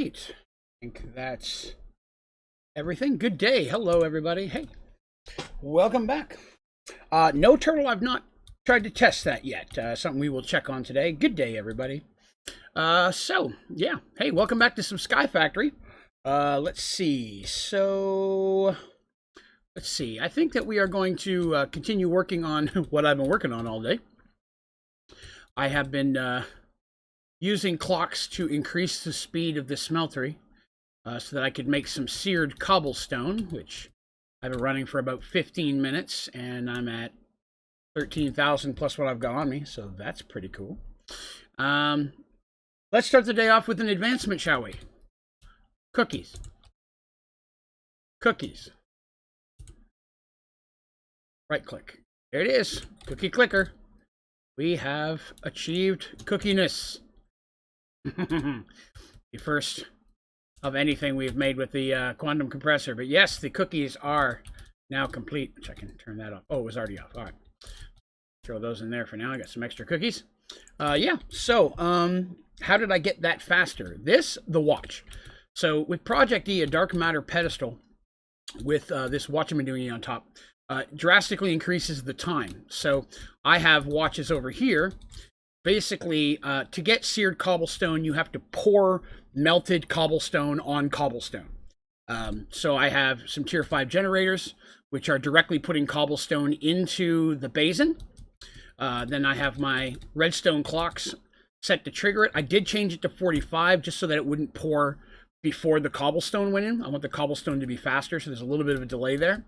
right. I think that's everything. Good day. Hello, everybody. Hey, welcome back. No turtle. I've not tried to test that yet. Something we will check on today. Good day, everybody. Yeah. Hey, welcome back to some Sky Factory. Let's see. Let's see. I think that we are going to continue working on what I've been working on all day. I have been using clocks to increase the speed of the smeltery so that I could make some seared cobblestone, which I've been running for about 15 minutes, and I'm at 13,000 plus what I've got on me, so that's pretty cool. Let's start the day off with an advancement, shall we? Cookies. Cookies. Right click. There it is. Cookie clicker. We have achieved cookiness. The first of anything we've made with the quantum compressor. But yes, the cookies are now complete, which I can turn that off. Oh, it was already off. All right. Throw those in there for now. I got some extra cookies. Yeah, so how did I get that faster? The watch. So with Project E, a dark matter pedestal with this watch I'm doing on top, drastically increases the time. So I have watches over here. Basically, to get seared cobblestone, you have to pour melted cobblestone on cobblestone. So I have some tier 5 generators, which are directly putting cobblestone into the basin. Then I have my redstone clocks set to trigger it. I did change it to 45 just so that it wouldn't pour before the cobblestone went in. I want the cobblestone to be faster, so there's a little bit of a delay there.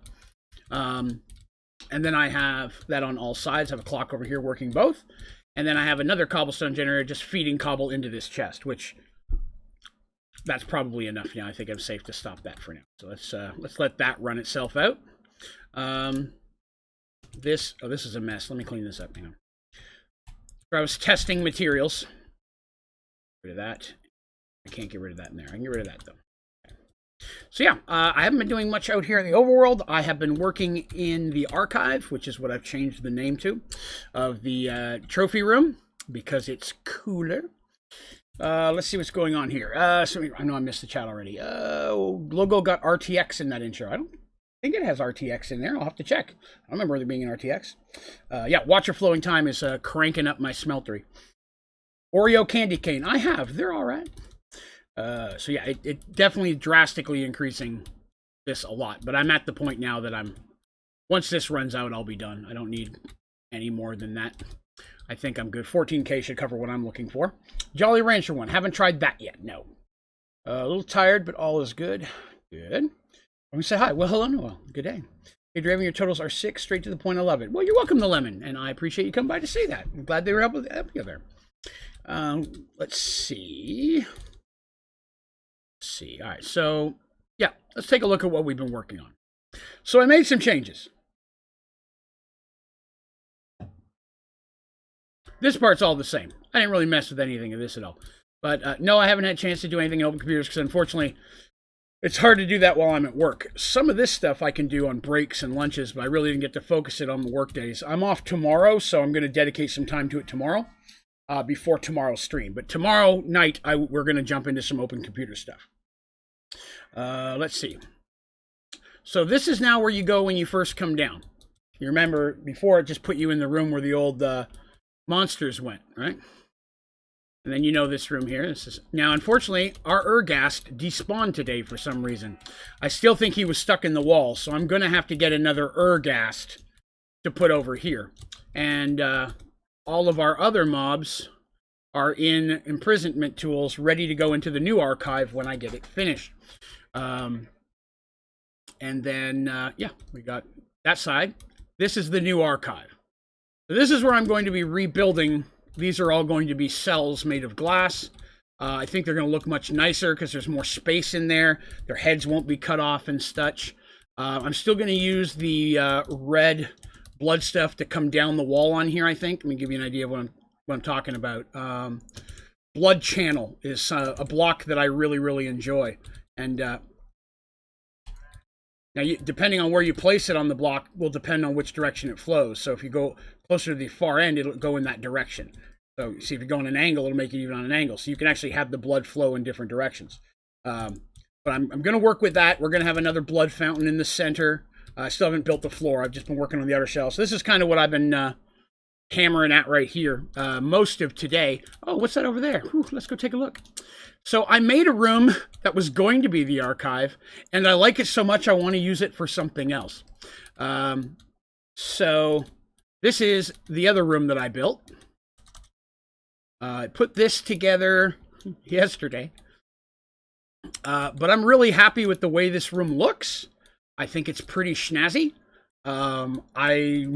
And then I have that on all sides. I have a clock over here working both. And then I have another cobblestone generator just feeding cobble into this chest, which that's probably enough now. I think I'm safe to stop that for now. So let's let that run itself out. This is a mess. Let me clean this up. Hang on. I was testing materials. Get rid of that. I can't get rid of that in there. I can get rid of that though. So yeah, I haven't been doing much out here in the overworld. I have been working in the archive, which is what I've changed the name to, of the trophy room, because it's cooler. Let's see what's going on here. So I know I missed the chat already. Logo got RTX in that intro. I don't think it has RTX in there. I'll have to check. I don't remember there being an RTX. Yeah, watcher flowing time is cranking up my smeltery. Oreo candy cane. I have. They're all right. So yeah, it definitely drastically increasing this a lot. But I'm at the point now that once this runs out, I'll be done. I don't need any more than that. I think I'm good. 14K should cover what I'm looking for. Jolly Rancher one. Haven't tried that yet. No. A little tired, but all is good. Good. Let me say hi. Well, hello, Noel. Good day. Hey, Draven, your totals are 6, straight to the point. I love it. Well, you're welcome, the lemon, and I appreciate you coming by to say that. I'm glad they were able to help you there. Let's see. All right, so yeah, let's take a look at what we've been working on. So I made some changes. This part's all the same. I didn't really mess with anything of this at all. But no, I haven't had a chance to do anything in open computers because unfortunately it's hard to do that while I'm at work. Some of this stuff I can do on breaks and lunches, but I really didn't get to focus it on the work days. I'm off tomorrow, so I'm going to dedicate some time to it tomorrow before tomorrow's stream. But tomorrow night, we're going to jump into some open computer stuff. Let's see. So this is now where you go when you first come down. You remember before it just put you in the room where the old monsters went, right? And then you know this room here. This is now, unfortunately, our Ergast despawned today for some reason. I still think he was stuck in the wall, so I'm going to have to get another Ergast to put over here. And all of our other mobs are in imprisonment tools, ready to go into the new archive when I get it finished. And then, yeah, we got that side. This is the new archive. So this is where I'm going to be rebuilding. These are all going to be cells made of glass. I think they're going to look much nicer because there's more space in there. Their heads won't be cut off and such. I'm still going to use the red blood stuff to come down the wall on here, I think. Let me give you an idea of what I'm talking about. Blood Channel is a block that I really, really enjoy. And now, depending on where you place it on the block will depend on which direction it flows. So if you go closer to the far end, it'll go in that direction. So see, if you go on an angle, it'll make it even on an angle. So you can actually have the blood flow in different directions. But I'm going to work with that. We're going to have another blood fountain in the center. I still haven't built the floor. I've just been working on the outer shell. So this is kind of what I've been hammering at right here most of today. Oh, what's that over there? Whew, let's go take a look. So I made a room that was going to be the archive, and I like it so much I want to use it for something else. So this is the other room that I built. I put this together yesterday. But I'm really happy with the way this room looks. I think it's pretty snazzy. I'm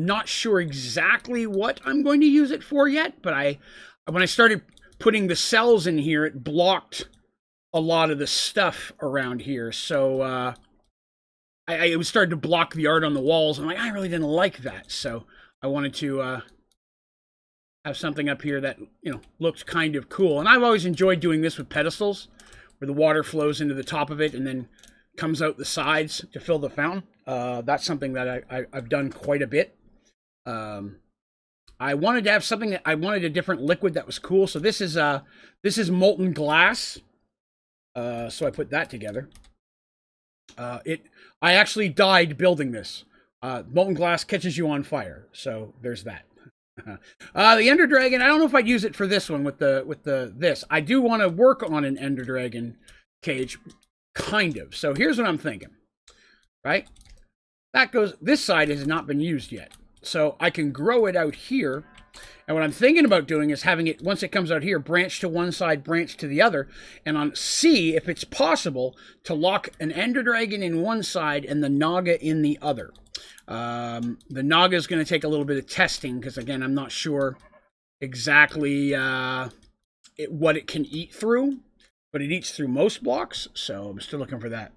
not sure exactly what I'm going to use it for yet, but when I started putting the cells in here, it blocked a lot of the stuff around here. So I was starting to block the art on the walls, and I really didn't like that. So I wanted to have something up here that, you know, looked kind of cool. And I've always enjoyed doing this with pedestals, where the water flows into the top of it and then comes out the sides to fill the fountain. That's something that I've done quite a bit. I wanted to have something I wanted a different liquid that was cool. So this is molten glass. So I put that together. I actually died building this. Molten glass catches you on fire. So there's that. The Ender Dragon, I don't know if I'd use it for this one with this. I do want to work on an Ender Dragon cage, kind of. So here's what I'm thinking, right? This side has not been used yet. So I can grow it out here. And what I'm thinking about doing is having it, once it comes out here, branch to one side, branch to the other, and see if it's possible to lock an Ender Dragon in one side and the Naga in the other. The Naga is going to take a little bit of testing because, again, I'm not sure exactly what it can eat through, but it eats through most blocks, so I'm still looking for that.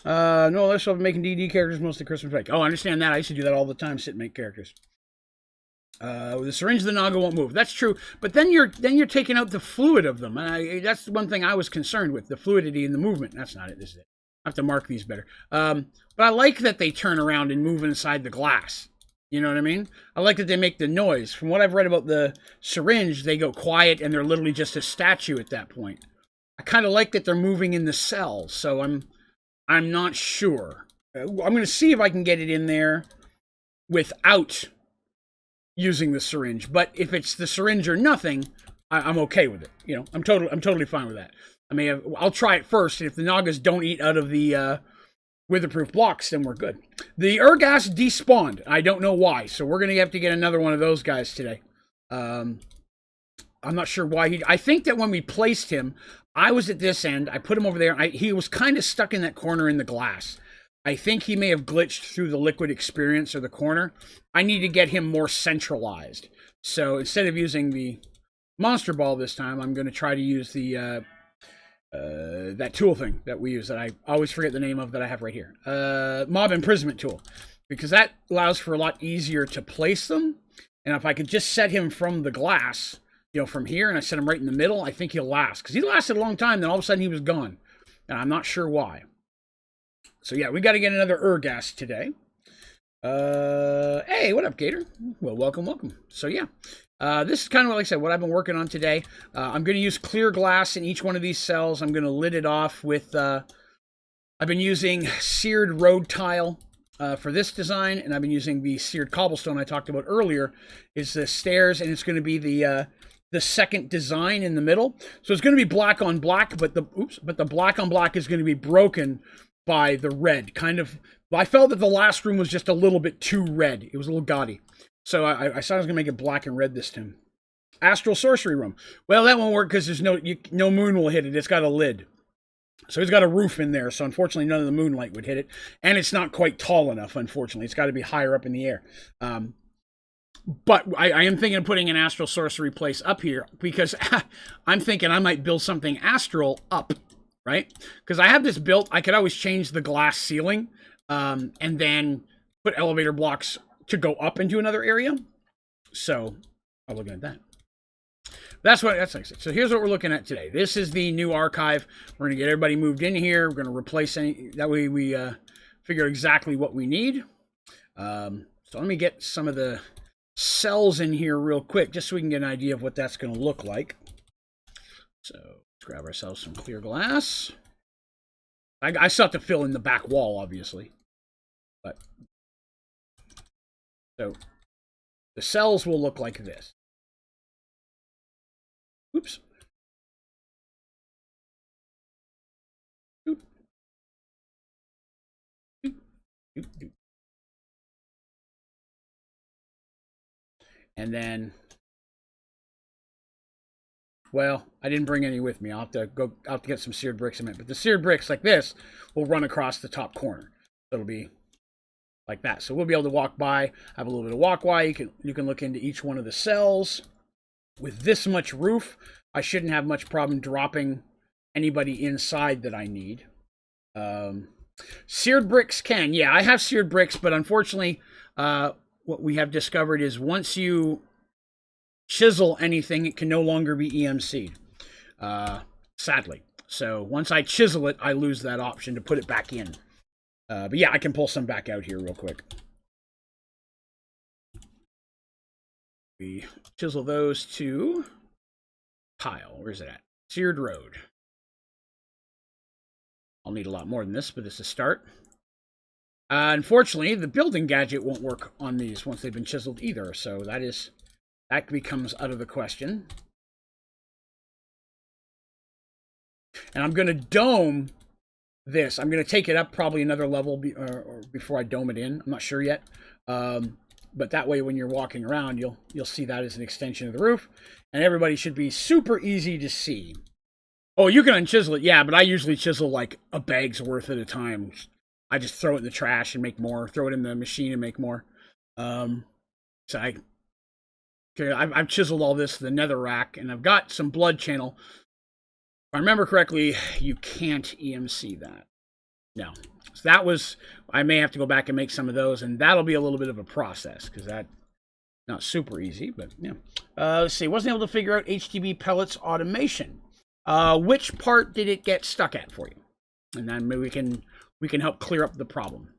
No less of making DD characters, mostly Christmas break. Oh, I understand that. I used to do that all the time, sit and make characters. The syringe of the Naga won't move. That's true, but then you're taking out the fluid of them. That's one thing I was concerned with, the fluidity in the movement. That's not it. This is it. I have to mark these better. But I like that they turn around and move inside the glass. You know what I mean? I like that they make the noise. From what I've read about the syringe, they go quiet and they're literally just a statue at that point. I kind of like that they're moving in the cells, so I'm not sure. I'm going to see if I can get it in there without using the syringe. But if it's the syringe or nothing, I'm okay with it. You know, I'm totally fine with that. I'll try it first, and if the Nagas don't eat out of the witherproof blocks, then we're good. The Urgas despawned. I don't know why, so we're going to have to get another one of those guys today. I'm not sure why I think that when we placed him, I was at this end, I put him over there, he was kind of stuck in that corner in the glass. I think he may have glitched through the liquid experience or the corner. I need to get him more centralized. So instead of using the monster ball this time, I'm going to try to use the that tool thing that we use that I always forget the name of that I have right here. Mob imprisonment tool. Because that allows for a lot easier to place them. And if I could just set him from the glass, you know, from here, and I set him right in the middle, I think he'll last. Because he lasted a long time, then all of a sudden he was gone. And I'm not sure why. So yeah, we got to get another Urgas today. Hey, what up, Gator? Well, welcome. So yeah, this is kind of like I said, what I've been working on today. I'm going to use clear glass in each one of these cells. I'm going to lid it off with, I've been using seared road tile for this design, and I've been using the seared cobblestone I talked about earlier. Is the stairs, and it's going to be the second design in the middle. So it's going to be black on black, but the black on black is going to be broken by the red. Kind of, I felt that the last room was just a little bit too red. It was a little gaudy. So I said I was going to make it black and red this time. Astral Sorcery Room. Well, that won't work because there's no moon will hit it. It's got a lid. So it's got a roof in there. So unfortunately, none of the moonlight would hit it. And it's not quite tall enough, unfortunately. It's got to be higher up in the air. But I am thinking of putting an Astral Sorcery place up here because I'm thinking I might build something astral up. Right? Because I have this built, I could always change the glass ceiling and then put elevator blocks to go up into another area. So I'm looking at that. That's like I said. So here's what we're looking at today. This is the new archive. We're going to get everybody moved in here. We're going to replace any, that way we figure exactly what we need. So let me get some of the cells in here real quick, just so we can get an idea of what that's going to look like. So let's grab ourselves some clear glass. I still have to fill in the back wall, obviously. But so the cells will look like this. Oops. And then, well, I didn't bring any with me. I'll have to go out to get some seared bricks in a minute. But the seared bricks like this will run across the top corner. So it'll be like that. So we'll be able to walk by, have a little bit of walkway. You can look into each one of the cells. With this much roof, I shouldn't have much problem dropping anybody inside that I need. Seared bricks can. Yeah, I have seared bricks, but unfortunately, what we have discovered is once you chisel anything, it can no longer be EMC'd. Sadly. So once I chisel it, I lose that option to put it back in. But yeah, I can pull some back out here real quick. We chisel those to tile. Where's it at? Seared road. I'll need a lot more than this, but this is a start. Unfortunately, the building gadget won't work on these once they've been chiseled either, so that becomes out of the question. And I'm going to dome this. I'm going to take it up probably another level before I dome it in. I'm not sure yet. But that way, when you're walking around, you'll see that as an extension of the roof. And everybody should be super easy to see. Oh, you can unchisel it, yeah, but I usually chisel like a bag's worth at a time. I just throw it in the trash and make more. Throw it in the machine and make more. So I've chiseled all this to the nether rack, and I've got some blood channel. If I remember correctly, you can't EMC that. No. So that was, I may have to go back and make some of those, and that'll be a little bit of a process, because that's not super easy, but yeah. Let's see, wasn't able to figure out HTB pellets automation. Which part did it get stuck at for you? And then maybe we can help clear up the problem.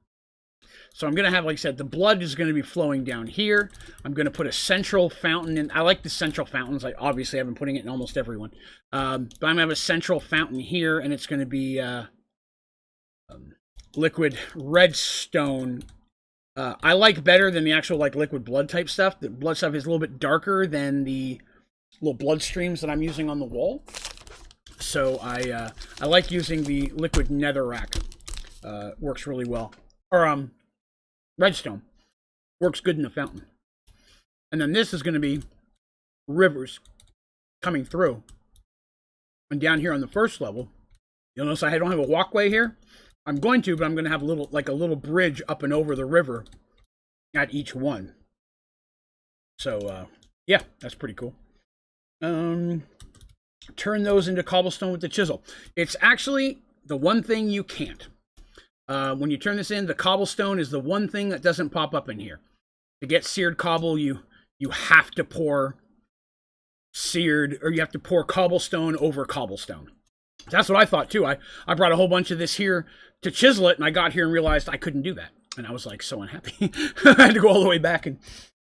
So I'm going to have, like I said, the blood is going to be flowing down here. I'm going to put a central fountain in. I like the central fountains. I obviously have been putting it in almost everyone. But I'm going to have a central fountain here, and it's going to be liquid redstone. I like better than the actual like liquid blood type stuff. The blood stuff is a little bit darker than the little blood streams that I'm using on the wall. So I like using the liquid netherrack. Works really well. Or redstone works good in the fountain. And then this is going to be rivers coming through. And down here on the first level, you'll notice I don't have a walkway here. I'm going to, but I'm going to have a little bridge up and over the river at each one. So yeah, that's pretty cool. Turn those into cobblestone with the chisel. It's actually the one thing you can't. When you turn this in, the cobblestone is the one thing that doesn't pop up in here. To get seared cobble, you have to pour you have to pour cobblestone over cobblestone. That's what I thought too. I brought a whole bunch of this here to chisel it, and I got here and realized I couldn't do that. And I was like so unhappy. I had to go all the way back and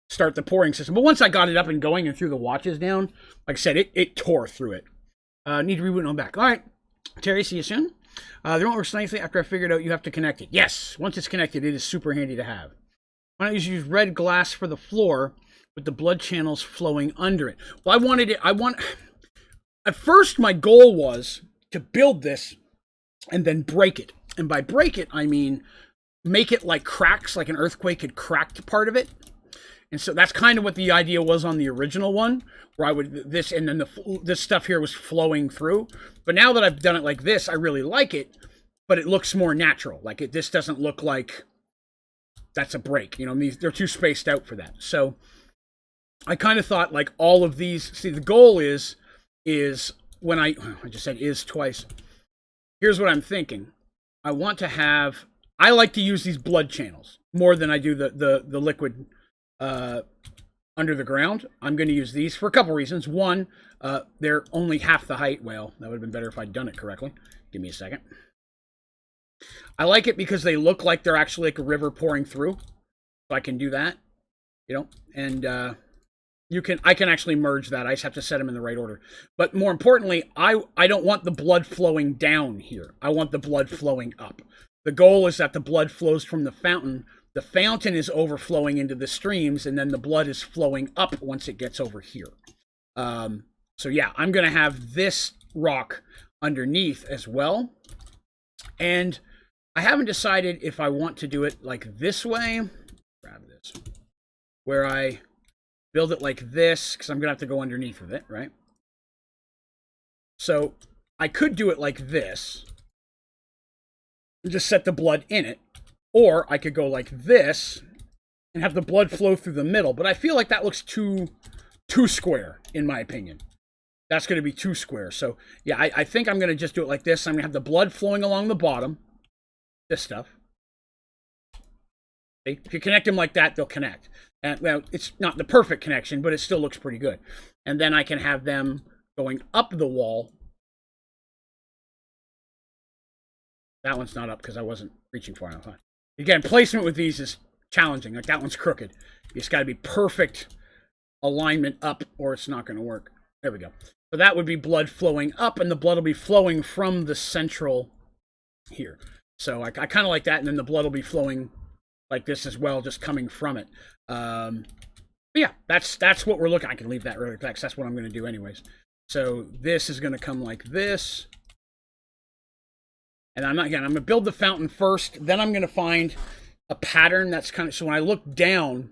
start the pouring system. But once I got it up and going and threw the watches down, like I said, it tore through it. Need to reboot on back. All right, Terry, see you soon. They don't work nicely after I figured out you have to connect it. Yes, once it's connected, it is super handy to have. Why don't you use red glass for the floor with the blood channels flowing under it? Well, at first my goal was to build this and then break it. And by break it, I mean make it like cracks, like an earthquake had cracked part of it. And so that's kind of what the idea was on the original one, where I would and then this stuff here was flowing through. But now that I've done it like this, I really like it, but it looks more natural. Like this doesn't look like that's a break. You know, they're too spaced out for that. So I kind of thought like all of these. See, the goal is when I just said is twice. Here's what I'm thinking. I want to have. I like to use these blood channels more than I do the liquid. Under the ground. I'm going to use these for a couple reasons. One, they're only half the height. Well, that would have been better if I'd done it correctly. Give me a second. I like it because they look like they're actually like a river pouring through. So I can do that, you know. And I can actually merge that. I just have to set them in the right order. But more importantly, I don't want the blood flowing down here. I want the blood flowing up. The goal is that the blood flows from the fountain. The fountain is overflowing into the streams, and then the blood is flowing up once it gets over here. So yeah, I'm going to have this rock underneath as well. And I haven't decided if I want to do it like this way. Grab this. Where I build it like this, because I'm going to have to go underneath of it, right? So I could do it like this. And just set the blood in it. Or I could go like this and have the blood flow through the middle. But I feel like that looks too square, in my opinion. That's going to be too square. So, yeah, I think I'm going to just do it like this. I'm going to have the blood flowing along the bottom. This stuff. See? If you connect them like that, they'll connect. And, well, it's not the perfect connection, but it still looks pretty good. And then I can have them going up the wall. That one's not up because I wasn't reaching far enough. Again, placement with these is challenging. Like, that one's crooked. It's got to be perfect alignment up or it's not going to work. There we go. So that would be blood flowing up, and the blood will be flowing from the central here. So I kind of like that, and then the blood will be flowing like this as well, just coming from it. Yeah, that's what we're looking at. I can leave that really quick. That's what I'm going to do anyways. So this is going to come like this. And I'm going to build the fountain first. Then I'm going to find a pattern that's kind of, so when I look down,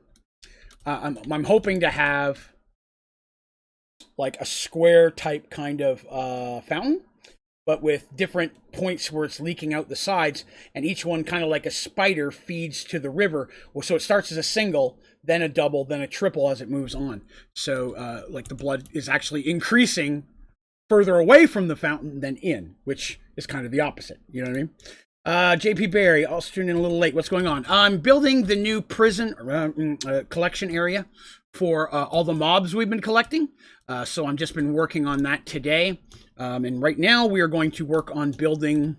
I'm hoping to have like a square type kind of fountain, but with different points where it's leaking out the sides, and each one kind of like a spider feeds to the river. Well, so it starts as a single, then a double, then a triple as it moves on. So like the blood is actually increasing further away from the fountain than in, which is kind of the opposite. You know what I mean? JP Barry, also tuning in a little late. What's going on? I'm building the new prison collection area for all the mobs we've been collecting. So I've just been working on that today. And right now we are going to work on building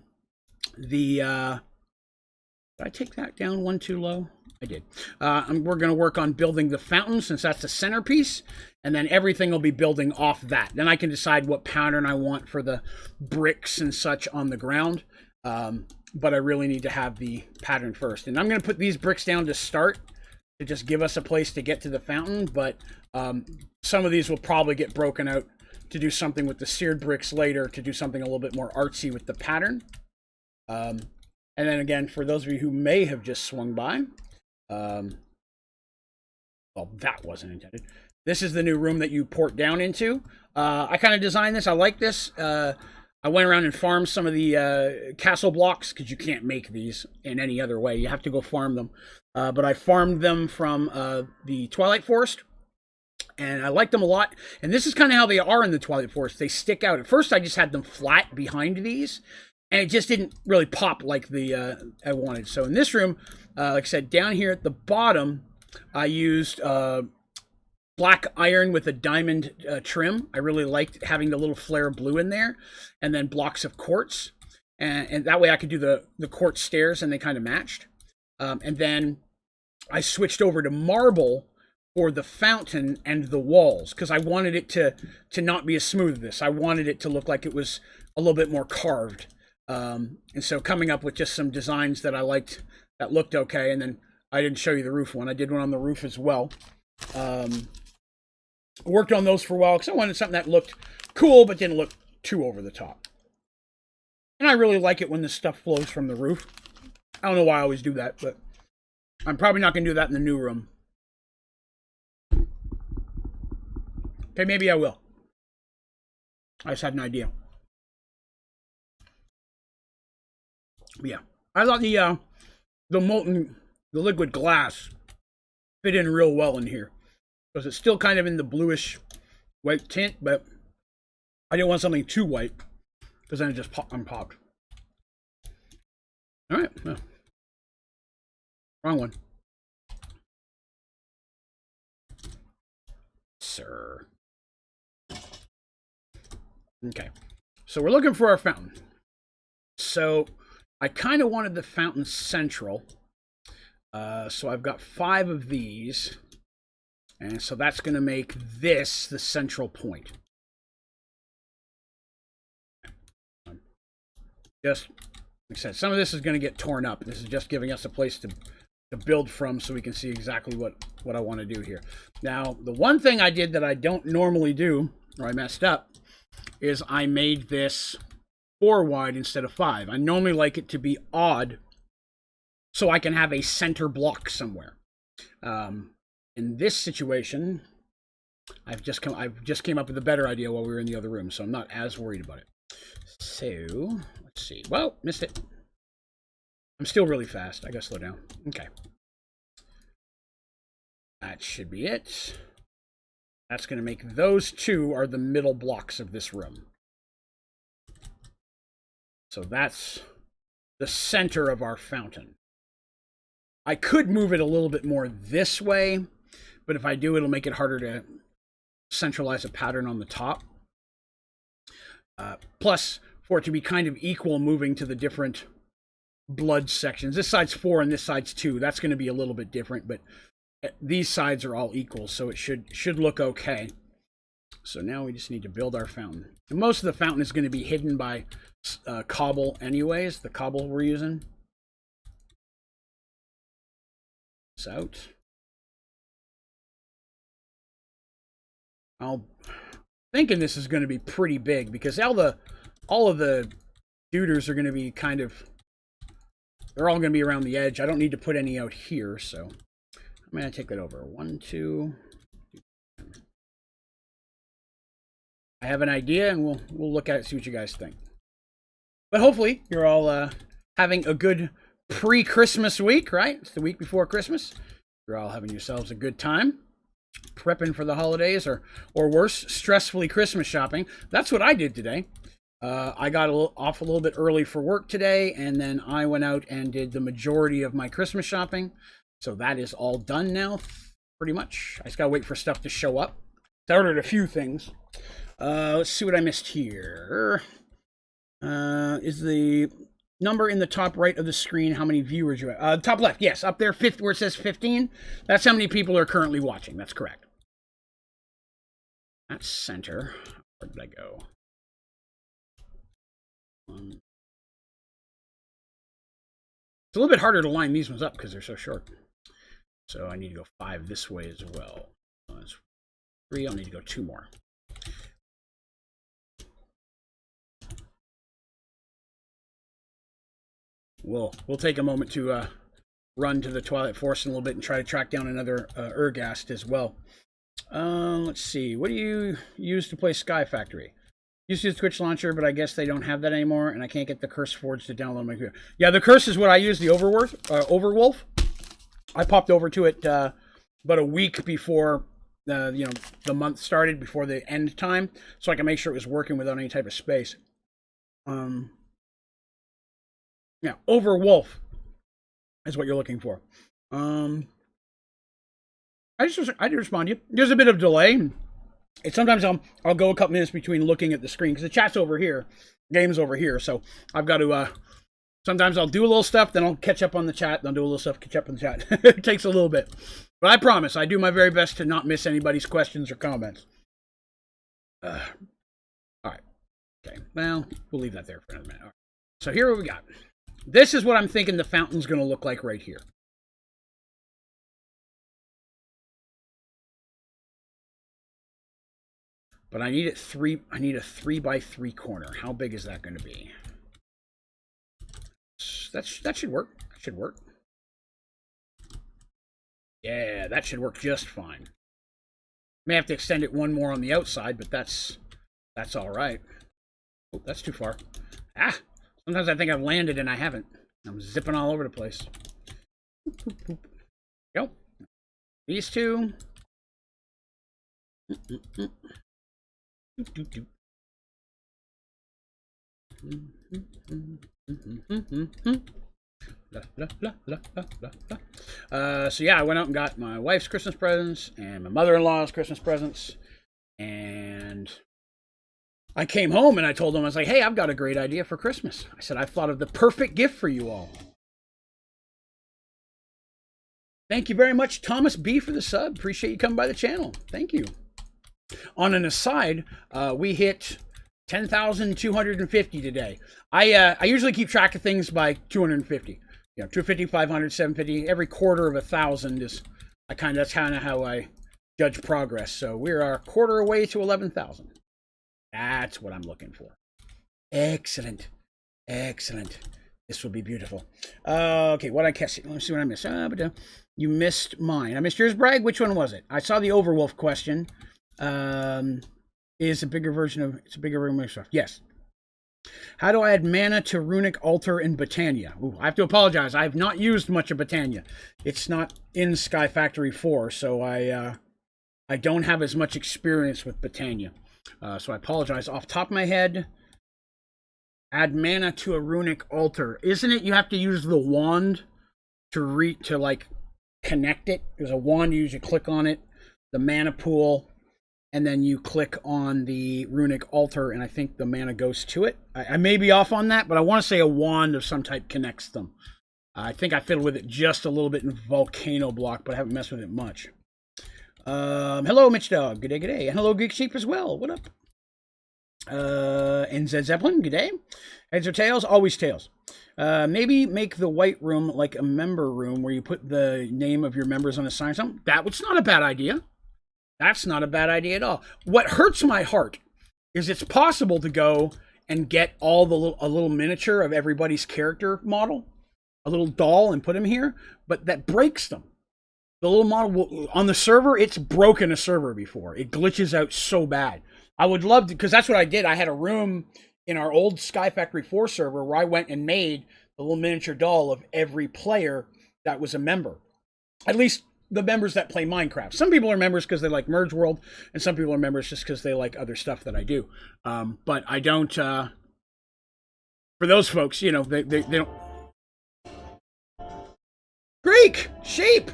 the... did I take that down one too low? I did. We're going to work on building the fountain since that's the centerpiece. And then everything will be building off that. Then I can decide what pattern I want for the bricks and such on the ground. But I really need to have the pattern first. And I'm going to put these bricks down to start to just give us a place to get to the fountain. But some of these will probably get broken out to do something with the seared bricks later, to do something a little bit more artsy with the pattern. And then again, for those of you who may have just swung by, well, that wasn't intended. This is the new room that you port down into. I kind of designed this. I like this. I went around and farmed some of the castle blocks because you can't make these in any other way. You have to go farm them. But I farmed them from the Twilight Forest. And I like them a lot. And this is kind of how they are in the Twilight Forest. They stick out. At first, I just had them flat behind these. And it just didn't really pop like I wanted. So in this room, like I said, down here at the bottom, I used black iron with a diamond trim. I really liked having the little flare blue in there. And then blocks of quartz. And that way I could do the quartz stairs and they kind of matched. And then I switched over to marble for the fountain and the walls, because I wanted it to not be as smooth as this. I wanted it to look like it was a little bit more carved. And so coming up with just some designs that I liked that looked okay. And then I didn't show you the roof one. I did one on the roof as well. Worked on those for a while because I wanted something that looked cool but didn't look too over the top. And I really like it when the stuff flows from the roof. I don't know why I always do that, but I'm probably not going to do that in the new room. Okay, maybe I will. I just had an idea. But yeah, I thought the liquid glass fit in real well in here because it's still kind of in the bluish white tint, but I didn't want something too white because then it just unpopped. All right, no. Wrong one. Sir. Okay, so we're looking for our fountain. So I kind of wanted the fountain central. So I've got 5 of these. And so that's going to make this the central point. Just, like I said, some of this is going to get torn up. This is just giving us a place to build from so we can see exactly what I want to do here. Now, the one thing I did that I don't normally do, or I messed up, is I made this 4 wide instead of 5. I normally like it to be odd so I can have a center block somewhere. In this situation, I've just came up with a better idea while we were in the other room, so I'm not as worried about it. So, let's see. Well, missed it. I'm still really fast. I gotta slow down. Okay. That should be it. That's going to make those 2 are the middle blocks of this room. So that's the center of our fountain. I could move it a little bit more this way, but if I do, it'll make it harder to centralize a pattern on the top. Plus, for it to be kind of equal moving to the different blood sections. This side's 4 and this side's 2. That's going to be a little bit different, but these sides are all equal, so it should look okay. So now we just need to build our fountain. And most of the fountain is going to be hidden by cobble anyways, the cobble we're using. It's out. I'm thinking this is going to be pretty big because all of the duders are going to be kind of, they're all going to be around the edge. I don't need to put any out here, so I'm going to take that over. 1, 2. I have an idea, and we'll look at it, see what you guys think. But hopefully, you're all having a good pre-Christmas week, right? It's the week before Christmas. You're all having yourselves a good time, prepping for the holidays, or worse, stressfully Christmas shopping. That's what I did today. I got off a little bit early for work today, and then I went out and did the majority of my Christmas shopping. So that is all done now, pretty much. I just gotta wait for stuff to show up. I ordered a few things. Let's see what I missed here. Is the number in the top right of the screen how many viewers you have? Top left, yes, up there, where it says 15. That's how many people are currently watching. That's correct. That's center. Where did I go? It's a little bit harder to line these ones up because they're so short. So I need to go 5 this way as well. That's 3. I'll need to go 2 more. We'll take a moment to run to the Twilight Forest in a little bit and try to track down another Urgast as well. Let's see. What do you use to play Sky Factory? Used to use Twitch launcher, but I guess they don't have that anymore, and I can't get the Curse Forge to download my computer. Yeah, the Curse is what I use, the Overwolf. I popped over to it about a week before the month started, before the end time, so I can make sure it was working without any type of space. Yeah, Overwolf is what you're looking for. I did respond to you. There's a bit of delay. Sometimes I'll go a couple minutes between looking at the screen because the chat's over here, game's over here. So I've got to. Sometimes I'll do a little stuff, then I'll catch up on the chat. Then I'll do a little stuff, catch up on the chat. It takes a little bit, but I promise I do my very best to not miss anybody's questions or comments. All right. Okay. Well, we'll leave that there for another minute. All right. So here we got. This is what I'm thinking the fountain's going to look like right here. But I need it I need a 3 by 3 corner. How big is that going to be? That should work. That should work. Yeah, that should work just fine. May have to extend it 1 more on the outside, but that's all right. Oh, that's too far. Ah, sometimes I think I've landed and I haven't. I'm zipping all over the place. Go. These 2. So yeah, I went out and got my wife's Christmas presents and my mother-in-law's Christmas presents, and I came home and I told them, I was like, hey, I've got a great idea for Christmas. I said, I've thought of the perfect gift for you all. Thank you very much, Thomas B, for the sub. Appreciate you coming by the channel. Thank you. On an aside, we hit 10,250 today. I usually keep track of things by 250. You know, 250, 500, 750. Every quarter of 1,000 is that's kind of how I judge progress. So we're a quarter away to 11,000. That's what I'm looking for. Excellent. Excellent. This will be beautiful. Okay, what I catch? Let me see what I missed. You missed mine. I missed yours, Bragg. Which one was it? I saw the Overwolf question. Is a bigger version of it's a bigger version of stuff. Yes. How do I add mana to Runic Altar in Botania? Ooh, I have to apologize. I have not used much of Botania. It's not in Sky Factory 4, so I don't have as much experience with Botania. So I apologize. Off the top of my head, add mana to a Runic Altar. Isn't it you have to use the wand to like connect it? There's a wand you usually click on it, the mana pool, and then you click on the Runic Altar, and I think the mana goes to it. I may be off on that, but I want to say a wand of some type connects them. I think I fiddled with it just a little bit in Volcano Block, but I haven't messed with it much. Hello, Mitch Dog. Good day, good day. And hello, Geek Sheep as well. What up? NZ Zeppelin. Good day. Heads or tails? Always tails. Maybe make the white room like a member room where you put the name of your members on a sign or something. That was not a bad idea. That's not a bad idea at all. What hurts my heart is it's possible to go and get all a little miniature of everybody's character model, a little doll, and put them here, but that breaks them. The little model on the server, it's broken a server before. It glitches out so bad. I would love to, because that's what I did. I had a room in our old Sky Factory 4 server where I went and made the little miniature doll of every player that was a member. At least the members that play Minecraft. Some people are members because they like Merge World, and some people are members just because they like other stuff that I do. But I don't, for those folks, you know, they don't. Greek! Sheep!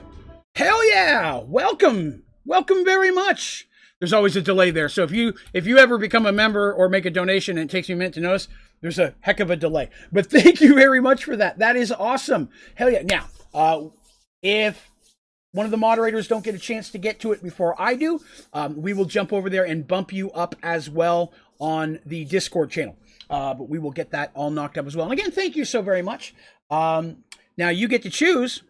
Hell yeah! Welcome! Welcome very much! There's always a delay there. So if you ever become a member or make a donation and it takes me a minute to notice, there's a heck of a delay. But thank you very much for that. That is awesome. Hell yeah. Now, if one of the moderators don't get a chance to get to it before I do, we will jump over there and bump you up as well on the Discord channel. But we will get that all knocked up as well. And again, thank you so very much. Now you get to choose,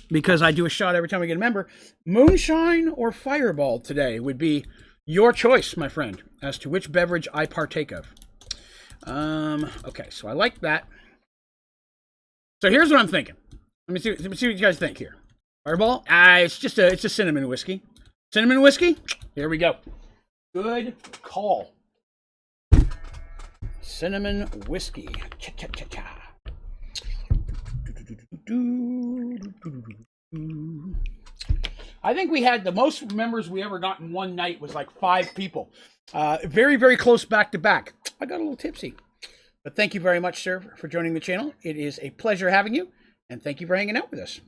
because I do a shot every time I get a member. Moonshine or Fireball today would be your choice, my friend, as to which beverage I partake of. Okay, so I like that. So here's what I'm thinking. Let me see what you guys think here. Fireball? It's a cinnamon whiskey. Cinnamon whiskey? Here we go. Good call. Cinnamon whiskey. Cha-cha-cha-cha. I think we had the most members we ever got in one night was like 5 people. Very, very close back to back. I got a little tipsy. But thank you very much, sir, for joining the channel. It is a pleasure having you. And thank you for hanging out with us.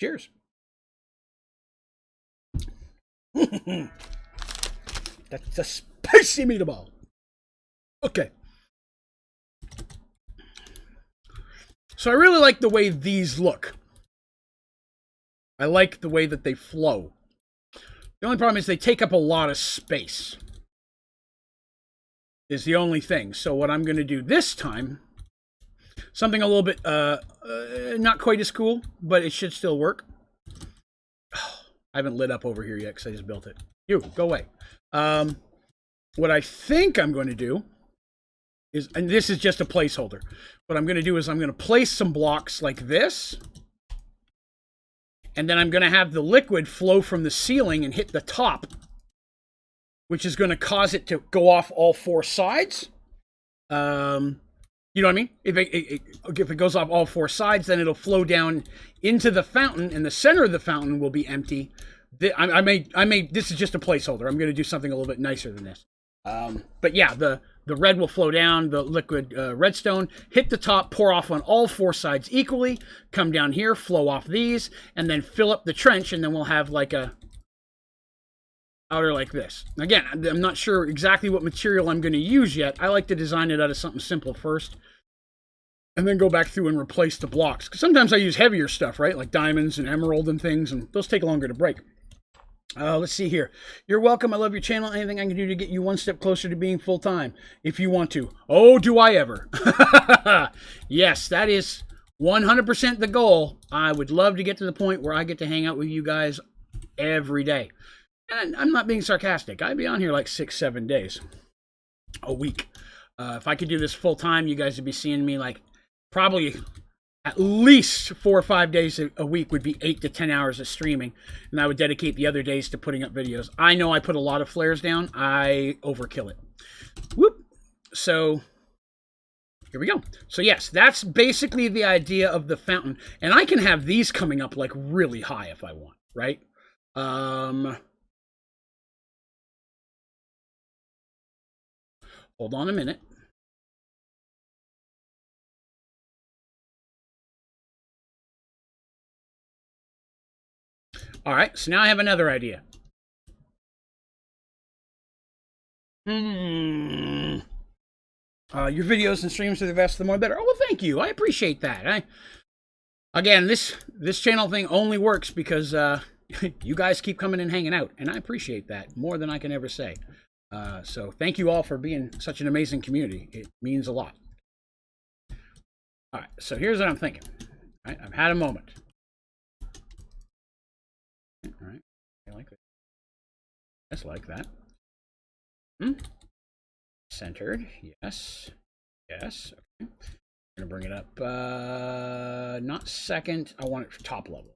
Cheers. That's a spicy meatball. Okay. So I really like the way these look. I like the way that they flow. The only problem is they take up a lot of space. Is the only thing. So what I'm going to do this time, something a little bit, not quite as cool, but it should still work. I haven't lit up over here yet because I just built it. You, go away. What I think I'm going to do is, and this is just a placeholder, what I'm going to do is I'm going to place some blocks like this, and then I'm going to have the liquid flow from the ceiling and hit the top, which is going to cause it to go off all 4 sides. You know what I mean? If it goes off all 4 sides, then it'll flow down into the fountain, and the center of the fountain will be empty. I may. This is just a placeholder. I'm going to do something a little bit nicer than this. But yeah, the red will flow down, the liquid redstone, hit the top, pour off on all 4 sides equally, come down here, flow off these, and then fill up the trench, and then we'll have like a outer like this. Again, I'm not sure exactly what material I'm going to use yet. I like to design it out of something simple first. and then go back through and replace the blocks. Because sometimes I use heavier stuff, right? Like diamonds and emerald and things, and those take longer to break. Let's see here. You're welcome. I love your channel. Anything I can do to get you one step closer to being full-time, if you want to. Oh, do I ever. Yes, that is 100% the goal. I would love to get to the point where I get to hang out with you guys every day. And I'm not being sarcastic. I'd be on here like 6-7 days a week. If I could do this full-time, you guys would be seeing me like probably at least 4 or 5 days a week would be 8 to 10 hours of streaming, and I would dedicate the other days to putting up videos. I know I put a lot of flares down. I overkill it. Whoop. So here we go. So yes, that's basically the idea of the fountain, and I can have these coming up like really high if I want, right? Hold on a minute. All right, so now I have another idea. Your videos and streams are the best, the more better. Oh, well, thank you. I appreciate that. Again, this channel thing only works because you guys keep coming and hanging out, and I appreciate that more than I can ever say. So thank you all for being such an amazing community. It means a lot. All right, so here's what I'm thinking. All right, I've had a moment. All right, I like that. Just like that. Centered, yes. Yes, okay. I'm gonna bring it up, not second, I want it top level.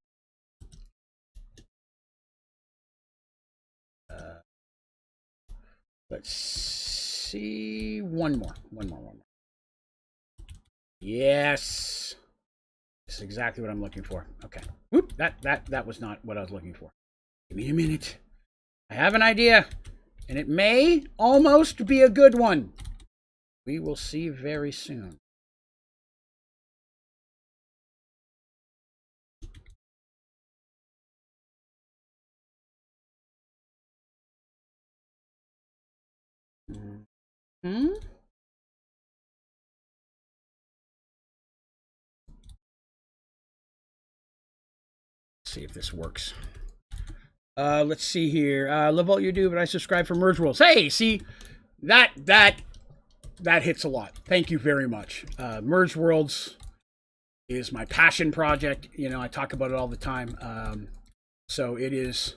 Let's see, one more. Yes. This is exactly what I'm looking for. Okay. Whoop, that was not what I was looking for. Give me a minute. I have an idea, and it may almost be a good one. We will see very soon. Let's see if this works. Let's see here. Love all you do, but I subscribe for Merge Worlds. Hey, see, that hits a lot. Thank you very much. Merge Worlds is my passion project. You know, I talk about it all the time. So it is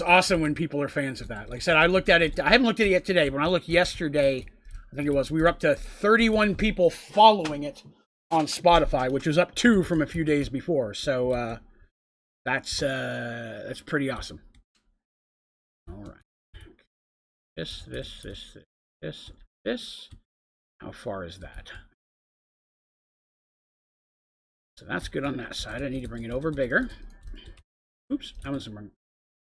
awesome when people are fans of that. Like I said, I looked at it. I haven't looked at it yet today, but when I looked yesterday, I think it was, we were up to 31 people following it on Spotify, which was up 2 from a few days before. So that's pretty awesome. All right. This. How far is that? So that's good on that side. I need to bring it over bigger. Oops, I don't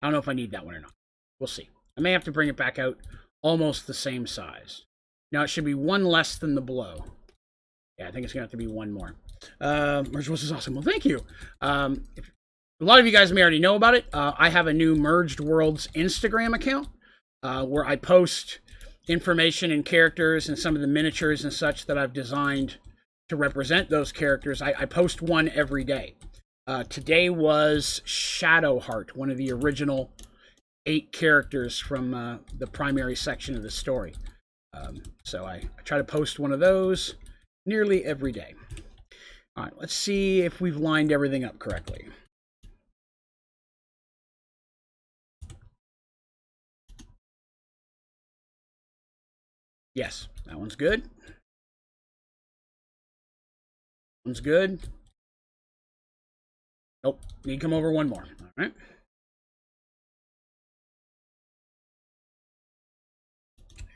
know if I need that one or not. We'll see. I may have to bring it back out almost the same size. Now it should be one less than the below. Yeah, I think it's gonna have to be one more. Merge Worlds is awesome. Well, thank you. A lot of you guys may already know about it. I have a new Merged Worlds Instagram account where I post information and characters and some of the miniatures and such that I've designed to represent those characters. I post one every day. Today was Shadowheart, one of the original 8 characters from the primary section of the story. So I try to post one of those nearly every day. All right, let's see if we've lined everything up correctly. Yes, that one's good. One's good. Nope, need to come over one more. All right.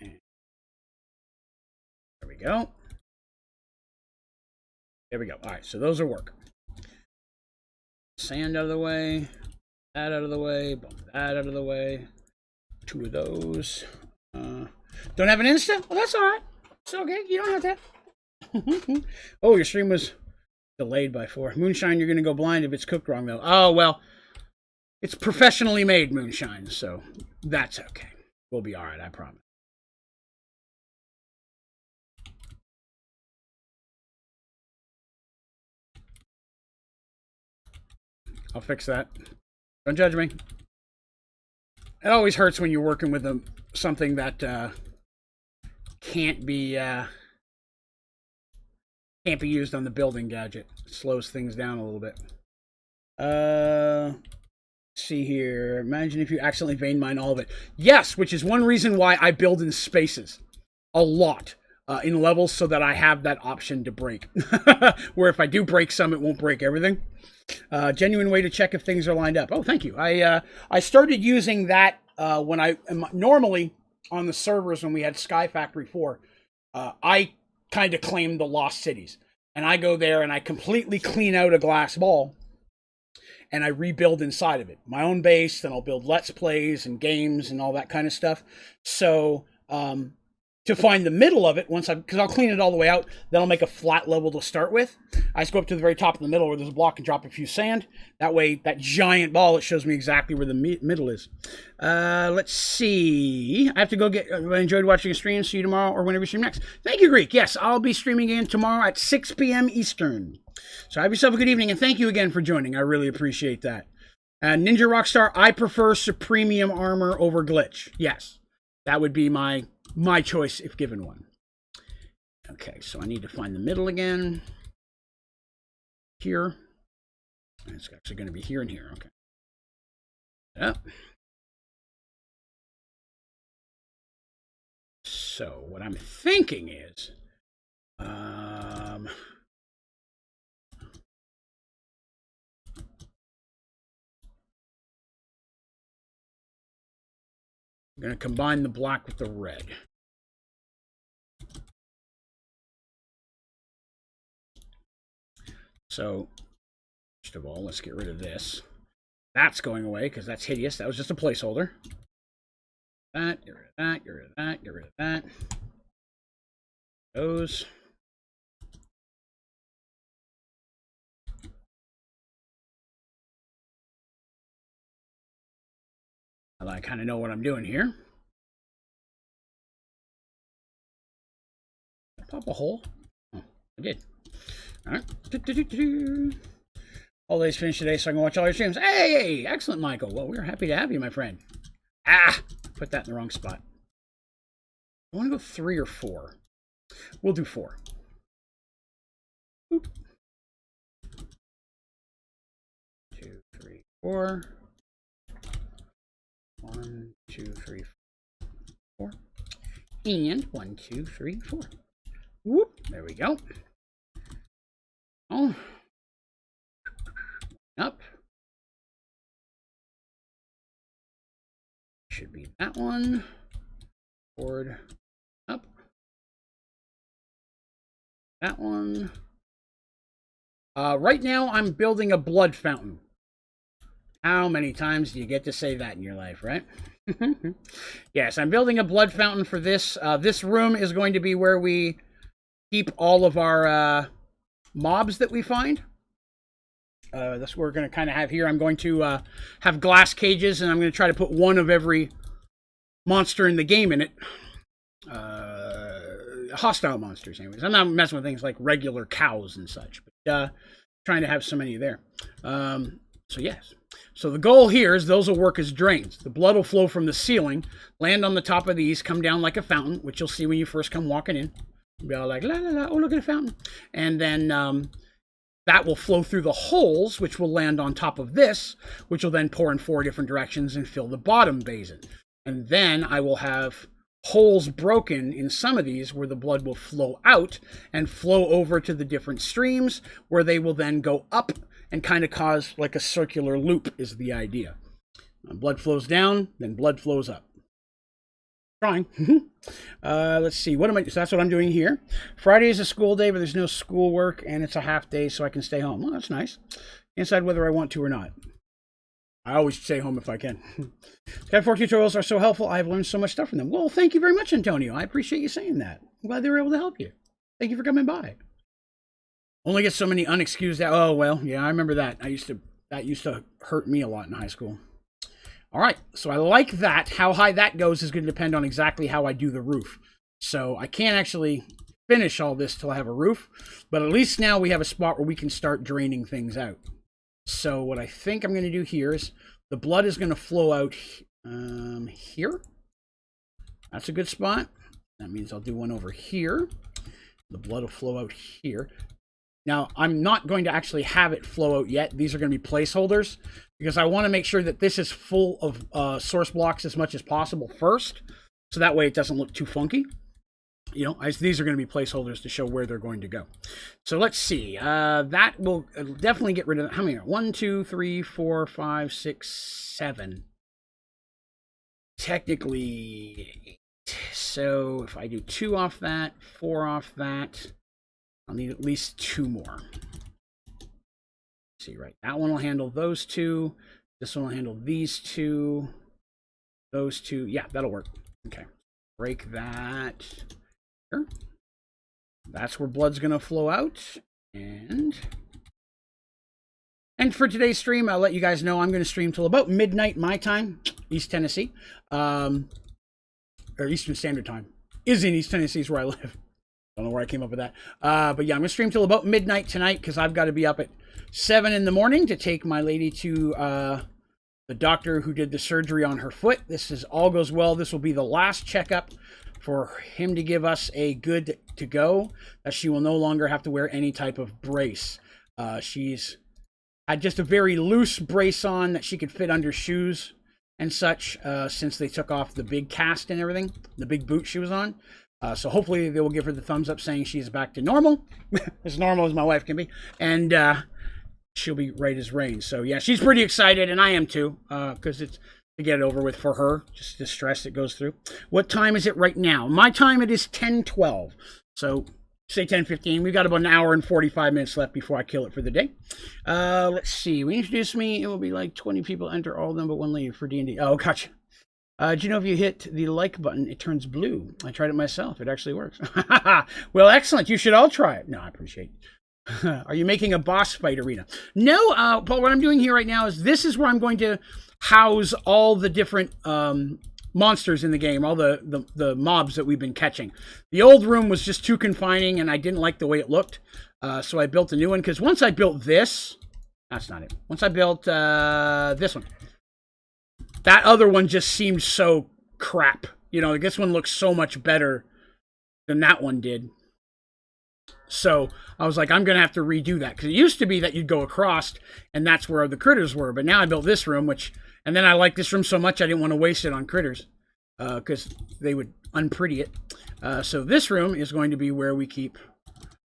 There we go. There we go. All right, so those will work. Sand out of the way. That out of the way. Bump that out of the way. 2 of those. Don't have an Insta? Well, that's all right. It's okay. You don't have that. Oh, your stream was delayed by 4. Moonshine, you're going to go blind if it's cooked wrong, though. Oh, well, it's professionally made moonshine, so that's okay. We'll be all right, I promise. I'll fix that. Don't judge me. It always hurts when you're working with something that can't be used on the building gadget. It slows things down a little bit. Let's see here. Imagine if you accidentally vein mine all of it. Yes, which is one reason why I build in spaces a lot in levels, so that I have that option to break. Where if I do break some, it won't break everything. Genuine way to check if things are lined up. Oh, thank you. I started using that when I normally on the servers when we had Sky Factory 4. I kind of claim the lost cities, and I go there and I completely clean out a glass ball and I rebuild inside of it my own base. Then I'll build let's plays and games and all that kind of stuff. So to find the middle of it, because I'll clean it all the way out, then I'll make a flat level to start with. I just go up to the very top of the middle where there's a block and drop a few sand. That way, that giant ball, it shows me exactly where the middle is. Let's see. I have to go get. I enjoyed watching a stream. See you tomorrow or whenever you stream next. Thank you, Greek. Yes, I'll be streaming again tomorrow at 6 p.m. Eastern. So have yourself a good evening, and thank you again for joining. I really appreciate that. Ninja Rockstar, I prefer Supremium Armor over Glitch. Yes, that would be my choice if given one. Okay, so I need to find the middle again. Here. It's actually going to be here and here. Okay. Yep. So what I'm thinking is, I'm going to combine the black with the red. So, first of all, let's get rid of this. That's going away because that's hideous. That was just a placeholder. That, get rid of that, get rid of that, get rid of that. Those. I kind of know what I'm doing here. Pop a hole. Oh, I did. All right. Holidays finished today, so I can watch all your streams. Hey, excellent, Michael. Well, we're happy to have you, my friend. Put that in the wrong spot. I want to go 3 or 4. We'll do 4. Boop. 2, 3, 4. 1, 2, 3, 4. And 1, 2, 3, 4. Whoop. There we go. Oh. Up. Should be that one. Forward. Up. That one. Right now, I'm building a blood fountain. How many times do you get to say that in your life, right? Yes, I'm building a blood fountain for this. This room is going to be where we keep all of our mobs that we find. That's what we're going to kind of have here. I'm going to have glass cages, and I'm going to try to put one of every monster in the game in it. Hostile monsters, anyways. I'm not messing with things like regular cows and such, but trying to have so many there. So yes. So the goal here is those will work as drains. The blood will flow from the ceiling, land on the top of these, come down like a fountain, which you'll see when you first come walking in. You'll be all like, la, la, la, oh, look at a fountain. And then that will flow through the holes, which will land on top of this, which will then pour in 4 different directions and fill the bottom basin. And then I will have holes broken in some of these where the blood will flow out and flow over to the different streams, where they will then go up and kind of cause like a circular loop is the idea. Blood flows down, then blood flows up. Trying. Let's see. So that's what I'm doing here. Friday is a school day, but there's no schoolwork, and it's a half day, so I can stay home. Well, that's nice. Can't decide whether I want to or not. I always stay home if I can. Sky 4 tutorials are so helpful. I've learned so much stuff from them. Well, thank you very much, Antonio. I appreciate you saying that. I'm glad they were able to help you. Thank you for coming by. Only get so many unexcused. Oh well, yeah, I remember that. That used to hurt me a lot in high school. All right, so I like that. How high that goes is going to depend on exactly how I do the roof. So I can't actually finish all this till I have a roof, but at least now we have a spot where we can start draining things out. So what I think I'm going to do here is the blood is going to flow out here. That's a good spot. That means I'll do one over here. The blood will flow out here. Now, I'm not going to actually have it flow out yet. These are going to be placeholders because I want to make sure that this is full of source blocks as much as possible first. So that way it doesn't look too funky. You know, these are going to be placeholders to show where they're going to go. So let's see. That will definitely get rid of... How many are 1, 2, 3, 4, 5, 6, 7. Technically 8. So if I do 2 off that, 4 off that, I'll need at least 2 more. See, right? That one will handle those 2. This one will handle these 2. Those 2. Yeah, that'll work. Okay. Break that. Here. That's where blood's going to flow out. And for today's stream, I'll let you guys know I'm going to stream till about midnight my time, East Tennessee. Or Eastern Standard Time. Is in East Tennessee is where I live. Don't know where I came up with that. But yeah, I'm going to stream till about midnight tonight because I've got to be up at 7 in the morning to take my lady to the doctor who did the surgery on her foot. This is all goes well. This will be the last checkup for him to give us a good to go, that she will no longer have to wear any type of brace. She's had just a very loose brace on that she could fit under shoes and such since they took off the big cast and everything, the big boot she was on. So hopefully they will give her the thumbs up saying she's back to normal, as normal as my wife can be, and she'll be right as rain. So yeah, she's pretty excited, and I am too, because it's to get it over with for her, just the stress that goes through. What time is it right now? My time, it is 10:12. So say 10:15. We've got about an hour and 45 minutes left before I kill it for the day. Let's see. When you introduce me, it will be like 20 people enter, all of them but one lady for D&D. Oh, gotcha. Do you know if you hit the like button, it turns blue? I tried it myself. It actually works. Well, excellent. You should all try it. No, I appreciate it. Are you making a boss fight arena? No, Paul, what I'm doing here right now is this is where I'm going to house all the different monsters in the game, all the mobs that we've been catching. The old room was just too confining, and I didn't like the way it looked. So I built a new one, because once I built this... That's not it. Once I built this one, that other one just seemed so crap. You know, this one looks so much better than that one did. So I was like, I'm going to have to redo that. Because it used to be that you'd go across, and that's where the critters were. But now I built this room, and then I like this room so much I didn't want to waste it on critters. Because they would unpretty it. So this room is going to be where we keep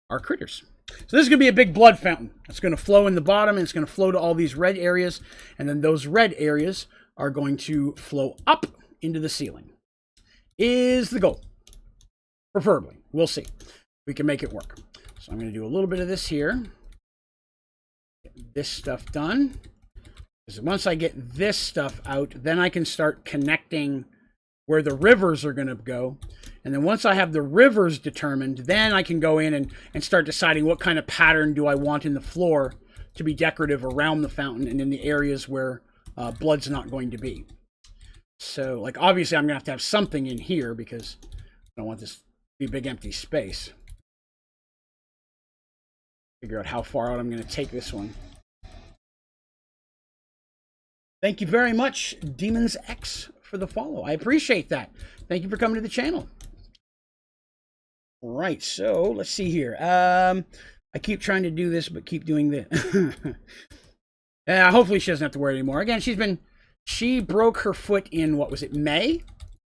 our critters. So this is going to be a big blood fountain. It's going to flow in the bottom, and it's going to flow to all these red areas. And then those red areas are going to flow up into the ceiling. Is the goal. Preferably. We'll see. We can make it work. So I'm going to do a little bit of this here. Get this stuff done. Because once I get this stuff out, then I can start connecting where the rivers are going to go. And then once I have the rivers determined, then I can go in and start deciding what kind of pattern do I want in the floor to be decorative around the fountain and in the areas where blood's not going to be. So, like, obviously I'm going to have something in here because I don't want this to be a big empty space. Figure out how far out I'm going to take this one. Thank you very much, Demons X, for the follow. I appreciate that. Thank you for coming to the channel. All right, so let's see here. I keep trying to do this, but keep doing this. Hopefully she doesn't have to wear it anymore. Again, she broke her foot in, what was it, May? It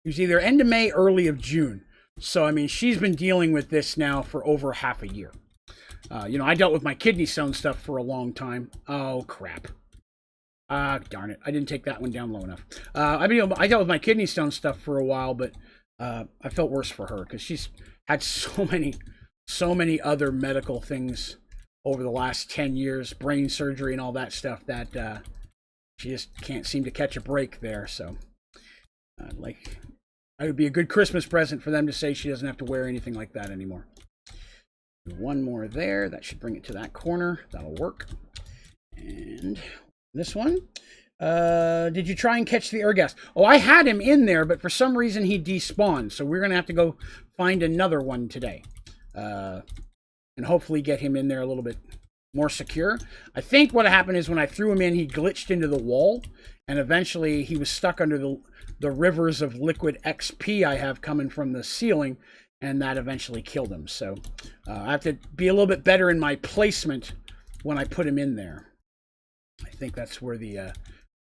was either end of May, early of June. So, I mean, she's been dealing with this now for over half a year. You know, I dealt with my kidney stone stuff for a long time. Oh, crap. Darn it. I didn't take that one down low enough. I dealt with my kidney stone stuff for a while, but I felt worse for her because she's had so many other medical things over the last 10 years, brain surgery and all that stuff, that she just can't seem to catch a break there. So, like, it would be a good Christmas present for them to say she doesn't have to wear anything like that anymore. One more there. That should bring it to that corner. That'll work. And this one. Did you try and catch the Urghast? Oh, I had him in there, but for some reason he despawned. So we're going to have to go find another one today. And hopefully get him in there a little bit more secure. I think what happened is when I threw him in, he glitched into the wall, and eventually he was stuck under the rivers of liquid XP I have coming from the ceiling, and that eventually killed him. So I have to be a little bit better in my placement when I put him in there. I think that's where the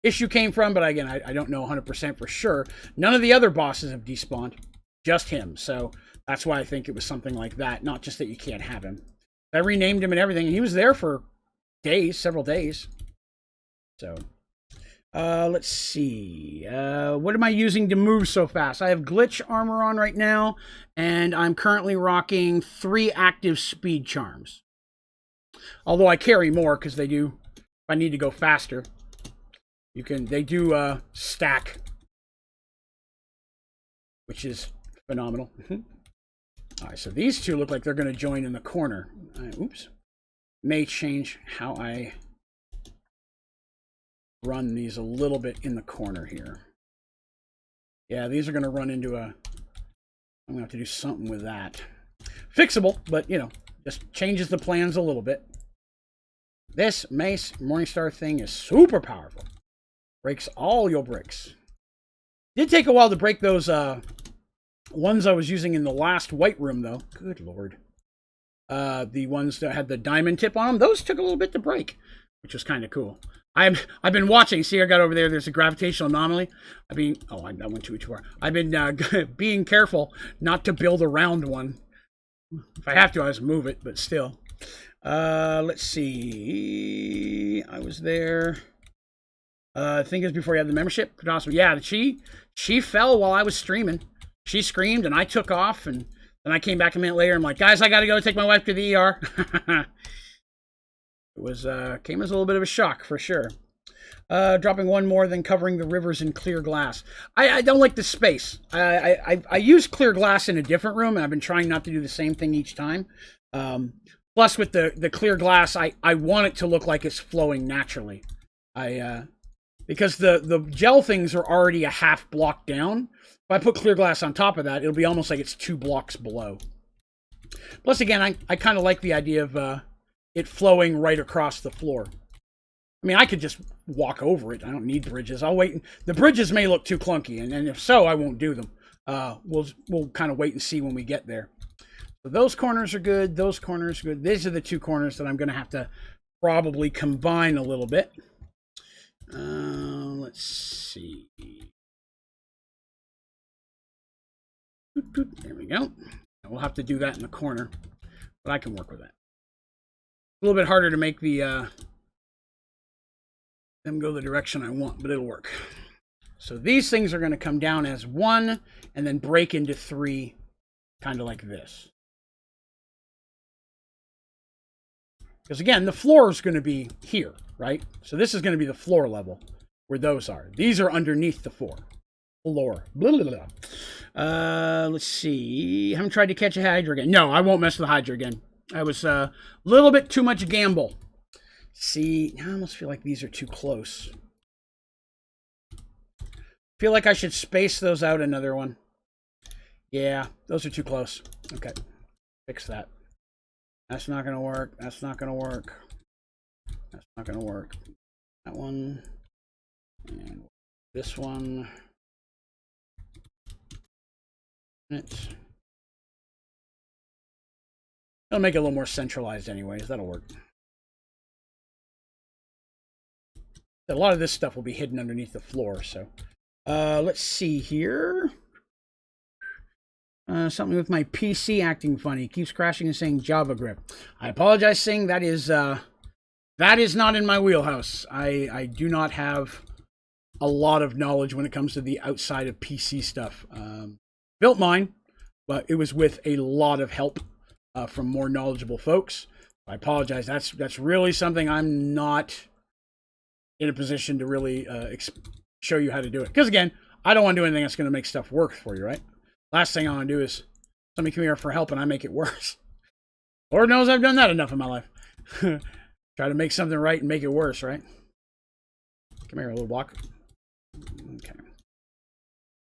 issue came from, but again, I don't know 100% for sure. None of the other bosses have despawned, just him. So that's why I think it was something like that, not just that you can't have him. I renamed him and everything, and he was there for days, several days. So let's see. What am I using to move so fast? I have glitch armor on right now, and I'm currently rocking 3 active speed charms. Although I carry more because they do, if I need to go faster, they do stack, which is phenomenal. All right, so these two look like they're going to join in the corner. Oops. May change how I run these a little bit in the corner here. Yeah, these are going to run into a... I'm going to have to do something with that. Fixable, but, you know, just changes the plans a little bit. This Mace Morningstar thing is super powerful. Breaks all your bricks. Did take a while to break those ones I was using in the last white room, though. Good lord. The ones that had the diamond tip on them, those took a little bit to break, which was kind of cool. I've been watching. See, I got over there. There's a gravitational anomaly. I went too far. I've been being careful not to build around one. If I have to, I just move it, but still. Let's see. I was there. I think it was before you had the membership. Awesome. Yeah, she fell while I was streaming. She screamed, and I took off, and then I came back a minute later. I'm like, guys, I got to go take my wife to the ER. It was came as a little bit of a shock, for sure. Dropping one more than covering the rivers in clear glass. I don't like the space. I use clear glass in a different room, and I've been trying not to do the same thing each time. Plus, with the clear glass, I want it to look like it's flowing naturally. Because the gel things are already a half block down. If I put clear glass on top of that, it'll be almost like it's 2 blocks below. Plus, again, I kind of like the idea of it flowing right across the floor. I mean, I could just walk over it. I don't need bridges. I'll wait. The bridges may look too clunky, and if so, I won't do them. We'll kind of wait and see when we get there. So those corners are good. Those corners are good. These are the 2 corners that I'm going to have to probably combine a little bit. Let's see. There we go. We'll have to do that in the corner, but I can work with that. A little bit harder to make them go the direction I want, but it'll work. So these things are going to come down as 1 and then break into 3, kind of like this. Because again, the floor is going to be here, right? So this is going to be the floor level where those are. These are underneath the floor. Blah, blah, blah. Let's see. Haven't tried to catch a Hydra again. No, I won't mess with the Hydra again. I was a little bit too much gamble. See, I almost feel like these are too close. Feel like I should space those out another one. Yeah, those are too close. Okay, fix that. That's not going to work. That's not going to work. That's not going to work. That one. And this one. It'll make it a little more centralized anyways. That'll work. A lot of this stuff will be hidden underneath the floor, so. Let's see here. Something with my PC acting funny. Keeps crashing and saying Java grip. I apologize, Sing. That is not in my wheelhouse. I do not have a lot of knowledge when it comes to the outside of PC stuff. Built mine, but it was with a lot of help from more knowledgeable folks. I apologize. That's really something I'm not in a position to really show you how to do it. Because again, I don't want to do anything that's going to make stuff work for you, right? Last thing I want to do is somebody come here for help and I make it worse. Lord knows I've done that enough in my life. Try to make something right and make it worse, right? Come here, a little block. Okay.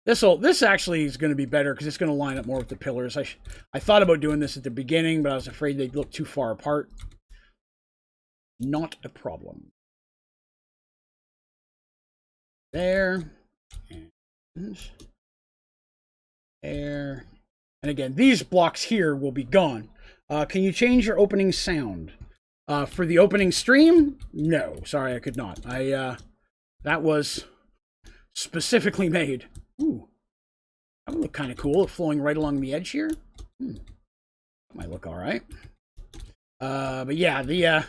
This actually is going to be better because it's going to line up more with the pillars. I thought about doing this at the beginning, but I was afraid they'd look too far apart. Not a problem. There. And there. And again, these blocks here will be gone. Can you change your opening sound? For the opening stream? No. Sorry, I could not. That was specifically made. Ooh. That would look kind of cool, flowing right along the edge here. That might look all right. But yeah,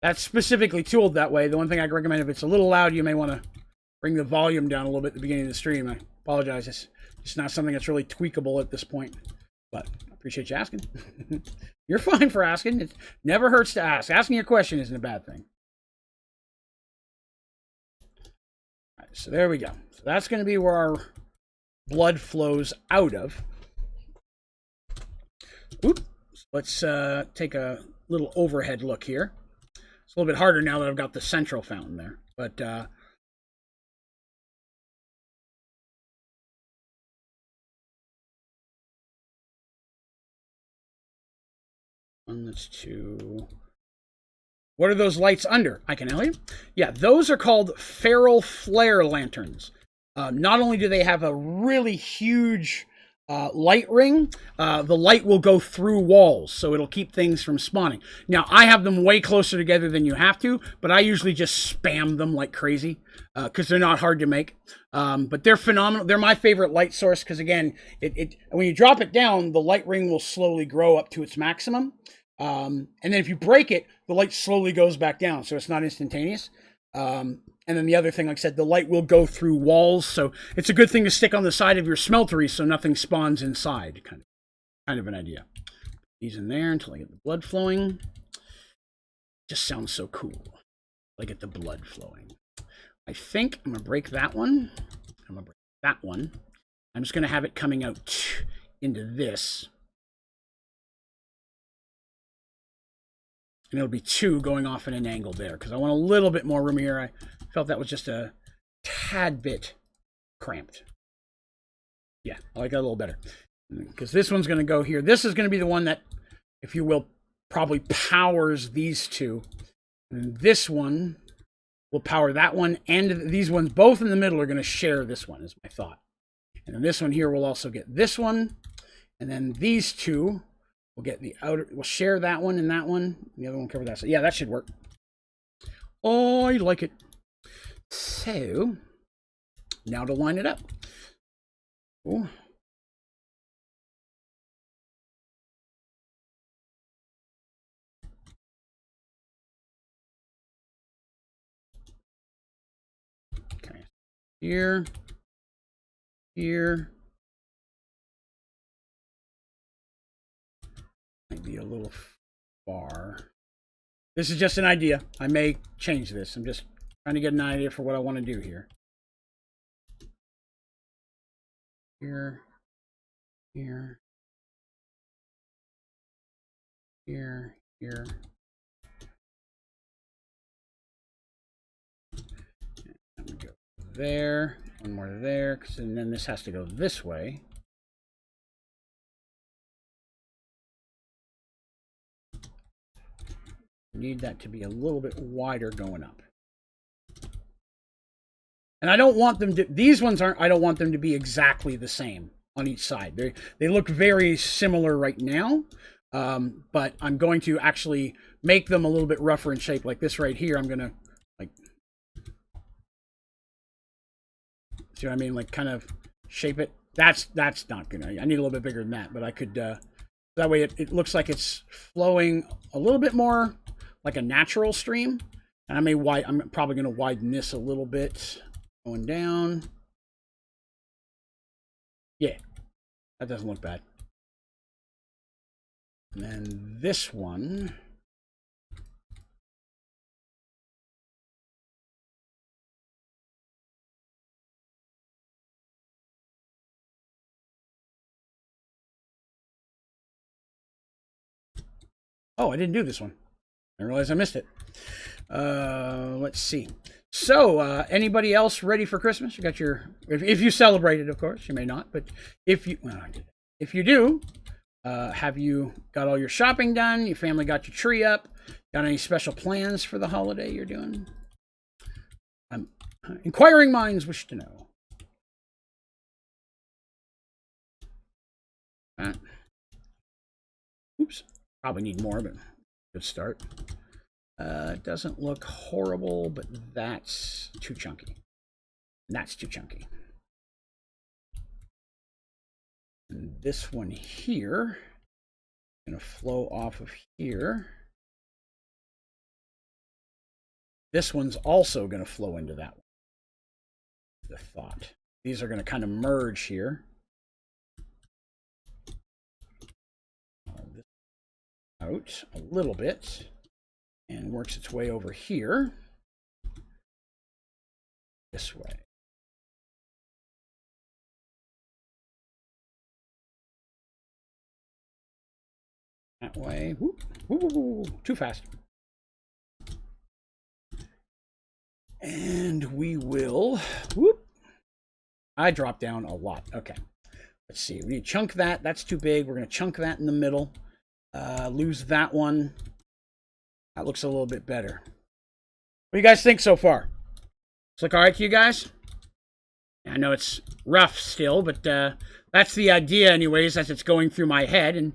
that's specifically tooled that way. The one thing I recommend, if it's a little loud, you may want to bring the volume down a little bit at the beginning of the stream. I apologize. It's just not something that's really tweakable at this point. But I appreciate you asking. You're fine for asking. It never hurts to ask. Asking a question isn't a bad thing. All right, so there we go. So that's going to be where our blood flows out of. Oops. Let's take a little overhead look here. It's a little bit harder now that I've got the central fountain there. But one, that's two. What are those lights under? I can tell you. Yeah, those are called feral flare lanterns. Not only do they have a really huge light ring, the light will go through walls, so it'll keep things from spawning. Now, I have them way closer together than you have to, but I usually just spam them like crazy because they're not hard to make. But they're phenomenal. They're my favorite light source because, again, when you drop it down, the light ring will slowly grow up to its maximum. And then if you break it, the light slowly goes back down, so it's not instantaneous. And then the other thing, like I said, the light will go through walls, so it's a good thing to stick on the side of your smeltery so nothing spawns inside. Kind of an idea. These in there until I get the blood flowing. Just sounds so cool. I get the blood flowing. I think I'm gonna break that one. I'm gonna break that one. I'm just gonna have it coming out into this. And it'll be two going off in an angle there because I want a little bit more room here. I felt that was just a tad bit cramped. Yeah, I like that a little better. Because this one's going to go here. This is going to be the one that, if you will, probably powers these two. And this one will power that one. And these ones, both in the middle, are going to share this one, is my thought. And then this one here will also get this one. And then these two we'll get the outer, we'll share that one and that one. The other one will cover that. So yeah, that should work. Oh, I like it. So now to line it up. Ooh. Okay. Here. Here. Might be a little far. This is just an idea. I may change this. I'm just trying to get an idea for what I want to do here. Here. Here. Here. Here. And we go there. One more there. And then this has to go this way. Need that to be a little bit wider going up. And I don't want them to, these ones aren't, I don't want them to be exactly the same on each side. They look very similar right now, but I'm going to actually make them a little bit rougher in shape. Like this right here, I'm going to, like, see what I mean? Like, kind of shape it. That's not good. I need a little bit bigger than that, but I could, that way it looks like it's flowing a little bit more like a natural stream. And I'm probably going to widen this a little bit going down. Yeah, that doesn't look bad. And then this one. Oh, I didn't do this one. I realized I missed it. Let's see. So, anybody else ready for Christmas? You got your, if you celebrated, of course, you may not, but if you, well, if you do, have you got all your shopping done? Your family got your tree up? Got any special plans for the holiday you're doing? Inquiring minds wish to know. Oops. Probably need more, but good start. It doesn't look horrible, but that's too chunky. That's too chunky. And this one here is going to flow off of here. This one's also going to flow into that one. The thought. These are going to kind of merge here. This out a little bit and works its way over here this way. That way. Whoop, whoop, whoop, whoop. Too fast. And we will. Whoop. I dropped down a lot. Okay. Let's see. We need to chunk that. That's too big. We're going to chunk that in the middle. Lose that one. That looks a little bit better. What do you guys think so far? Does it look all right to you guys? I know it's rough still, but that's the idea anyways as it's going through my head. And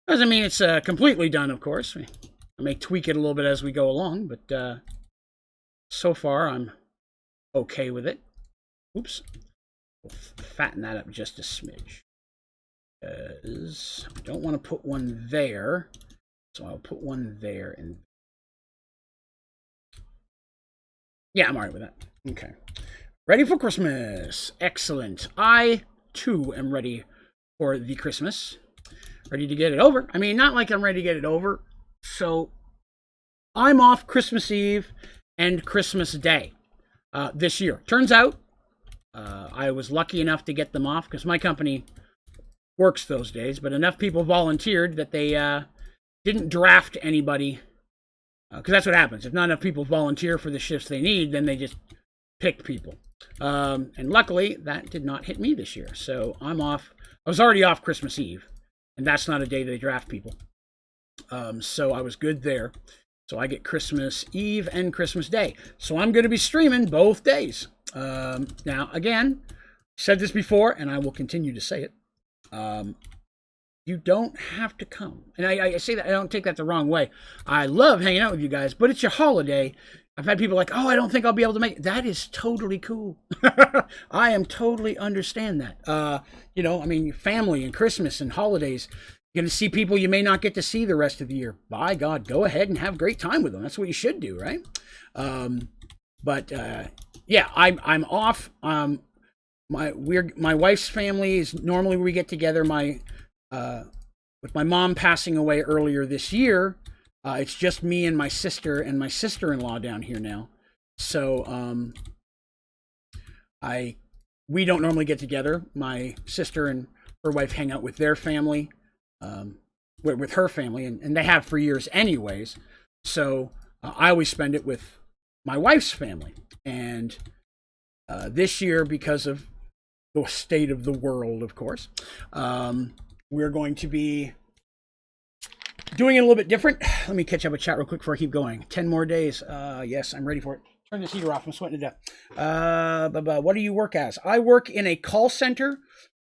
doesn't mean it's completely done, of course. I may tweak it a little bit as we go along, but so far I'm okay with it. Oops. We'll fatten that up just a smidge. Because I don't want to put one there, so I'll put one there. And yeah, I'm all right with that. Okay. Ready for Christmas. Excellent. I, too, am ready for the Christmas. Ready to get it over. I mean, not like I'm ready to get it over. So I'm off Christmas Eve and Christmas Day this year. Turns out I was lucky enough to get them off because my company works those days, but enough people volunteered that they didn't draft anybody, because that's what happens. If not enough people volunteer for the shifts they need, then they just pick people. And luckily, that did not hit me this year. So I'm off. I was already off Christmas Eve, and that's not a day they draft people. So I was good there. So I get Christmas Eve and Christmas Day. So I'm going to be streaming both days. Now, again, said this before, and I will continue to say it. You don't have to come. And I say that, I don't take that the wrong way. I love hanging out with you guys, but it's your holiday. I've had people like, oh, I don't think I'll be able to make it. That is totally cool. I am totally understand that. You know, I mean, family and Christmas and holidays, you're going to see people you may not get to see the rest of the year. By God, go ahead and have a great time with them. That's what you should do, right? Yeah, I'm off. My wife's family is normally we get together. With my mom passing away earlier this year, it's just me and my sister-in-law down here now. So we don't normally get together. My sister and her wife hang out with their family, with her family, and they have for years anyways. So I always spend it with my wife's family. And this year, because of the state of the world, of course, we're going to be doing it a little bit different. Let me catch up with chat real quick before I keep going. 10 more days. Yes, I'm ready for it. Turn this heater off. I'm sweating to death. What do you work as? I work in a call center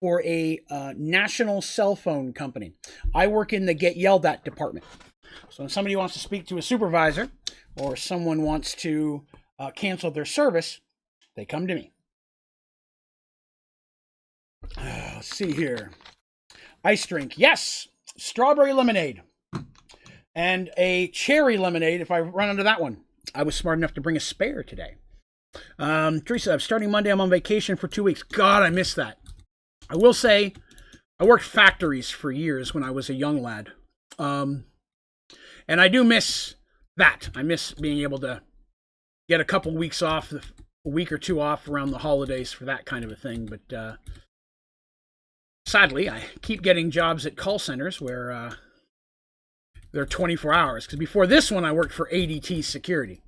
for a national cell phone company. I work in the get yelled at department. So when somebody wants to speak to a supervisor or someone wants to cancel their service, they come to me. Let's see here. Ice drink. Yes. Strawberry lemonade. And a cherry lemonade if I run into that one. I was smart enough to bring a spare today. Teresa, starting Monday, I'm on vacation for 2 weeks. God, I miss that. I will say, I worked factories for years when I was a young lad. And I do miss that. I miss being able to get a couple weeks off, a week or two off around the holidays for that kind of a thing. But sadly, I keep getting jobs at call centers where they're 24 hours. Because before this one, I worked for ADT Security,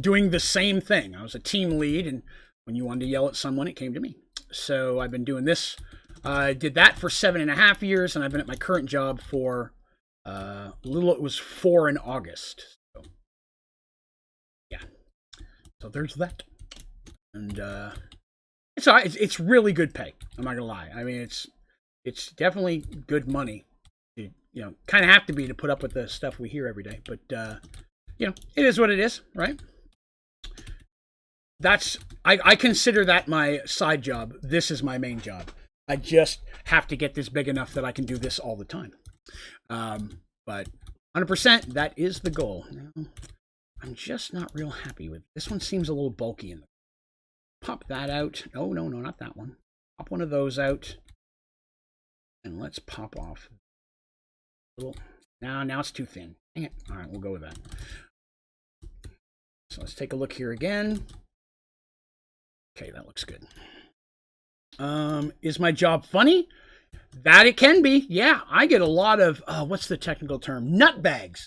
doing the same thing. I was a team lead, and when you wanted to yell at someone, it came to me. So I've been doing this. I did that for 7.5 years, and I've been at my current job for It was 4 in August. So, yeah. So there's that. And it's really good pay. I'm not gonna lie. I mean, it's definitely good money. You know, kind of have to be to put up with the stuff we hear every day. But you know, it is what it is, right? I consider that my side job. This is my main job. I just have to get this big enough that I can do this all the time. But 100%, that is the goal. Now, I'm just not real happy with this one. Seems a little bulky in the. Pop that out. Oh, no, not that one. Pop one of those out. And let's pop off. Now it's too thin. Dang it. All right, we'll go with that. So let's take a look here again. Okay, that looks good. Is my job funny? That it can be. Yeah, I get a lot of, what's the technical term? Nutbags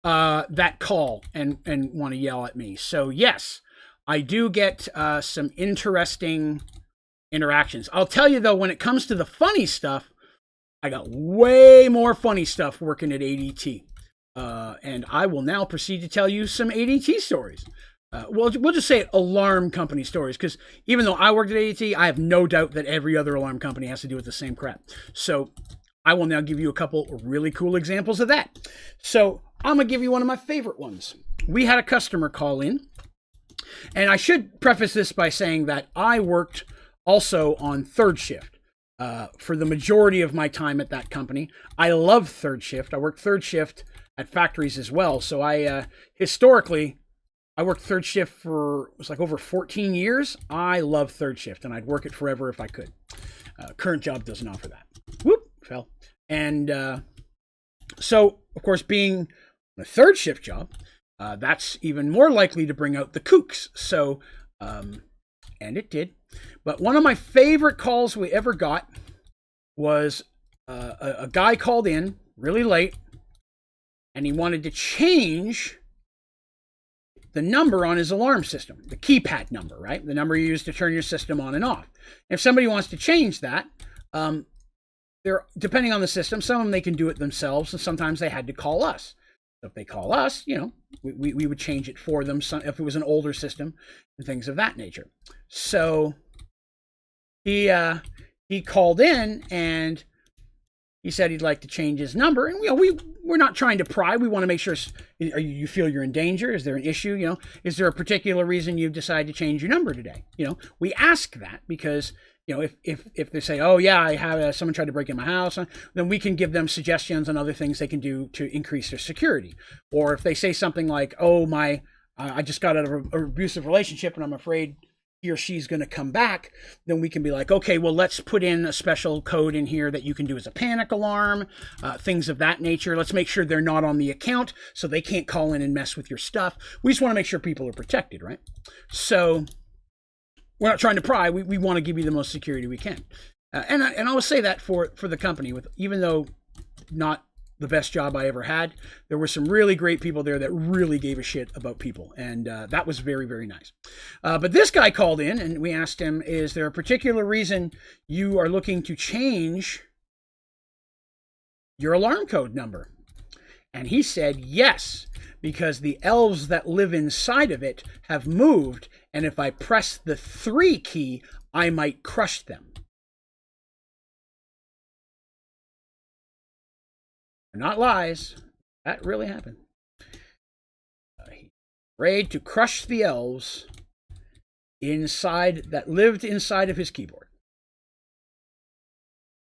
that call and want to yell at me. So yes, I do get some interesting interactions. I'll tell you though, when it comes to the funny stuff, I got way more funny stuff working at ADT. And I will now proceed to tell you some ADT stories. We'll just say it, alarm company stories, because even though I worked at ADT, I have no doubt that every other alarm company has to do with the same crap. So I will now give you a couple really cool examples of that. So I'm going to give you one of my favorite ones. We had a customer call in, and I should preface this by saying that I worked also on third shift for the majority of my time at that company. I love third shift. I worked third shift at factories as well. So I historically, I worked third shift for, it was like over 14 years. I love third shift, and I'd work it forever if I could. Current job doesn't offer that. Whoop, fell. And so, of course, being a third shift job, that's even more likely to bring out the kooks. So, and it did. But one of my favorite calls we ever got was a guy called in really late, and he wanted to change the number on his alarm system, the keypad number, right? The number you use to turn your system on and off. If somebody wants to change that, they're depending on the system, some of them they can do it themselves, and sometimes they had to call us. So if they call us, you know, we would change it for them if it was an older system and things of that nature. So he called in and he said he'd like to change his number, and you know, we're not trying to pry. We want to make sure you feel you're in danger. Is there an issue? You know, is there a particular reason you've decided to change your number today? You know, we ask that because, you know, if they say, oh yeah, I have someone tried to break in my house, then we can give them suggestions on other things they can do to increase their security. Or if they say something like, oh I just got out of an abusive relationship and I'm afraid he or she's going to come back, then we can be like, okay, well, let's put in a special code in here that you can do as a panic alarm, things of that nature. Let's make sure they're not on the account so they can't call in and mess with your stuff. We just want to make sure people are protected, right? So we're not trying to pry. We want to give you the most security we can. And I will say that for the company, even though not the best job I ever had, there were some really great people there that really gave a shit about people. And that was very, very nice. But this guy called in and we asked him, is there a particular reason you are looking to change your alarm code number? And he said, yes, because the elves that live inside of it have moved. And if I press the 3 key, I might crush them. Not lies. That really happened. He's afraid to crush the elves that lived inside of his keyboard.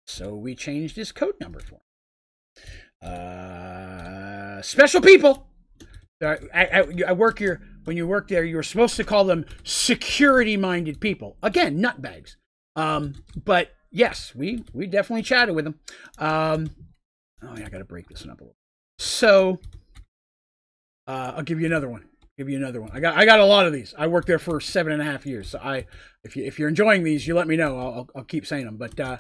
So we changed his code number for him. Special people. I work here. When you work there, you're supposed to call them security-minded people. Again, nutbags. But yes, we definitely chatted with them. Oh yeah, I got to break this one up a little. So I'll give you another one. I got a lot of these. I worked there for 7.5 years. So if you're enjoying these, you let me know. I'll keep saying them. But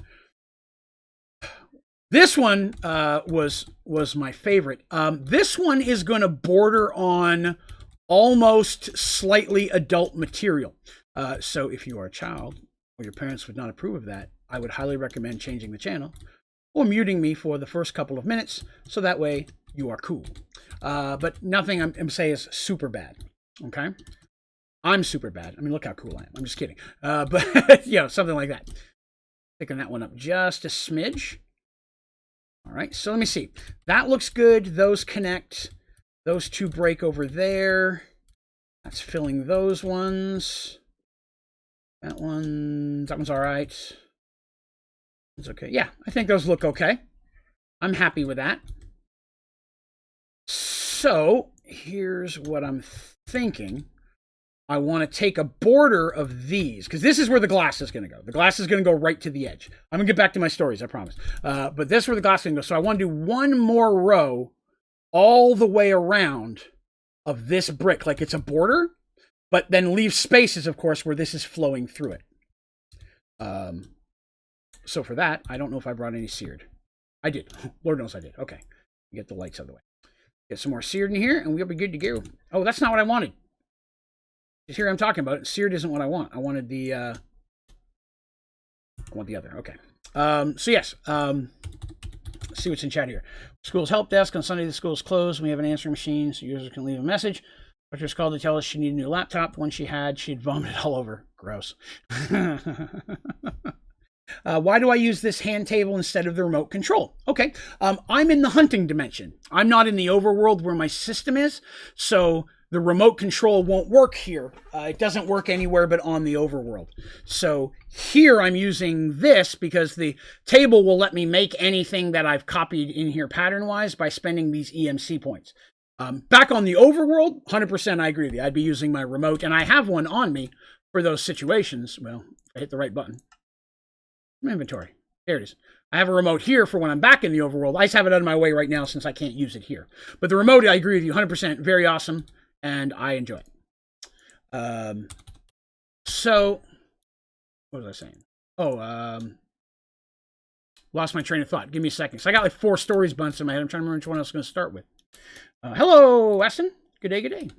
this one was my favorite. This one is going to border on almost slightly adult material. So if you are a child or your parents would not approve of that, I would highly recommend changing the channel. or muting me for the first couple of minutes, so that way you are cool. But nothing I'm saying is super bad, okay? I'm super bad. I mean, look how cool I am. I'm just kidding. But, you know, something like that. Picking that one up just a smidge. All right, so let me see. That looks good. Those connect. Those two break over there. That's filling those ones. That one's all right. It's okay. Yeah, I think those look okay. I'm happy with that. So here's what I'm thinking. I want to take a border of these, because this is where the glass is going to go. The glass is going to go right to the edge. I'm going to get back to my stories, I promise. But this is where the glass is going to go. So I want to do one more row all the way around of this brick, like it's a border, but then leave spaces, of course, where this is flowing through it. So for that, I don't know if I brought any seared. I did. Lord knows I did. Okay. Get the lights out of the way. Get some more seared in here, and we'll be good to go. Oh, that's not what I wanted. Here I'm talking about it. Seared isn't what I want. I wanted the I want the other. Okay. So yes. Let's see what's in chat here. School's help desk. On Sunday the school is closed. We have an answering machine so users can leave a message. Doctor's called to tell us she needed a new laptop. The one she had, she'd vomited all over. Gross. Why do I use this hand table instead of the remote control? Okay. I'm in the hunting dimension. I'm not in the overworld where my system is. So the remote control won't work here. It doesn't work anywhere but on the overworld. So here I'm using this because the table will let me make anything that I've copied in here pattern-wise by spending these EMC points. Back on the overworld, 100% I agree with you. I'd be using my remote, and I have one on me for those situations. Well, I hit the right button. Inventory. There it is. I have a remote here for when I'm back in the overworld. I just have it out of my way right now since I can't use it here. But the remote, I agree with you, 100%. Very awesome. And I enjoy it. So, what was I saying? Oh, lost my train of thought. Give me a second. So I got like 4 stories bunts in my head. I'm trying to remember which one I was going to start with. Hello, Weston. Good day, good day.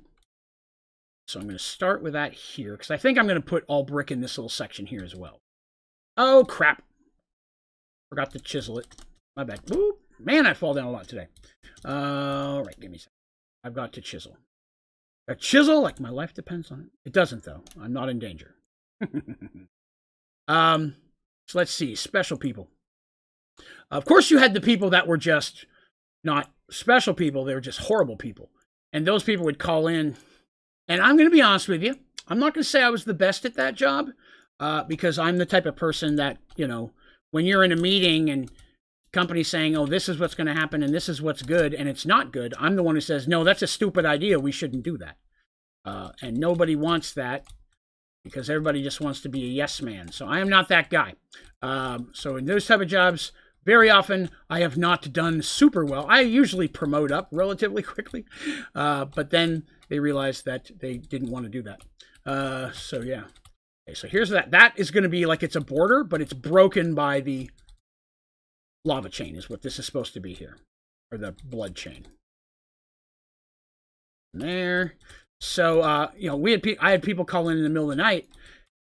So I'm going to start with that here because I think I'm going to put all brick in this little section here as well. Oh, crap. Forgot to chisel it. My bad. Ooh, man, I fall down a lot today. All right, give me a second. I've got to chisel. A chisel, like my life depends on it. It doesn't, though. I'm not in danger. So let's see. Special people. Of course, you had the people that were just not special people. They were just horrible people. And those people would call in. And I'm going to be honest with you. I'm not going to say I was the best at that job because I'm the type of person that, you know, when you're in a meeting and company saying, oh, this is what's going to happen and this is what's good and it's not good, I'm the one who says, no, that's a stupid idea. We shouldn't do that. And nobody wants that because everybody just wants to be a yes man. So I am not that guy. So in those type of jobs, very often I have not done super well. I usually promote up relatively quickly, but then they realized that they didn't want to do that. So yeah. Okay, so here's that. That is going to be like it's a border, but it's broken by the lava chain is what this is supposed to be here, or the blood chain. There. So, you know, I had people call in the middle of the night,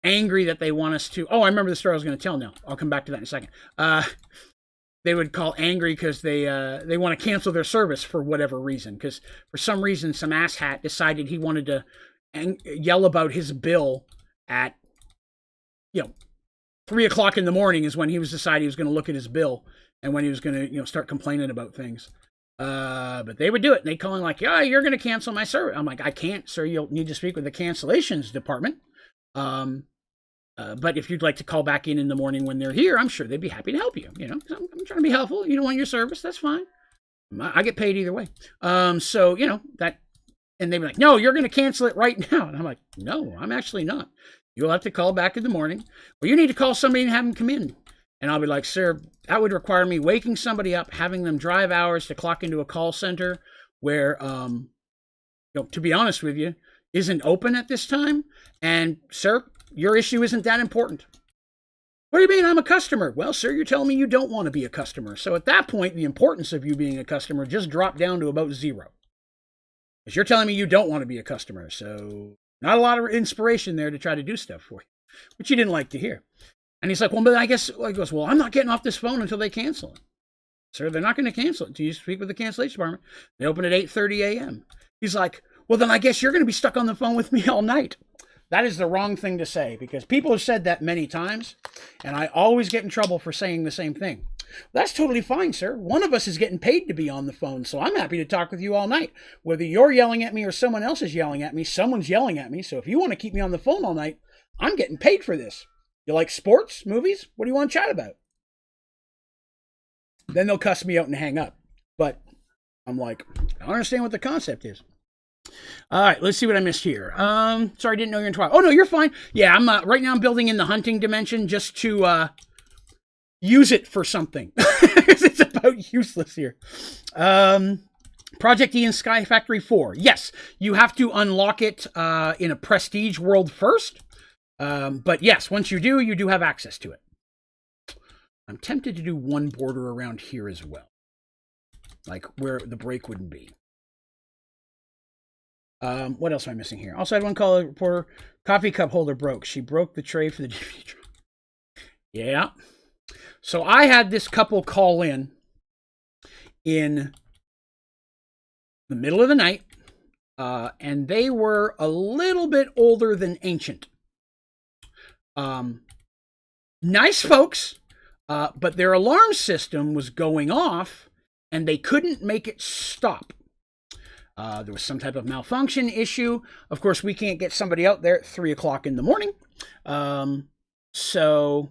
angry that they want us to. Oh, I remember the story I was going to tell now. I'll come back to that in a second. They would call angry because they want to cancel their service for whatever reason. Because for some reason, some asshat decided he wanted to yell about his bill at, 3 o'clock in the morning is when he was deciding he was going to look at his bill and when he was going to, start complaining about things. But they would do it. And they'd call in like, yeah, you're going to cancel my service. I'm like, I can't, sir. You'll need to speak with the cancellations department. But if you'd like to call back in the morning when they're here, I'm sure they'd be happy to help you. I'm trying to be helpful. You don't want your service. That's fine. I get paid either way. So, that, and they'd be like, no, you're going to cancel it right now. And I'm like, no, I'm actually not. You'll have to call back in the morning, or you need to call somebody and have them come in. And I'll be like, sir, that would require me waking somebody up, having them drive hours to clock into a call center where, to be honest with you, isn't open at this time. And sir, your issue isn't that important. What do you mean I'm a customer? Well, sir, you're telling me you don't want to be a customer. So at that point, the importance of you being a customer just dropped down to about 0. Because you're telling me you don't want to be a customer. So not a lot of inspiration there to try to do stuff for you, which you didn't like to hear. And he's like, well, but I guess, he goes, well, I'm not getting off this phone until they cancel it. Sir, they're not going to cancel it. Do you speak with the cancellation department? They open at 8:30 a.m. He's like, well, then I guess you're going to be stuck on the phone with me all night. That is the wrong thing to say, because people have said that many times, and I always get in trouble for saying the same thing. That's totally fine, sir. One of us is getting paid to be on the phone, so I'm happy to talk with you all night. Whether you're yelling at me or someone else is yelling at me, someone's yelling at me. So if you want to keep me on the phone all night, I'm getting paid for this. You like sports, movies? What do you want to chat about? Then they'll cuss me out and hang up. But I'm like, I don't understand what the concept is. All right, let's see what I missed here. Sorry, I didn't know you're in Twilight. Oh, no, you're fine. Yeah, I'm right now I'm building in the hunting dimension just to use it for something. It's about useless here. Project E and Sky Factory 4. Yes, you have to unlock it in a prestige world first. But yes, once you do have access to it. I'm tempted to do one border around here as well. Like where the break wouldn't be. What else am I missing here? Also, I had one call reporter. Coffee cup holder broke. She broke the tray for the DVD drive. Yeah. So I had this couple call in the middle of the night, and they were a little bit older than ancient. Nice folks, but their alarm system was going off, and they couldn't make it stop. There was some type of malfunction issue. Of course, we can't get somebody out there at 3 o'clock in the morning. So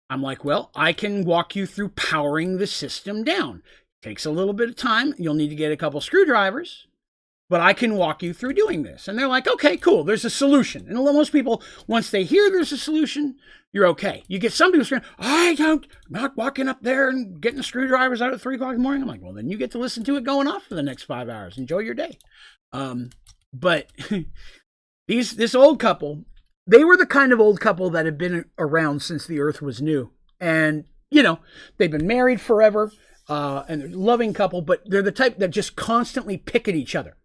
I'm like, well, I can walk you through powering the system down. Takes a little bit of time. You'll need to get a couple screwdrivers, but I can walk you through doing this. And they're like, okay, cool. There's a solution. And most people, once they hear there's a solution, you're okay. You get some people saying, I'm not walking up there and getting the screwdrivers out at 3 o'clock in the morning. I'm like, well, then you get to listen to it going off for the next 5 hours. Enjoy your day. But this old couple, they were the kind of old couple that had been around since the earth was new. And, they've been married forever, and they're a loving couple, but they're the type that just constantly pick at each other.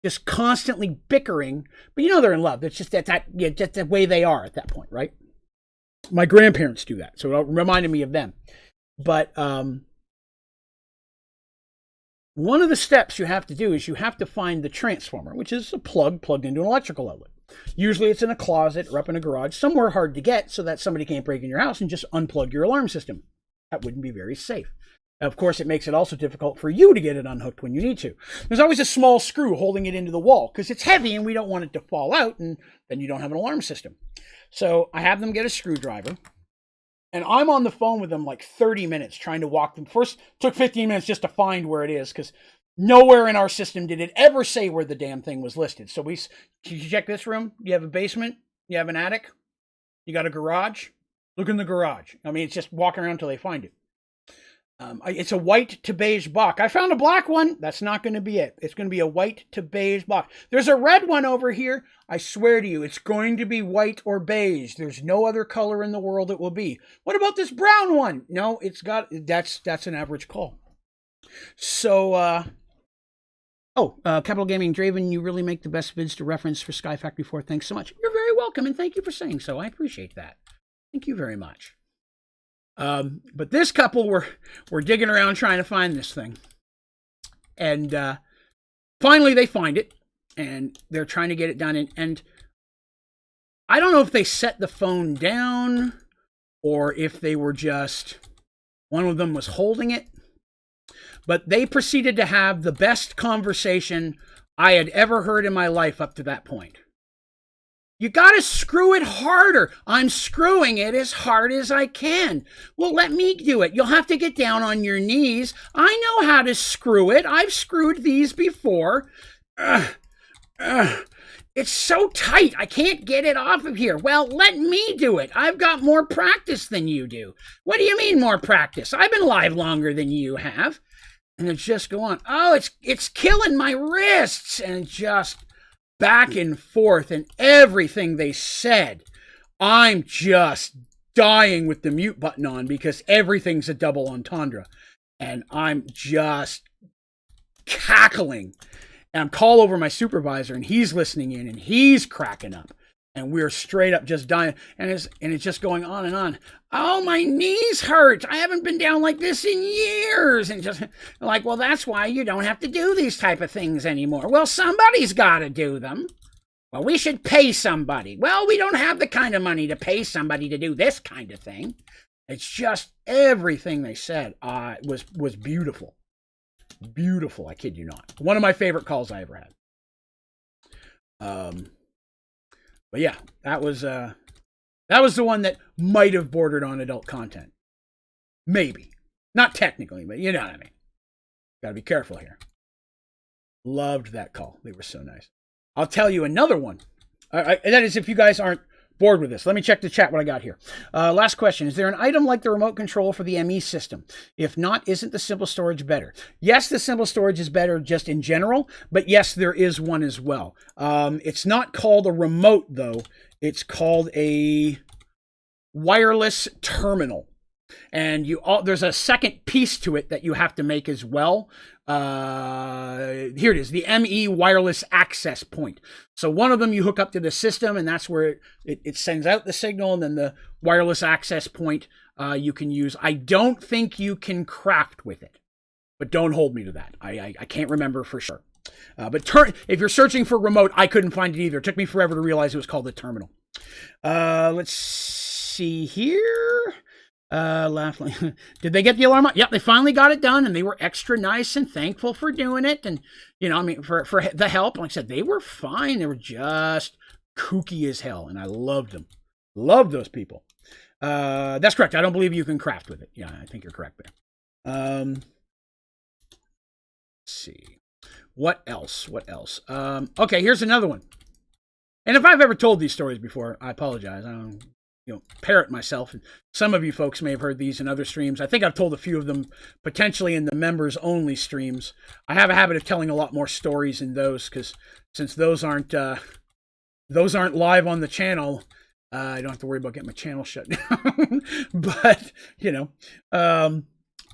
Just constantly bickering, but they're in love. It's just just the way they are at that point, right? My grandparents do that, so it reminded me of them. But one of the steps you have to do is you have to find the transformer, which is a plug plugged into an electrical outlet. Usually it's in a closet or up in a garage, somewhere hard to get so that somebody can't break in your house and just unplug your alarm system. That wouldn't be very safe. Of course, it makes it also difficult for you to get it unhooked when you need to. There's always a small screw holding it into the wall because it's heavy and we don't want it to fall out, and then you don't have an alarm system. So I have them get a screwdriver, and I'm on the phone with them like 30 minutes trying to walk them. First, took 15 minutes just to find where it is because nowhere in our system did it ever say where the damn thing was listed. So you check this room? You have a basement? You have an attic? You got a garage? Look in the garage. I mean, it's just walking around until they find it. It's a white to beige block. I found a black one. That's not going to be it. It's going to be a white to beige block. There's a red one over here. I swear to you, it's going to be white or beige. There's no other color in the world it will be. What about this brown one? No, that's an average call. So, Capital Gaming Draven, you really make the best vids to reference for Sky Factory 4. Thanks so much. You're very welcome, and thank you for saying so. I appreciate that. Thank you very much. But this couple were digging around trying to find this thing. And finally they find it, and they're trying to get it done. And I don't know if they set the phone down or if they were just, one of them was holding it. But they proceeded to have the best conversation I had ever heard in my life up to that point. You got to screw it harder. I'm screwing it as hard as I can. Well, let me do it. You'll have to get down on your knees. I know how to screw it. I've screwed these before. It's so tight. I can't get it off of here. Well, let me do it. I've got more practice than you do. What do you mean more practice? I've been live longer than you have. And it's just going, it's killing my wrists. And just back and forth, and everything they said, I'm just dying with the mute button on because everything's a double entendre, and I'm just cackling. And I'm call over my supervisor, and he's listening in, and he's cracking up. And we're straight up just dying. And it's just going on and on. Oh, my knees hurt. I haven't been down like this in years. And just like, well, that's why you don't have to do these type of things anymore. Well, somebody's got to do them. Well, we should pay somebody. Well, we don't have the kind of money to pay somebody to do this kind of thing. It's just everything they said was beautiful. Beautiful, I kid you not. One of my favorite calls I ever had. But yeah, that was the one that might have bordered on adult content. Maybe. Not technically, but you know what I mean. Gotta be careful here. Loved that call. They were so nice. I'll tell you another one. That is if you guys aren't bored with this. Let me check the chat what I got here. Last question. Is there an item like the remote control for the ME system? If not, isn't the simple storage better? Yes, the simple storage is better just in general, but yes, there is one as well. It's not called a remote, though. It's called a wireless terminal. And there's a second piece to it that you have to make as well. Here it is, the ME wireless access point. So one of them you hook up to the system, and that's where it sends out the signal, and then the wireless access point you can use. I don't think you can craft with it, but don't hold me to that. I can't remember for sure. But if you're searching for remote, I couldn't find it either. It took me forever to realize it was called the terminal. Let's see here. Did they get the alarm? Yep, they finally got it done, and they were extra nice and thankful for doing it. And, you know, I mean, for the help. Like I said, they were fine. They were just kooky as hell, and I loved them. Loved those people. That's correct. I don't believe you can craft with it. Yeah, I think you're correct there. Let's see. What else? Okay, here's another one. And if I've ever told these stories before, I apologize. I don't parrot myself. And some of you folks may have heard these in other streams. I think I've told a few of them potentially in the members only streams. I have a habit of telling a lot more stories in those because since those aren't live on the channel, I don't have to worry about getting my channel shut down. But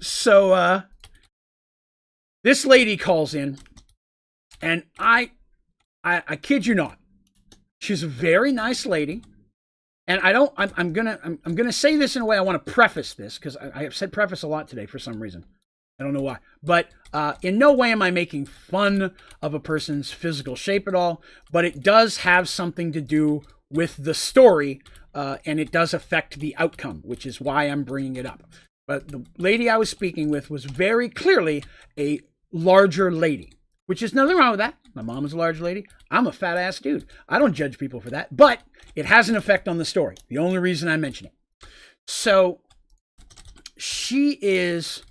so this lady calls in, and I kid you not, she's a very nice lady. And I'm gonna say this in a way I want to preface this because I have said preface a lot today for some reason. I don't know why, but in no way am I making fun of a person's physical shape at all. But it does have something to do with the story, and it does affect the outcome, which is why I'm bringing it up. But the lady I was speaking with was very clearly a larger lady, which is nothing wrong with that. My mom is a large lady. I'm a fat ass dude. I don't judge people for that, but it has an effect on the story. The only reason I mention it. So she is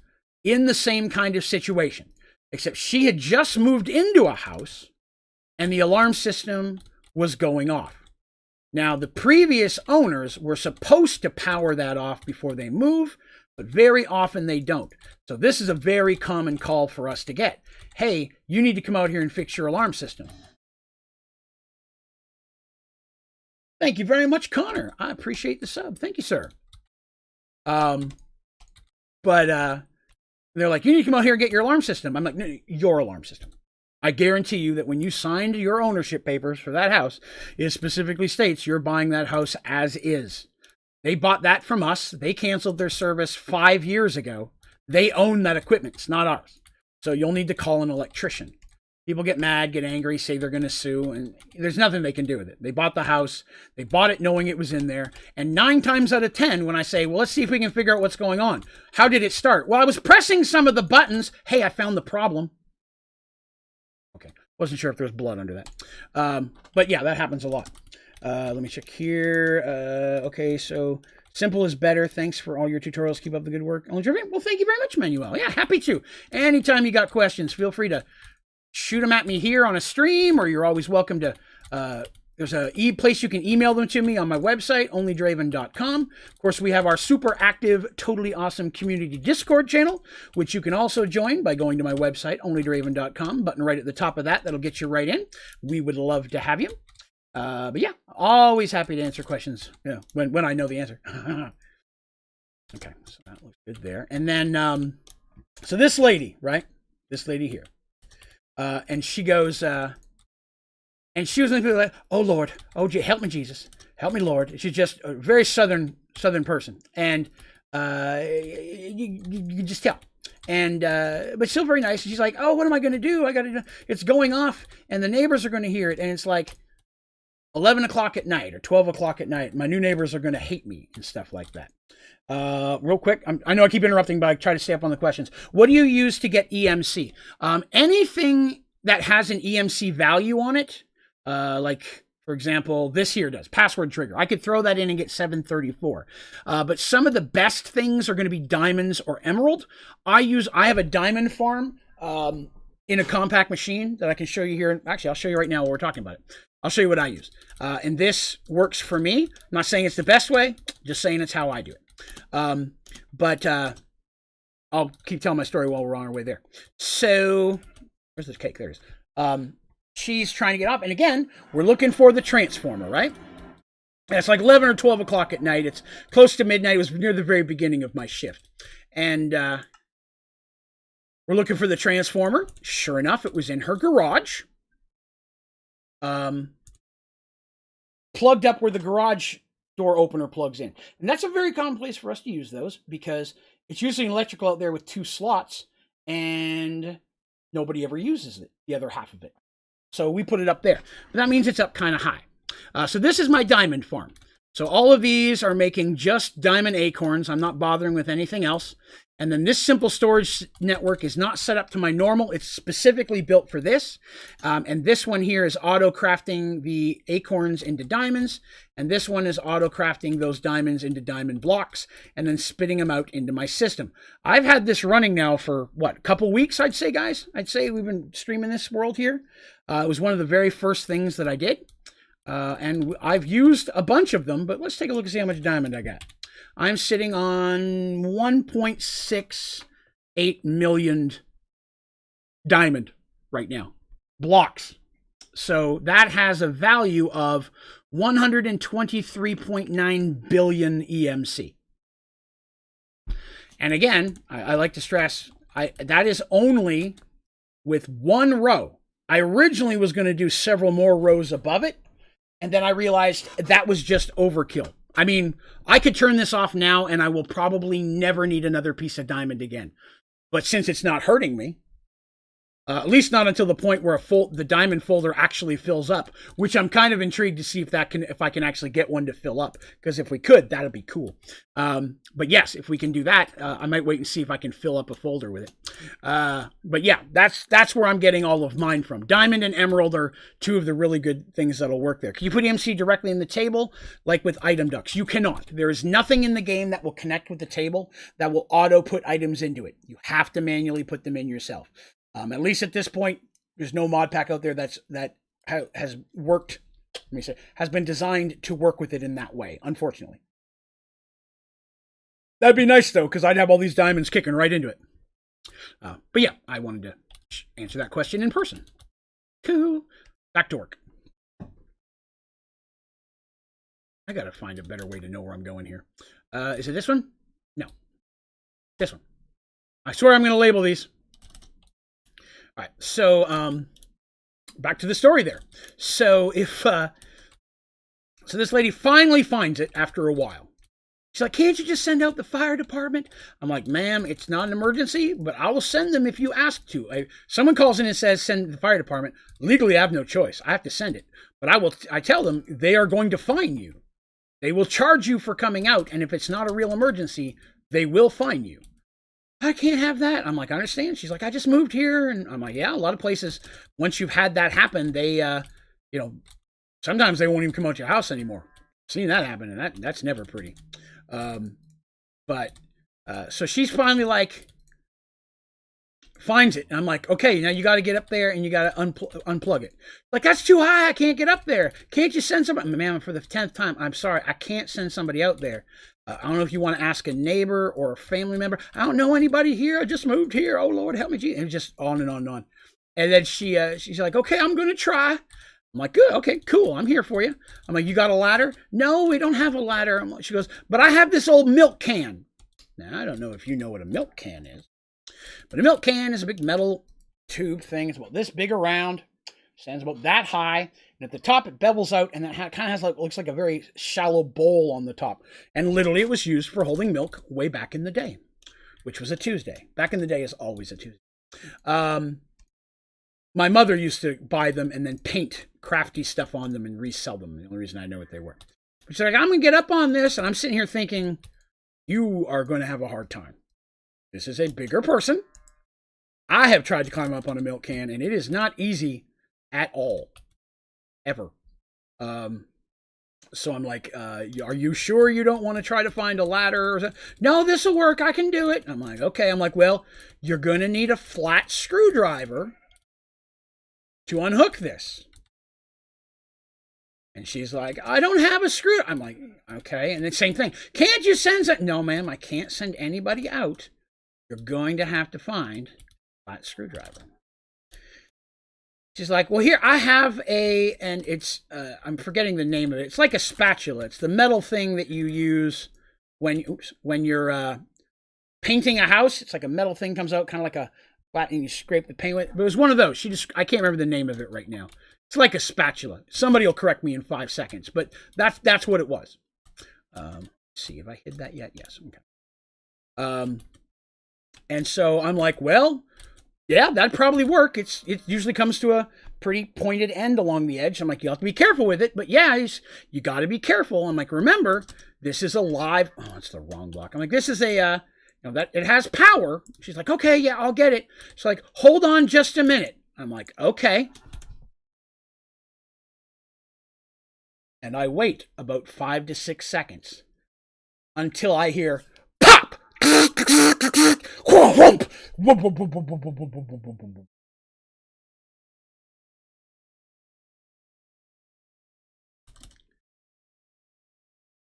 in the same kind of situation, except she had just moved into a house and the alarm system was going off. Now, the previous owners were supposed to power that off before they move, but very often they don't. So this is a very common call for us to get. Hey, you need to come out here and fix your alarm system. Thank you very much, Connor. I appreciate the sub. Thank you, sir. But they're like, you need to come out here and get your alarm system. I'm like, no, your alarm system. I guarantee you that when you signed your ownership papers for that house, it specifically states you're buying that house as is. They bought that from us. They canceled their service 5 years ago. They own that equipment. It's not ours. So you'll need to call an electrician. People get mad, get angry, say they're going to sue, and there's nothing they can do with it. They bought the house. They bought it knowing it was in there. And 9 times out of 10, when I say, well, let's see if we can figure out what's going on. How did it start? Well, I was pressing some of the buttons. Hey, I found the problem. Okay. Wasn't sure if there was blood under that. But yeah, that happens a lot. Let me check here. Okay, so simple is better. Thanks for all your tutorials. Keep up the good work. Well, thank you very much, Manuel. Yeah, happy to. Anytime you got questions, feel free to shoot them at me here on a stream, or you're always welcome to, there's a place you can email them to me on my website, onlydraven.com. Of course, we have our super active, totally awesome community Discord channel, which you can also join by going to my website, onlydraven.com, button right at the top of that. That'll get you right in. We would love to have you. But yeah, always happy to answer questions, when I know the answer. Okay, so that looks good there. And then, so this lady, right? This lady here. And she goes, And she was like, oh, Lord. Oh, help me, Jesus. Help me, Lord. She's just a very southern person. And you just tell. And but still very nice. And she's like, oh, what am I going to do? It's going off, and the neighbors are going to hear it. And it's like 11 o'clock at night or 12 o'clock at night. My new neighbors are going to hate me and stuff like that. Real quick, I know I keep interrupting, but I try to stay up on the questions. What do you use to get EMC? Anything that has an EMC value on it, like, for example, this here does, password trigger. I could throw that in and get 734. But some of the best things are going to be diamonds or emerald. I have a diamond farm in a compact machine that I can show you here. Actually, I'll show you right now while we're talking about it. I'll show you what I use. And this works for me. I'm not saying it's the best way, just saying it's how I do it. But I'll keep telling my story while we're on our way there. So, where's this cake? There it is. She's trying to get up. And again, we're looking for the transformer, right? And it's like 11 or 12 o'clock at night. It's close to midnight. It was near the very beginning of my shift. And we're looking for the transformer. Sure enough, it was in her garage. Plugged up where the garage door opener plugs in. And that's a very common place for us to use those because it's usually electrical out there with 2 slots and nobody ever uses it, the other half of it. So we put it up there. But that means it's up kind of high. So this is my diamond farm. So all of these are making just diamond acorns. I'm not bothering with anything else. And then this simple storage network is not set up to my normal. It's specifically built for this. And this one here is auto crafting the acorns into diamonds. And this one is auto crafting those diamonds into diamond blocks and then spitting them out into my system. I've had this running now for, what, a couple weeks, I'd say, guys? I'd say we've been streaming this world here. It was one of the very first things that I did. And I've used a bunch of them, but let's take a look and see how much diamond I got. I'm sitting on 1.68 million diamond right now. Blocks. So that has a value of 123.9 billion EMC. And again, I like to stress, that is only with one row. I originally was going to do several more rows above it, and then I realized that was just overkill. I mean, I could turn this off now and I will probably never need another piece of diamond again. But since it's not hurting me, at least not until the point where the diamond folder actually fills up, which I'm kind of intrigued to see if I can actually get one to fill up. Because if we could, that'd be cool. But yes, if we can do that, I might wait and see if I can fill up a folder with it. But yeah, that's where I'm getting all of mine from. Diamond and emerald are 2 of the really good things that'll work there. Can you put EMC directly in the table, like with item ducts? You cannot. There is nothing in the game that will connect with the table that will auto put items into it. You have to manually put them in yourself. At least at this point, there's no mod pack out there that has worked. Let me say, has been designed to work with it in that way. Unfortunately, that'd be nice though, because I'd have all these diamonds kicking right into it. But yeah, I wanted to answer that question in person. Cool. Back to work. I gotta find a better way to know where I'm going here. Is it this one? No, this one. I swear I'm gonna label these. All right, so back to the story there. So so this lady finally finds it after a while. She's like, can't you just send out the fire department? I'm like, ma'am, it's not an emergency, but I will send them if you ask to. Someone calls in and says, send the fire department. Legally, I have no choice. I have to send it. But I tell them they are going to fine you. They will charge you for coming out, and if it's not a real emergency, they will fine you. I can't have that. I'm like, I understand. She's like, I just moved here. And I'm like, yeah, a lot of places, once you've had that happen, they, sometimes they won't even come out to your house anymore. I've seen that happen, and that's never pretty. So she's finally like, finds it. And I'm like, okay, now you got to get up there and you got to unplug it. Like, that's too high. I can't get up there. Can't you send somebody? Ma'am, for the 10th time, I'm sorry. I can't send somebody out there. I don't know if you want to ask a neighbor or a family member. I don't know anybody here. I just moved here. Oh, Lord, help me, Jesus. And just on and on and on. And then she's like, okay, I'm going to try. I'm like, good. Okay, cool. I'm here for you. I'm like, you got a ladder? No, we don't have a ladder. She goes, but I have this old milk can. Now, I don't know if you know what a milk can is. But a milk can is a big metal tube thing. It's about this big around. Stands about that high. And at the top, it bevels out, and it kind of has like looks like a very shallow bowl on the top. And literally, it was used for holding milk way back in the day, which was a Tuesday. Back in the day is always a Tuesday. My mother used to buy them and then paint crafty stuff on them and resell them. The only reason I know what they were. She's like, I'm going to get up on this. And I'm sitting here thinking, you are going to have a hard time. This is a bigger person. I have tried to climb up on a milk can, and it is not easy at all. Ever. So I'm like, are you sure you don't want to try to find a ladder? Or something? No, this will work. I can do it. I'm like, okay. I'm like, well, you're going to need a flat screwdriver to unhook this. And she's like, I don't have a screw. I'm like, okay. And the same thing. Can't you send some? No, ma'am, I can't send anybody out. You're going to have to find a flat screwdriver. She's like, well, here, I have and it's, I'm forgetting the name of it. It's like a spatula. It's the metal thing that you use when you're painting a house. It's like a metal thing comes out, kind of like a flat, and you scrape the paint with it. But it was one of those. I can't remember the name of it right now. It's like a spatula. Somebody will correct me in 5 seconds, but that's what it was. Let's see, have I hid that yet? Yes. Okay. And so I'm like, well, yeah, that'd probably work. It usually comes to a pretty pointed end along the edge. I'm like, you have to be careful with it, but yeah, you got to be careful. I'm like, remember, this is a live. Oh, it's the wrong block. I'm like, this is a that it has power. She's like, okay, yeah, I'll get it. She's like, hold on just a minute. I'm like, okay. And I wait about 5 to 6 seconds until I hear pop.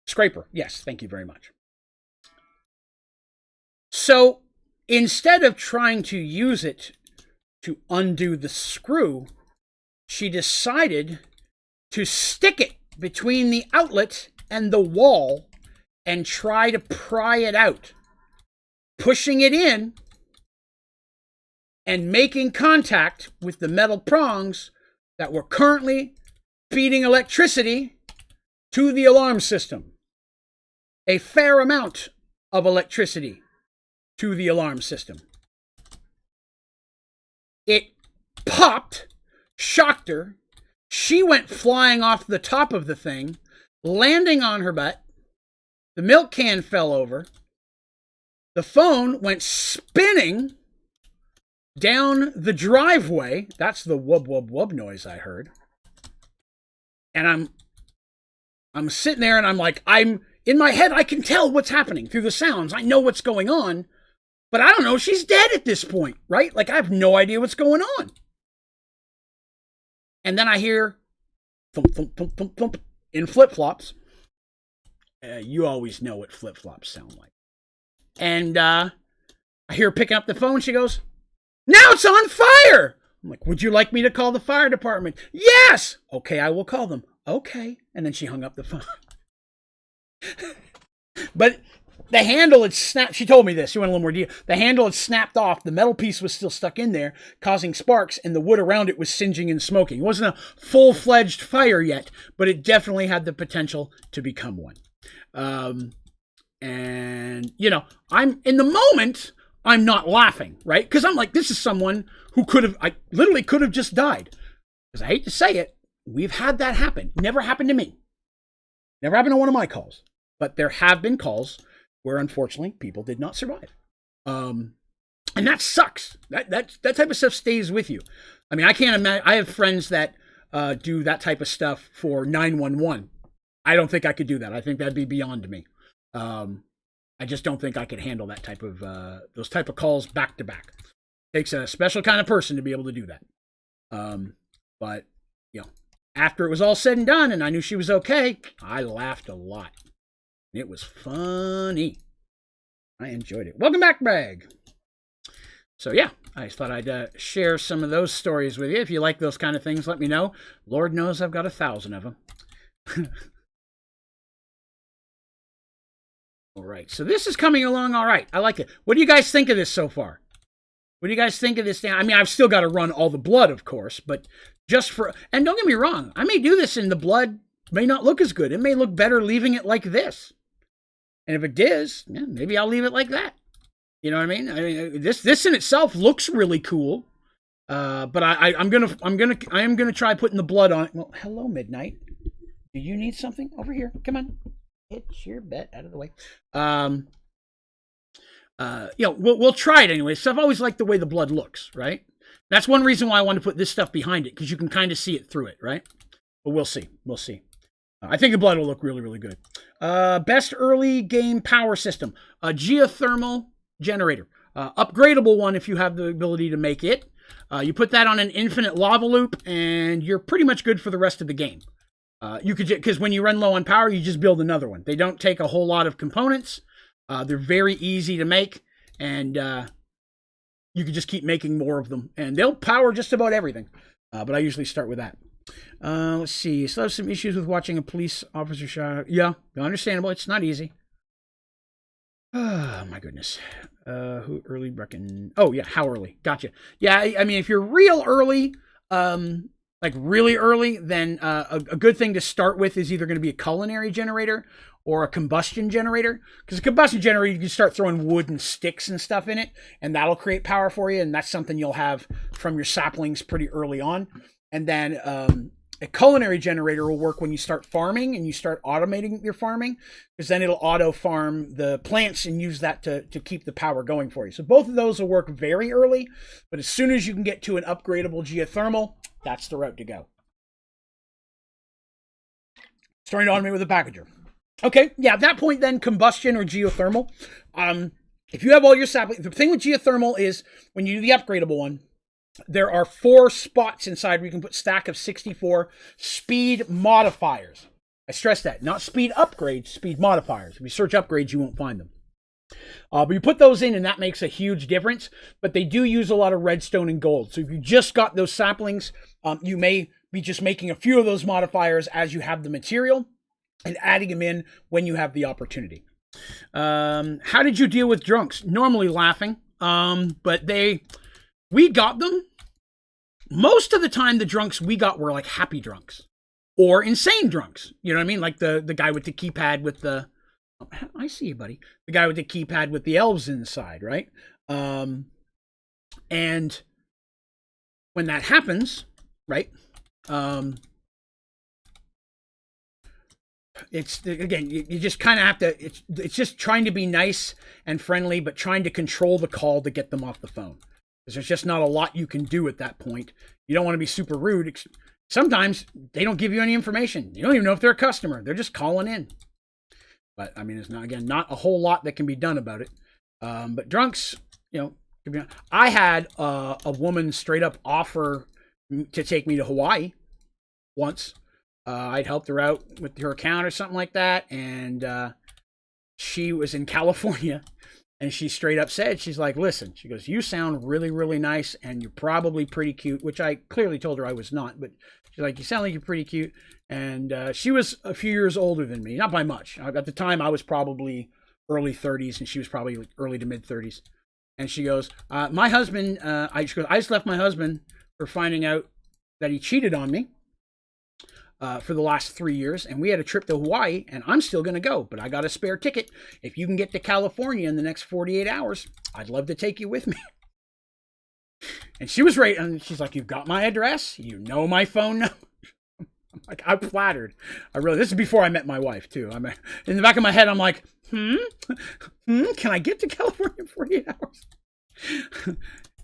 Scraper. Yes, thank you very much. So instead of trying to use it to undo the screw, she decided to stick it between the outlet and the wall and try to pry it out, pushing it in and making contact with the metal prongs that were currently feeding electricity to the alarm system. A fair amount of electricity to the alarm system. It popped, shocked her. She went flying off the top of the thing, landing on her butt. The milk can fell over. The phone went spinning down the driveway. That's the wub wub wub noise I heard. And I'm sitting there and I'm like, I'm in my head, I can tell what's happening through the sounds. I know what's going on, but I don't know. She's dead at this point, right? Like I have no idea what's going on. And then I hear thump, thump, thump, thump, thump in flip-flops. You always know what flip-flops sound like. And I hear her picking up the phone. She goes, now it's on fire. I'm like, would you like me to call the fire department? Yes. Okay, I will call them. Okay. And then she hung up the phone. But the handle had snapped. She told me this. She went a little more detail. The handle had snapped off. The metal piece was still stuck in there, causing sparks, and the wood around it was singeing and smoking. It wasn't a full-fledged fire yet, but it definitely had the potential to become one. And, I'm in the moment, I'm not laughing, right? Because I'm like, this is someone who I literally could have just died. Because I hate to say it, we've had that happen. Never happened to me. Never happened to one of my calls. But there have been calls where, unfortunately, people did not survive. And that sucks. That type of stuff stays with you. I mean, I can't imagine. I have friends that do that type of stuff for 911. I don't think I could do that. I think that'd be beyond me. I just don't think I could handle that type of those type of calls back to back. Takes a special kind of person to be able to do that. But after it was all said and done, and I knew she was okay, I laughed a lot. It was funny. I enjoyed it. Welcome back, Bragg. So yeah, I just thought I'd share some of those stories with you. If you like those kind of things, let me know. Lord knows I've got 1,000 of them. All right, so this is coming along all right. I like it. What do you guys think of this so far? What do you guys think of this thing? I mean, I've still got to run all the blood, of course, but just for, and don't get me wrong, I may do this and the blood may not look as good. It may look better leaving it like this. And if it does, yeah, maybe I'll leave it like that. You know what I mean? I mean, this in itself looks really cool. But I am gonna try putting the blood on it. Well, hello, Midnight. Do you need something? Over here. Come on. It's your bet out of the way. We'll try it anyway. So I've always liked the way the blood looks, right? That's one reason why I want to put this stuff behind it, because you can kind of see it through it, right? But we'll see. We'll see. I think the blood will look really, really good. Best early game power system. A geothermal generator. Upgradable one if you have the ability to make it. You put that on an infinite lava loop, and you're pretty much good for the rest of the game. You could, because when you run low on power, you just build another one. They don't take a whole lot of components. They're very easy to make, and you can just keep making more of them, and they'll power just about everything. But I usually start with that. Let's see. So I have some issues with watching a police officer shot. Yeah, understandable. It's not easy. Oh, my goodness. Who early reckon? Oh, yeah, how early? Gotcha. Yeah, I mean, if you're real early, like really early, then a good thing to start with is either going to be a culinary generator or a combustion generator. Because a combustion generator, you can start throwing wood and sticks and stuff in it, and that'll create power for you, and that's something you'll have from your saplings pretty early on. And then a culinary generator will work when you start farming and you start automating your farming, because then it'll auto farm the plants and use that to keep the power going for you. So both of those will work very early, but as soon as you can get to an upgradable geothermal, that's the route to go. Starting to automate with a packager. Okay, yeah, at that point then, combustion or geothermal. If you have all your saplings, the thing with geothermal is when you do the upgradable one, there are 4 spots inside where you can put stack of 64 speed modifiers. I stress that, not speed upgrades, speed modifiers. If you search upgrades, you won't find them. But you put those in, and that makes a huge difference. But they do use a lot of redstone and gold. So if you just got those saplings, you may be just making a few of those modifiers as you have the material and adding them in when you have the opportunity. How did you deal with drunks? Normally laughing, but we got them. Most of the time, the drunks we got were like happy drunks or insane drunks. You know what I mean? Like the guy with the keypad with the, I see you, buddy. The guy with the keypad with the elves inside, right? And when that happens, right? It's, again, you just kind of have to, it's just trying to be nice and friendly, but trying to control the call to get them off the phone. There's just not a lot you can do at that point. You don't want to be super rude. Sometimes they don't give you any information. You don't even know if they're a customer. They're just calling in. But I mean, it's not, again, not a whole lot that can be done about it. But drunks, you know, I had a woman straight up offer to take me to Hawaii once. I'd helped her out with her account or something like that. And she was in California. And she straight up said, she's like, listen, she goes, you sound really, really nice, and you're probably pretty cute, which I clearly told her I was not, but she's like, you sound like you're pretty cute. And she was a few years older than me, not by much. At the time, I was probably early 30s, and she was probably early to mid 30s. And she goes, my husband, I just left my husband for finding out that he cheated on me for the last 3 years, and we had a trip to Hawaii, and I'm still going to go, but I got a spare ticket. If you can get to California in the next 48 hours, I'd love to take you with me. And she was right, and she's like, you've got my address, you know my phone number. I'm like, I'm flattered. This is before I met my wife, too. In the back of my head, I'm like, can I get to California in 48 hours?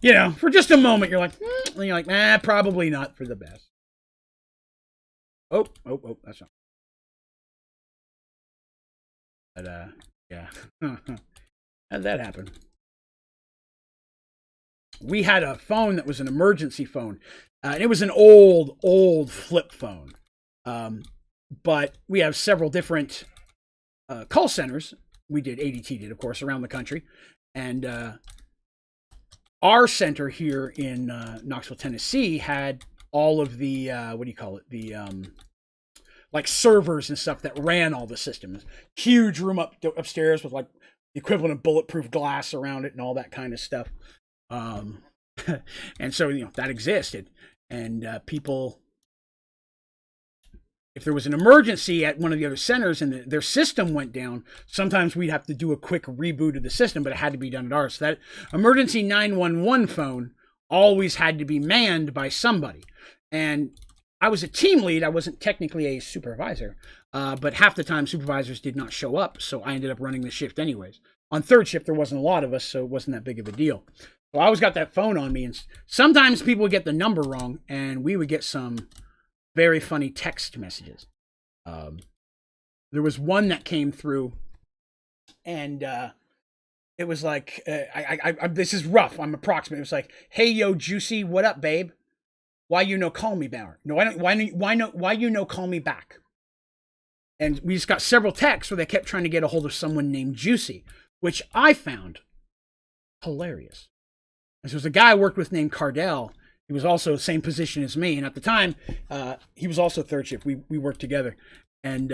You know, for just a moment, you're like, and you're like, nah, probably not for the best. Oh, that's not. But, yeah. How'd that happen? We had a phone that was an emergency phone. And it was an old flip phone. But we have several different call centers. We did, ADT did, of course, around the country. And our center here in Knoxville, Tennessee had all of the, what do you call it? The, like servers and stuff that ran all the systems. Huge room upstairs with like the equivalent of bulletproof glass around it and all that kind of stuff. Um, and so, that existed. And people, if there was an emergency at one of the other centers and their system went down, sometimes we'd have to do a quick reboot of the system, but it had to be done at ours. So that emergency 911 phone always had to be manned by somebody. And I was a team lead. I wasn't technically a supervisor, but half the time supervisors did not show up, so I ended up running the shift anyways. On third shift, there wasn't a lot of us, so it wasn't that big of a deal. So I always got that phone on me, and sometimes people would get the number wrong, and we would get some very funny text messages. There was one that came through, and it was like, this is rough. I'm approximate. It was like, "Hey, yo, Juicy, what up, babe? Why you no call me back? No, I don't. Why you no call me back?" And we just got several texts where they kept trying to get a hold of someone named Juicy, which I found hilarious. This was a guy I worked with named Cardell. He was also the same position as me, and at the time, he was also third shift. We worked together, and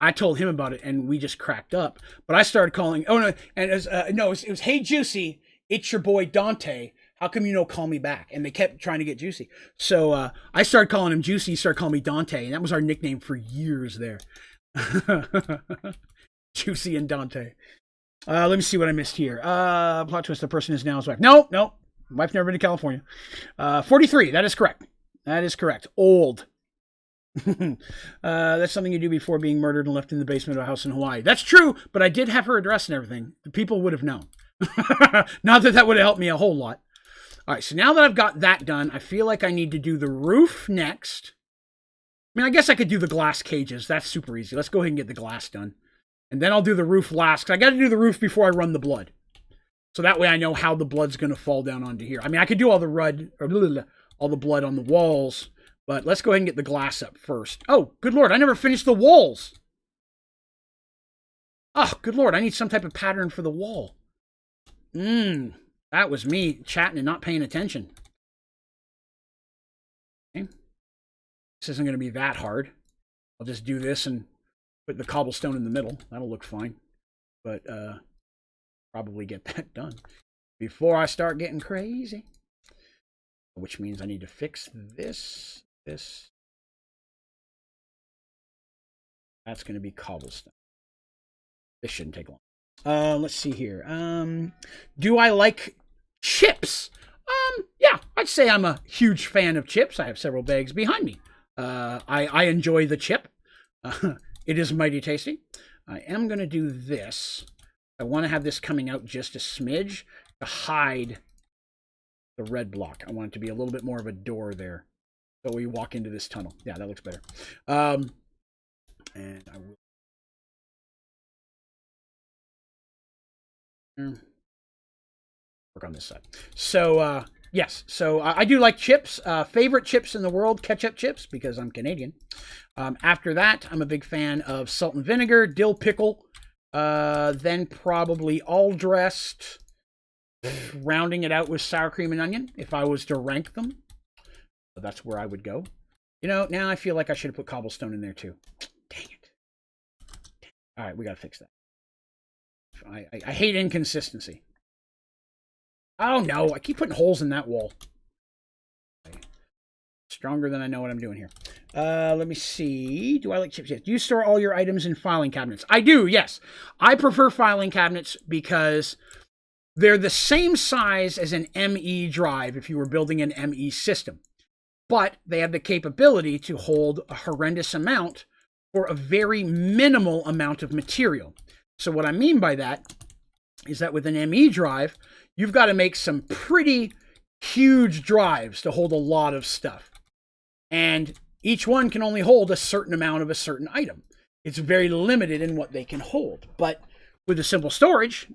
I told him about it, and we just cracked up. But I started calling. Oh no, and it was "Hey Juicy, it's your boy Dante. How come you don't call me back?" And they kept trying to get Juicy, so I started calling him Juicy. He started calling me Dante, and that was our nickname for years there. Juicy and Dante. Let me see what I missed here. Plot twist: the person is now his wife. No. Wife never been to California. 43. That is correct. That is correct. Old. That's something you do before being murdered and left in the basement of a house in Hawaii. That's true, but I did have her address and everything. The people would have known. Not that would have helped me a whole lot. All right, so now that I've got that done, I feel like I need to do the roof next. I mean, I guess I could do the glass cages. That's super easy. Let's go ahead and get the glass done. And then I'll do the roof last, because I got to do the roof before I run the blood. So that way I know how the blood's going to fall down onto here. I mean, I could do all the blood on the walls, but let's go ahead and get the glass up first. Oh, good Lord, I never finished the walls. Oh, good Lord, I need some type of pattern for the wall. That was me chatting and not paying attention. Okay. This isn't going to be that hard. I'll just do this and put the cobblestone in the middle. That'll look fine. But, probably get that done before I start getting crazy, which means I need to fix this. That's going to be cobblestone. This shouldn't take long. Let's see here. Do I like chips? Yeah, I'd say I'm a huge fan of chips. I have several bags behind me. I enjoy the chip. It is mighty tasty. I am going to do this. I want to have this coming out just a smidge to hide the red block. I want it to be a little bit more of a door there. So we walk into this tunnel. Yeah, that looks better. And I will work on this side. So, yes. So I do like chips. Favorite chips in the world, ketchup chips, because I'm Canadian. After that, I'm a big fan of salt and vinegar, dill pickle, then probably all dressed, rounding it out with sour cream and onion, if I was to rank them. So that's where I would go. You know, now I feel like I should have put cobblestone in there too. Dang it. All right, we got to fix that. I hate inconsistency. Oh no, I keep putting holes in that wall. Stronger than I know what I'm doing here. Let me see. Do I like chips? Yes. Do you store all your items in filing cabinets? I do, yes. I prefer filing cabinets because they're the same size as an ME drive if you were building an ME system. But they have the capability to hold a horrendous amount for a very minimal amount of material. So what I mean by that is that with an ME drive, you've got to make some pretty huge drives to hold a lot of stuff. And each one can only hold a certain amount of a certain item. It's very limited in what they can hold. But with a simple storage,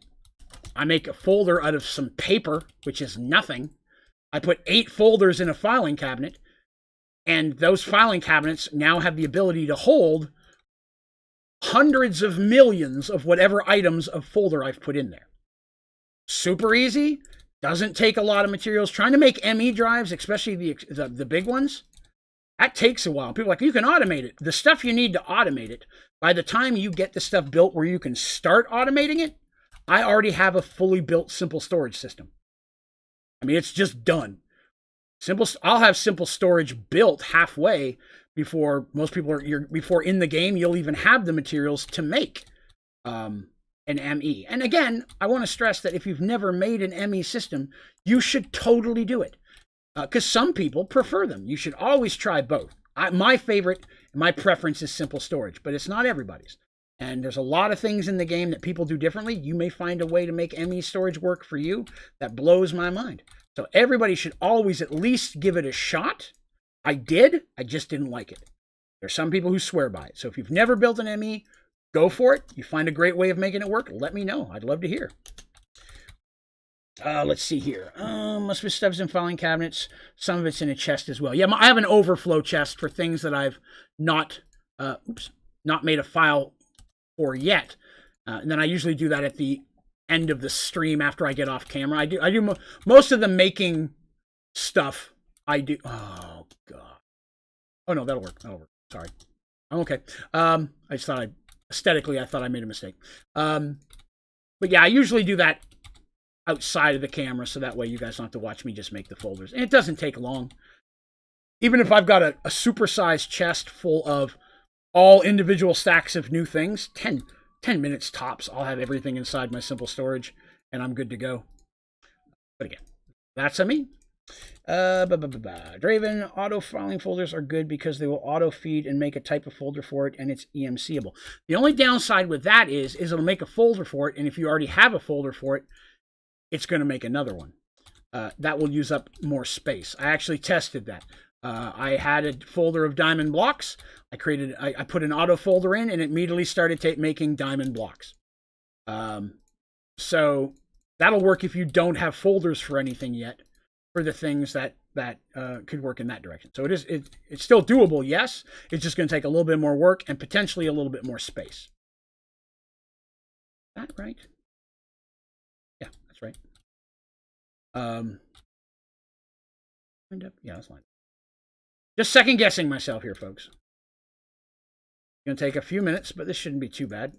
I make a folder out of some paper, which is nothing. I put 8 folders in a filing cabinet, and those filing cabinets now have the ability to hold hundreds of millions of whatever items of folder I've put in there. Super easy. Doesn't take a lot of materials. Trying to make ME drives, especially the big ones, that takes a while. People are like, you can automate it. The stuff you need to automate it, by the time you get the stuff built where you can start automating it, I already have a fully built simple storage system. I mean, it's just done. I'll have simple storage built halfway before most people are, before in the game, you'll even have the materials to make an ME. And again, I want to stress that if you've never made an ME system, you should totally do it. Because some people prefer them. You should always try both. My favorite, my preference is simple storage, but it's not everybody's. And there's a lot of things in the game that people do differently. You may find a way to make ME storage work for you that blows my mind. So everybody should always at least give it a shot. I did. I just didn't like it. There's some people who swear by it. So if you've never built an ME, go for it. You find a great way of making it work, let me know. I'd love to hear. Let's see here. Most of his stuff's in filing cabinets. Some of it's in a chest as well. Yeah, I have an overflow chest for things that I've not made a file for yet. And then I usually do that at the end of the stream after I get off camera. I do most of the making stuff. I do. Oh god. Oh no, that'll work. Sorry. I'm okay. I just thought aesthetically I thought I made a mistake. But yeah, I usually do that outside of the camera, so that way you guys don't have to watch me just make the folders. And it doesn't take long. Even if I've got a supersized chest full of all individual stacks of new things, 10 minutes tops, I'll have everything inside my simple storage, and I'm good to go. But again, that's me. Draven, auto-filing folders are good because they will auto-feed and make a type of folder for it, and it's EMCable. The only downside with that is it'll make a folder for it, and if you already have a folder for it, it's going to make another one. That will use up more space. I actually tested that. I had a folder of diamond blocks. I put an auto folder in, and it immediately started making diamond blocks. So that'll work if you don't have folders for anything yet, for the things that could work in that direction. So it's still doable, yes. It's just going to take a little bit more work and potentially a little bit more space. Is that right? Yeah, that's right. Yeah, that's fine. Just second guessing myself here, folks. It's going to take a few minutes, but this shouldn't be too bad.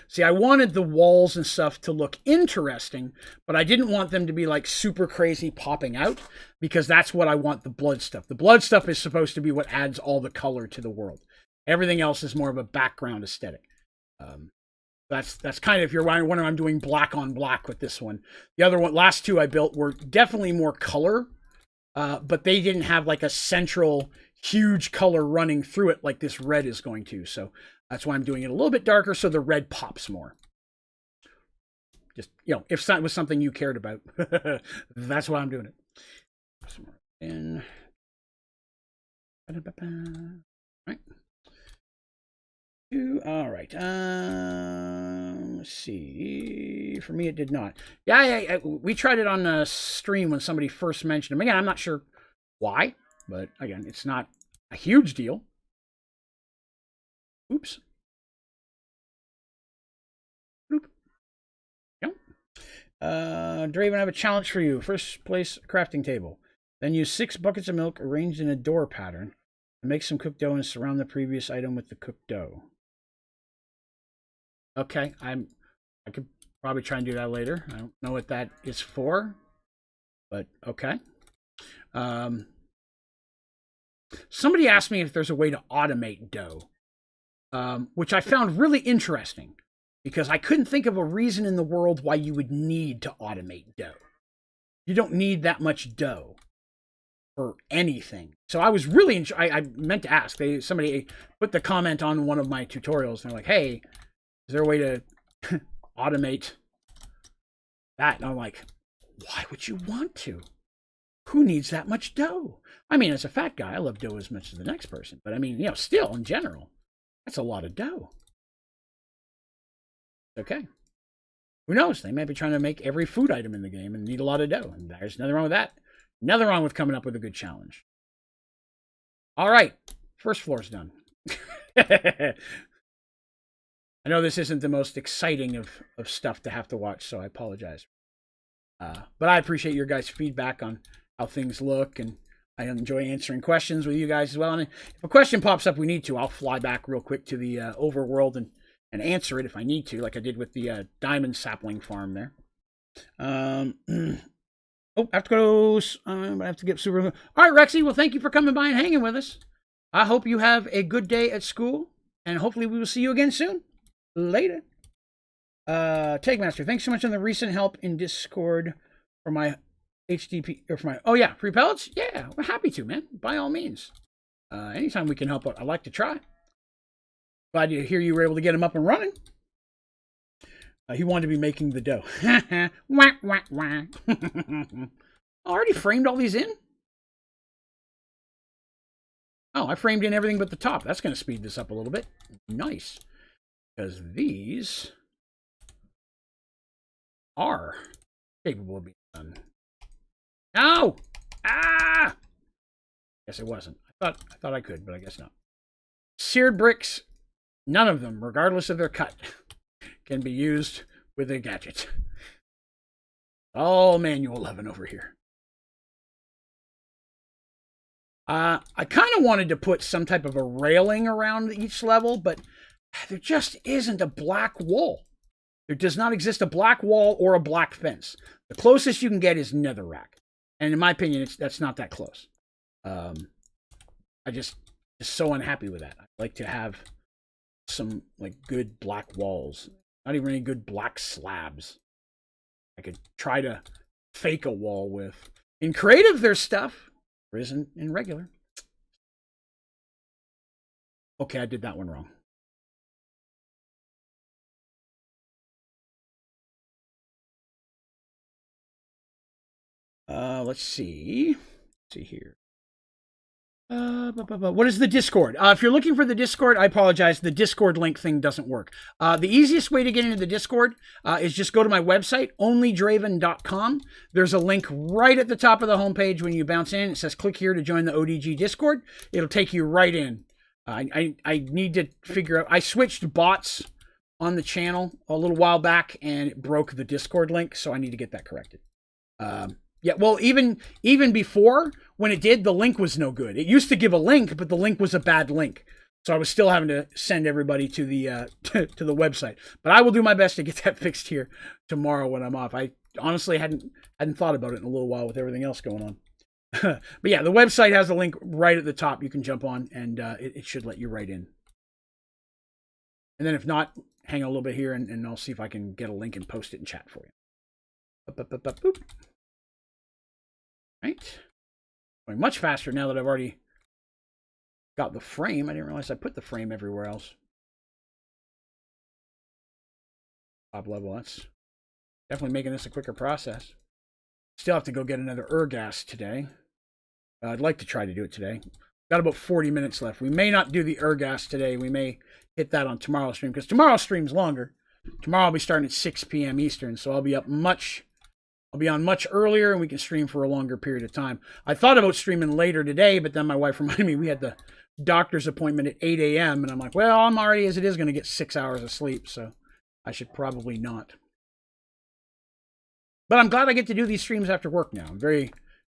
See, I wanted the walls and stuff to look interesting, but I didn't want them to be like super crazy popping out, because that's what I want the blood stuff. The blood stuff is supposed to be what adds all the color to the world. Everything else is more of a background aesthetic. That's kind of, if you're wondering, I'm doing black on black with this one. The other one, last two I built were definitely more color, but they didn't have like a central huge color running through it like this red is going to. So that's why I'm doing it a little bit darker, so the red pops more. Just, if that was something you cared about, that's why I'm doing it. And right. All right. Let's see. For me, it did not. Yeah, we tried it on a stream when somebody first mentioned them. Again, I'm not sure why, but again, it's not a huge deal. Oops. Oop. Yep. Draven, I have a challenge for you. First place crafting table. Then use 6 buckets of milk arranged in a door pattern and make some cooked dough and surround the previous item with the cooked dough. Okay, I could probably try and do that later. I don't know what that is for, but okay. Somebody asked me if there's a way to automate dough, which I found really interesting, because I couldn't think of a reason in the world why you would need to automate dough. You don't need that much dough for anything. So I was really, I meant to ask. Somebody put the comment on one of my tutorials, and they're like, hey, is there a way to automate that? And I'm like, why would you want to? Who needs that much dough? I mean, as a fat guy, I love dough as much as the next person. But I mean, still, in general, that's a lot of dough. Okay. Who knows? They might be trying to make every food item in the game and need a lot of dough. And there's nothing wrong with that. Nothing wrong with coming up with a good challenge. All right. First floor's done. I know this isn't the most exciting of stuff to have to watch, so I apologize. But I appreciate your guys' feedback on how things look, and I enjoy answering questions with you guys as well. And if a question pops up we need to, I'll fly back real quick to the overworld and answer it if I need to, like I did with the diamond sapling farm there. Oh, I have to go. I have to get super. All right, Rexy. Well, thank you for coming by and hanging with us. I hope you have a good day at school, and hopefully we will see you again soon. Later. Take Master. Thanks so much on the recent help in Discord for my HDP or for my. Oh yeah, free pellets. Yeah, we're happy to, man. By all means. Anytime we can help out, I'd like to try. Glad to hear you were able to get him up and running. He wanted to be making the dough. Wah, wah, wah. Already framed all these in? Oh, I framed in everything but the top. That's going to speed this up a little bit. Nice. Because these are capable of being done. No! Ah! Guess it wasn't. I thought I could, but I guess not. Seared bricks, none of them, regardless of their cut, can be used with a gadget. All manual 11 over here. I kind of wanted to put some type of a railing around each level, but there just isn't a black wall. There does not exist a black wall or a black fence. The closest you can get is netherrack. And in my opinion, that's not that close. I just so unhappy with that. I'd like to have some like good black walls. Not even any good black slabs. I could try to fake a wall with. In creative, there's stuff. There isn't in regular. Okay, I did that one wrong. Let's see. Let's see here. What is the Discord? If you're looking for the Discord, I apologize. The Discord link thing doesn't work. The easiest way to get into the Discord is just go to my website, onlydraven.com. There's a link right at the top of the homepage when you bounce in. It says click here to join the ODG Discord. It'll take you right in. I need to figure out. I switched bots on the channel a little while back, and it broke the Discord link, so I need to get that corrected. Yeah, well, even before, when it did, the link was no good. It used to give a link, but the link was a bad link. So I was still having to send everybody to the to the website. But I will do my best to get that fixed here tomorrow when I'm off. I honestly hadn't thought about it in a little while with everything else going on. But yeah, the website has a link right at the top. You can jump on, and it should let you right in. And then if not, hang on a little bit here, and I'll see if I can get a link and post it in chat for you. Boop. Right? Going much faster now that I've already got the frame. I didn't realize I put the frame everywhere else. Top level, that's definitely making this a quicker process. Still have to go get another Ergas today. I'd like to try to do it today. Got about 40 minutes left. We may not do the Ergas today. We may hit that on tomorrow's stream, because tomorrow's stream's longer. Tomorrow I'll be starting at 6 p.m. Eastern, so I'll be on much earlier, and we can stream for a longer period of time. I thought about streaming later today, but then my wife reminded me we had the doctor's appointment at 8 a.m., and I'm like, well, I'm already, as it is, going to get 6 hours of sleep, so I should probably not. But I'm glad I get to do these streams after work now. I'm very,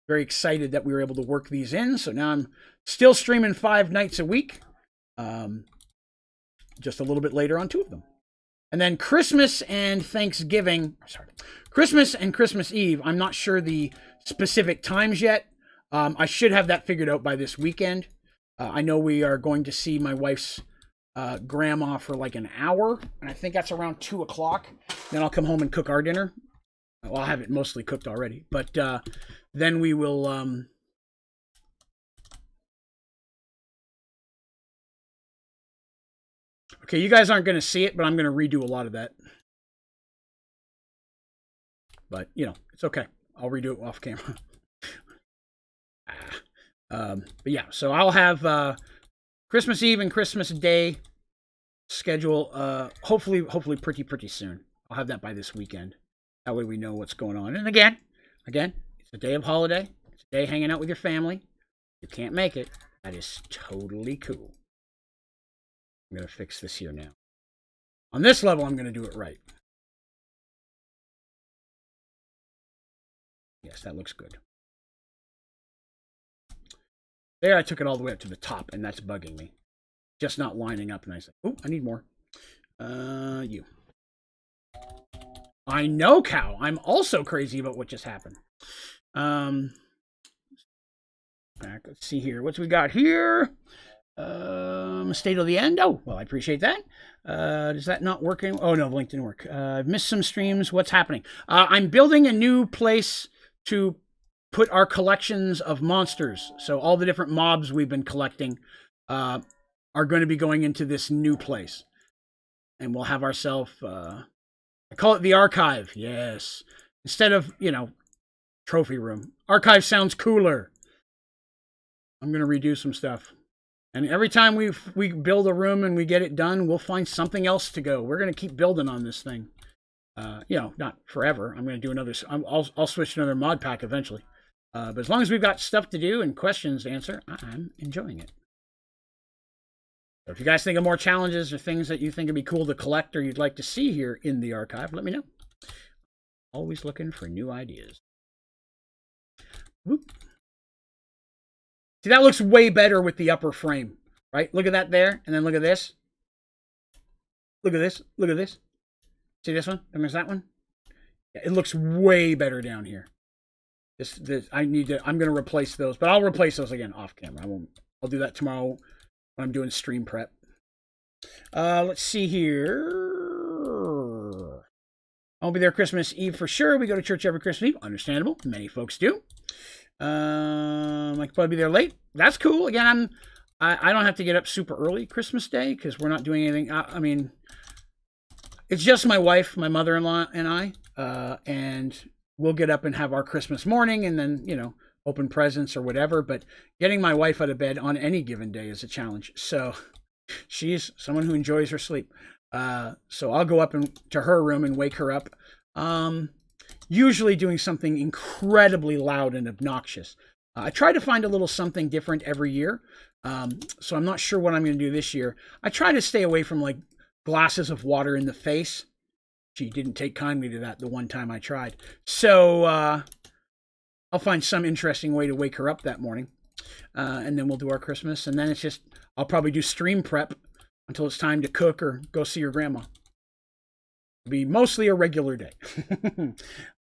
very excited that we were able to work these in, so now I'm still streaming 5 nights a week, just a little bit later on 2 of them. And then Christmas and Christmas and Christmas Eve, I'm not sure the specific times yet. I should have that figured out by this weekend. I know we are going to see my wife's grandma for like an hour, and I think that's around 2 o'clock. Then I'll come home and cook our dinner. Well, I'll have it mostly cooked already, but then we will... Okay, you guys aren't going to see it, but I'm going to redo a lot of that. But, you know, it's okay. I'll redo it off camera. But yeah, so I'll have Christmas Eve and Christmas Day schedule hopefully pretty soon. I'll have that by this weekend. That way we know what's going on. And again, it's a day of holiday. It's a day hanging out with your family. You can't make it. That is totally cool. I'm going to fix this here now. On this level, I'm going to do it right. Yes, that looks good. There, I took it all the way up to the top, and that's bugging me. Just not lining up nicely. Oh, I need more. You. I know, Cow. I'm also crazy about what just happened. Back. Let's see here. What's we got here? State of the end. Oh, well, I appreciate that. Is that not working? Oh, no, link didn't work. I've missed some streams. What's happening? I'm building a new place to put our collections of monsters. So all the different mobs we've been collecting are going to be going into this new place. And we'll have ourselves, I call it the archive. Yes. Instead of, you know, trophy room. Archive sounds cooler. I'm going to redo some stuff. And every time we build a room and we get it done, we'll find something else to go. We're going to keep building on this thing. You know, not forever. I'm going to do another. I'll switch to another mod pack eventually. But as long as we've got stuff to do and questions to answer, I'm enjoying it. So if you guys think of more challenges or things that you think would be cool to collect or you'd like to see here in the archive, let me know. Always looking for new ideas. Whoop. See, that looks way better with the upper frame, right? Look at that there, and then look at this. Look at this. Look at this. See this one? There's that one. Yeah, it looks way better down here. This. I'm gonna replace those, but I'll replace those again off camera. I'll do that tomorrow when I'm doing stream prep. Let's see here. I'll be there Christmas Eve for sure. We go to church every Christmas Eve. Understandable. Many folks do. I could probably be there late. That's cool. Again, I don't have to get up super early Christmas Day because we're not doing anything. I mean, it's just my wife, my mother-in-law, and I, and we'll get up and have our Christmas morning, and then, you know, open presents or whatever. But getting my wife out of bed on any given day is a challenge. So she's someone who enjoys her sleep. So I'll go up to her room and wake her up. Usually doing something incredibly loud and obnoxious. I try to find a little something different every year. So I'm not sure what I'm going to do this year. I try to stay away from like glasses of water in the face. She didn't take kindly to that the one time I tried. So I'll find some interesting way to wake her up that morning. And then we'll do our Christmas. And then it's just, I'll probably do stream prep until it's time to cook or go see your grandma. Be mostly a regular day.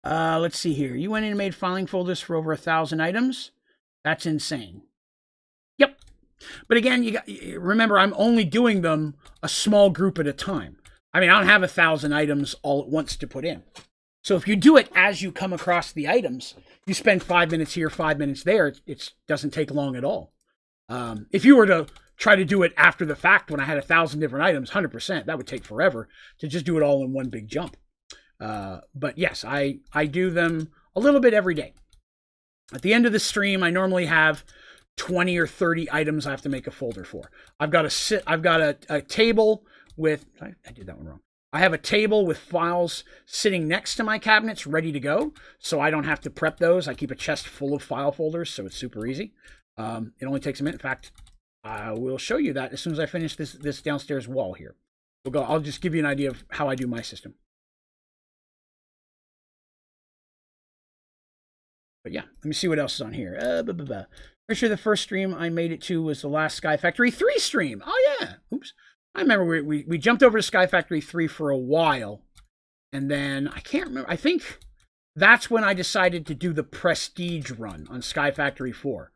Let's see here. You went in and made filing folders for over 1,000 items. That's insane. Yep. But again, remember, I'm only doing them a small group at a time. I mean, I don't have 1,000 items all at once to put in. So if you do it as you come across the items, you spend 5 minutes here, 5 minutes there. It doesn't take long at all. If you were to try to do it after the fact when I had 1,000 different items, 100%, that would take forever to just do it all in one big jump. But yes, I do them a little bit every day. At the end of the stream, I normally have 20 or 30 items I have to make a folder for. I've got a table with, I did that one wrong. I have a table with files sitting next to my cabinets ready to go, so I don't have to prep those. I keep a chest full of file folders, so it's super easy. It only takes a minute. In fact, I will show you that as soon as I finish this downstairs wall here. I'll just give you an idea of how I do my system. But yeah, let me see what else is on here. Pretty sure the first stream I made it to was the last Sky Factory 3 stream. Oh yeah. Oops. I remember we jumped over to Sky Factory 3 for a while. And then I can't remember. I think that's when I decided to do the Prestige run on Sky Factory 4.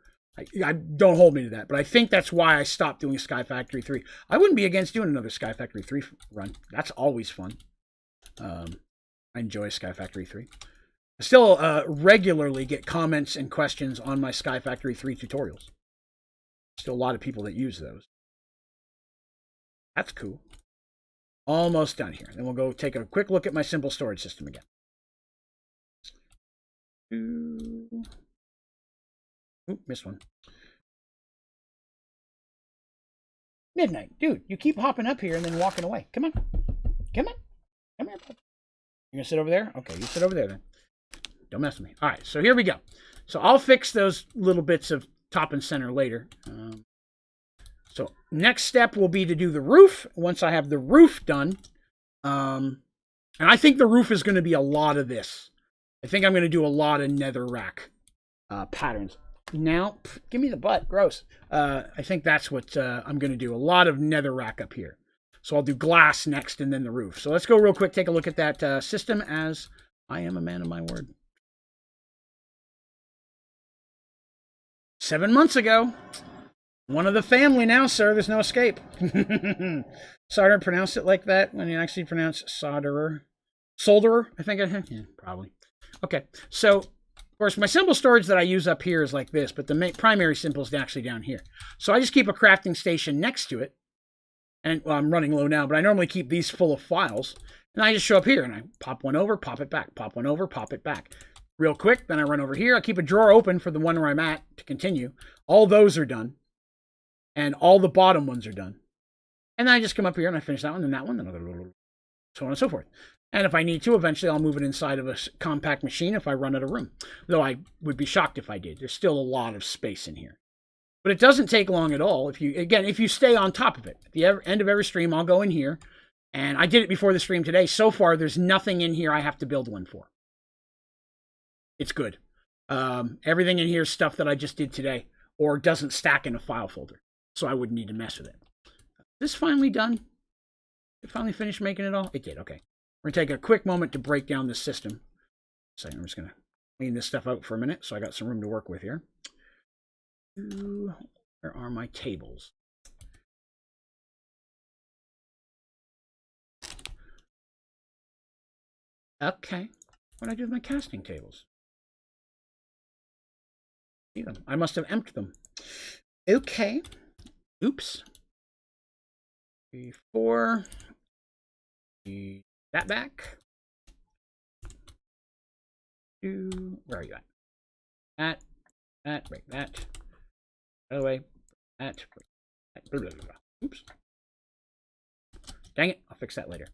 I don't hold me to that, but I think that's why I stopped doing Sky Factory 3. I wouldn't be against doing another Sky Factory 3 run. That's always fun. I enjoy Sky Factory 3. I still regularly get comments and questions on my Sky Factory 3 tutorials. Still a lot of people that use those. That's cool. Almost done here. Then we'll go take a quick look at my simple storage system again. Oop, missed one. Midnight. Dude, you keep hopping up here and then walking away. Come on. Come on. Come here, bud. You gonna sit over there? Okay, you sit over there then. Don't mess with me. All right, so here we go. So I'll fix those little bits of top and center later. So next step will be to do the roof. Once I have the roof done, and I think the roof is going to be a lot of this. I think I'm going to do a lot of netherrack patterns. Now, give me the butt. Gross. I think that's what I'm going to do. A lot of netherrack up here. So I'll do glass next and then the roof. So let's go real quick, take a look at that system, as I am a man of my word. 7 months ago. One of the family now, sir. There's no escape. Sorry to pronounce it like that when you actually pronounce solderer. Solderer, I think. Yeah, probably. Okay, so, of course, my symbol storage that I use up here is like this, but the primary symbol is actually down here. So I just keep a crafting station next to it. And, well, I'm running low now, but I normally keep these full of files. And I just show up here, and I pop one over, pop it back, pop one over, pop it back. Real quick, then I run over here. I keep a drawer open for the one where I'm at to continue. All those are done. And all the bottom ones are done. And then I just come up here and I finish that one, then that one, then so on and so forth. And if I need to, eventually I'll move it inside of a compact machine if I run out of room. Though I would be shocked if I did. There's still a lot of space in here. But it doesn't take long at all. If you stay on top of it. At the end of every stream, I'll go in here. And I did it before the stream today. So far, there's nothing in here I have to build one for. It's good. Everything in here is stuff that I just did today. Or doesn't stack in a file folder. So I wouldn't need to mess with it. This finally done? It finally finished making it all? It did, okay. We're going to take a quick moment to break down this system. So I'm just going to clean this stuff out for a minute so I got some room to work with here. Where are my tables? Okay. What did I do with my casting tables? See them. I must have emptied them. Okay. Oops. Before that back. Where are you at? Break that. By the way, that. Blah, blah, blah. Oops. Dang it. I'll fix that later.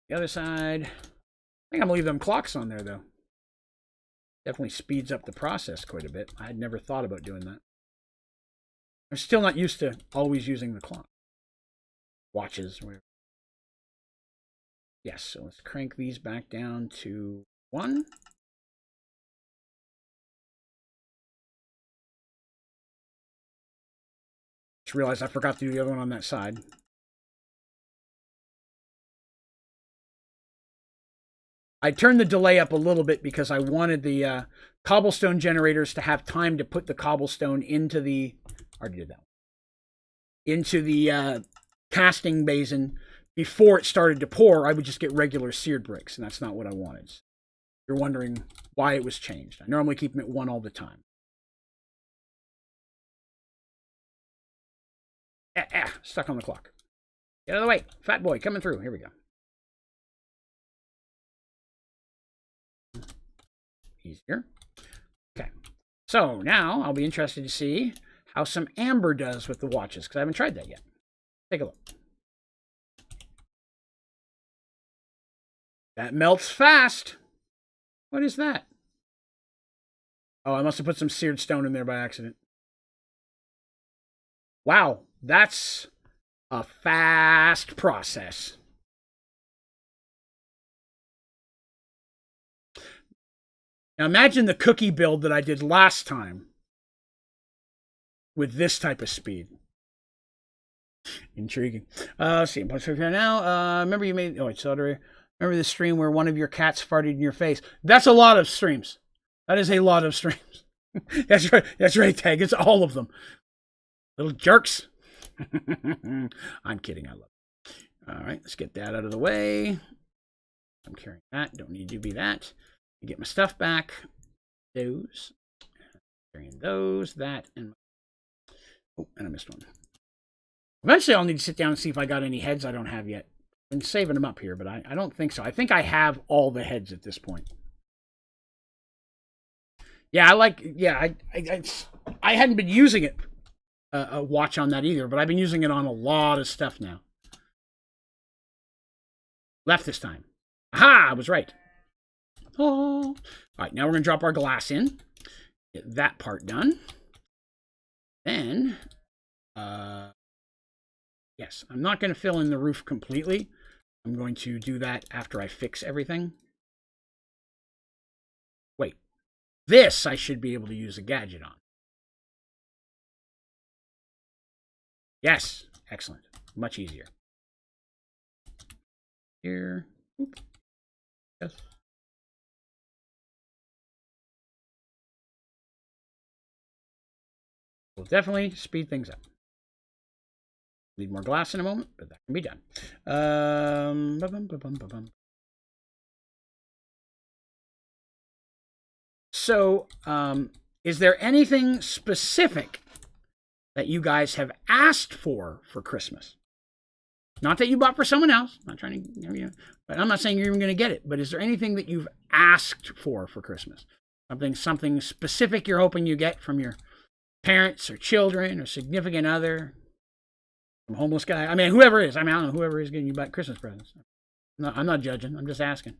The other side. I think I'm gonna leave them clocks on there though. Definitely speeds up the process quite a bit. I had never thought about doing that. I'm still not used to always using the clock. Watches, whatever. Yes, so let's crank these back down to 1. Just realized I forgot to do the other one on that side. I turned the delay up a little bit because I wanted the cobblestone generators to have time to put the cobblestone into the... I already did that one. Into the casting basin before it started to pour. I would just get regular seared bricks, and that's not what I wanted. You're wondering why it was changed. I normally keep them at 1 all the time. Stuck on the clock. Get out of the way. Fat boy coming through. Here we go. Easier. Okay. So now I'll be interested to see how some amber does with the watches, because I haven't tried that yet. Take a look. That melts fast. What is that? Oh, I must have put some seared stone in there by accident. Wow, that's a fast process. Now imagine the cookie build that I did last time with this type of speed. Intriguing. Let's see. What's here now? Remember you made... Oh, it's Remember the stream where one of your cats farted in your face? That's a lot of streams. That is a lot of streams. That's right. That's right, Tag. It's all of them. Little jerks. I'm kidding. I love it. All right. Let's get that out of the way. I'm carrying that. Don't need to be that. Get my stuff back. Those. Carrying those. That. And... Oh, and I missed one. Eventually, I'll need to sit down and see if I got any heads I don't have yet. I've been saving them up here, but I don't think so. I think I have all the heads at this point. Yeah, I hadn't been using it, a watch on that either, but I've been using it on a lot of stuff now. Left this time. Aha, I was right. Oh. All right, now we're going to drop our glass in. Get that part done. Then, yes, I'm not going to fill in the roof completely. I'm going to do that after I fix everything. Wait, this I should be able to use a gadget on. Yes, excellent. Much easier. here. Oop. Yes. We'll definitely speed things up. Need more glass in a moment, but that can be done. So, is there anything specific that you guys have asked for Christmas? Not that you bought for someone else. I'm not trying to, but I'm not saying you're even going to get it. But is there anything that you've asked for Christmas? Something specific you're hoping you get from your parents or children or significant other, some homeless guy. I mean, whoever it is. I mean, I don't know, whoever is getting you back Christmas presents. I'm not judging. I'm just asking.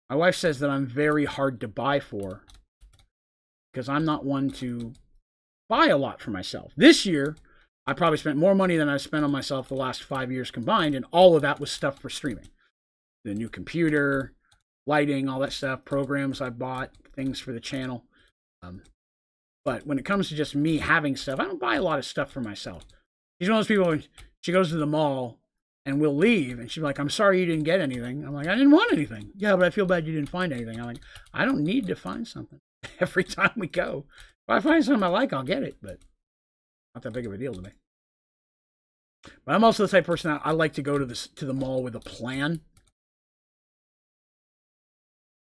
My wife says that I'm very hard to buy for because I'm not one to buy a lot for myself. This year, I probably spent more money than I've spent on myself the last 5 years combined, and all of that was stuff for streaming. The new computer, lighting, all that stuff, programs I bought, things for the channel. But when it comes to just me having stuff, I don't buy a lot of stuff for myself. She's one of those people, when she goes to the mall and we'll leave, and she's like, I'm sorry you didn't get anything. I'm like, I didn't want anything. Yeah, but I feel bad you didn't find anything. I'm like, I don't need to find something every time we go. If I find something I like, I'll get it, but not that big of a deal to me. But I'm also the type of person that I like to go to the mall with a plan.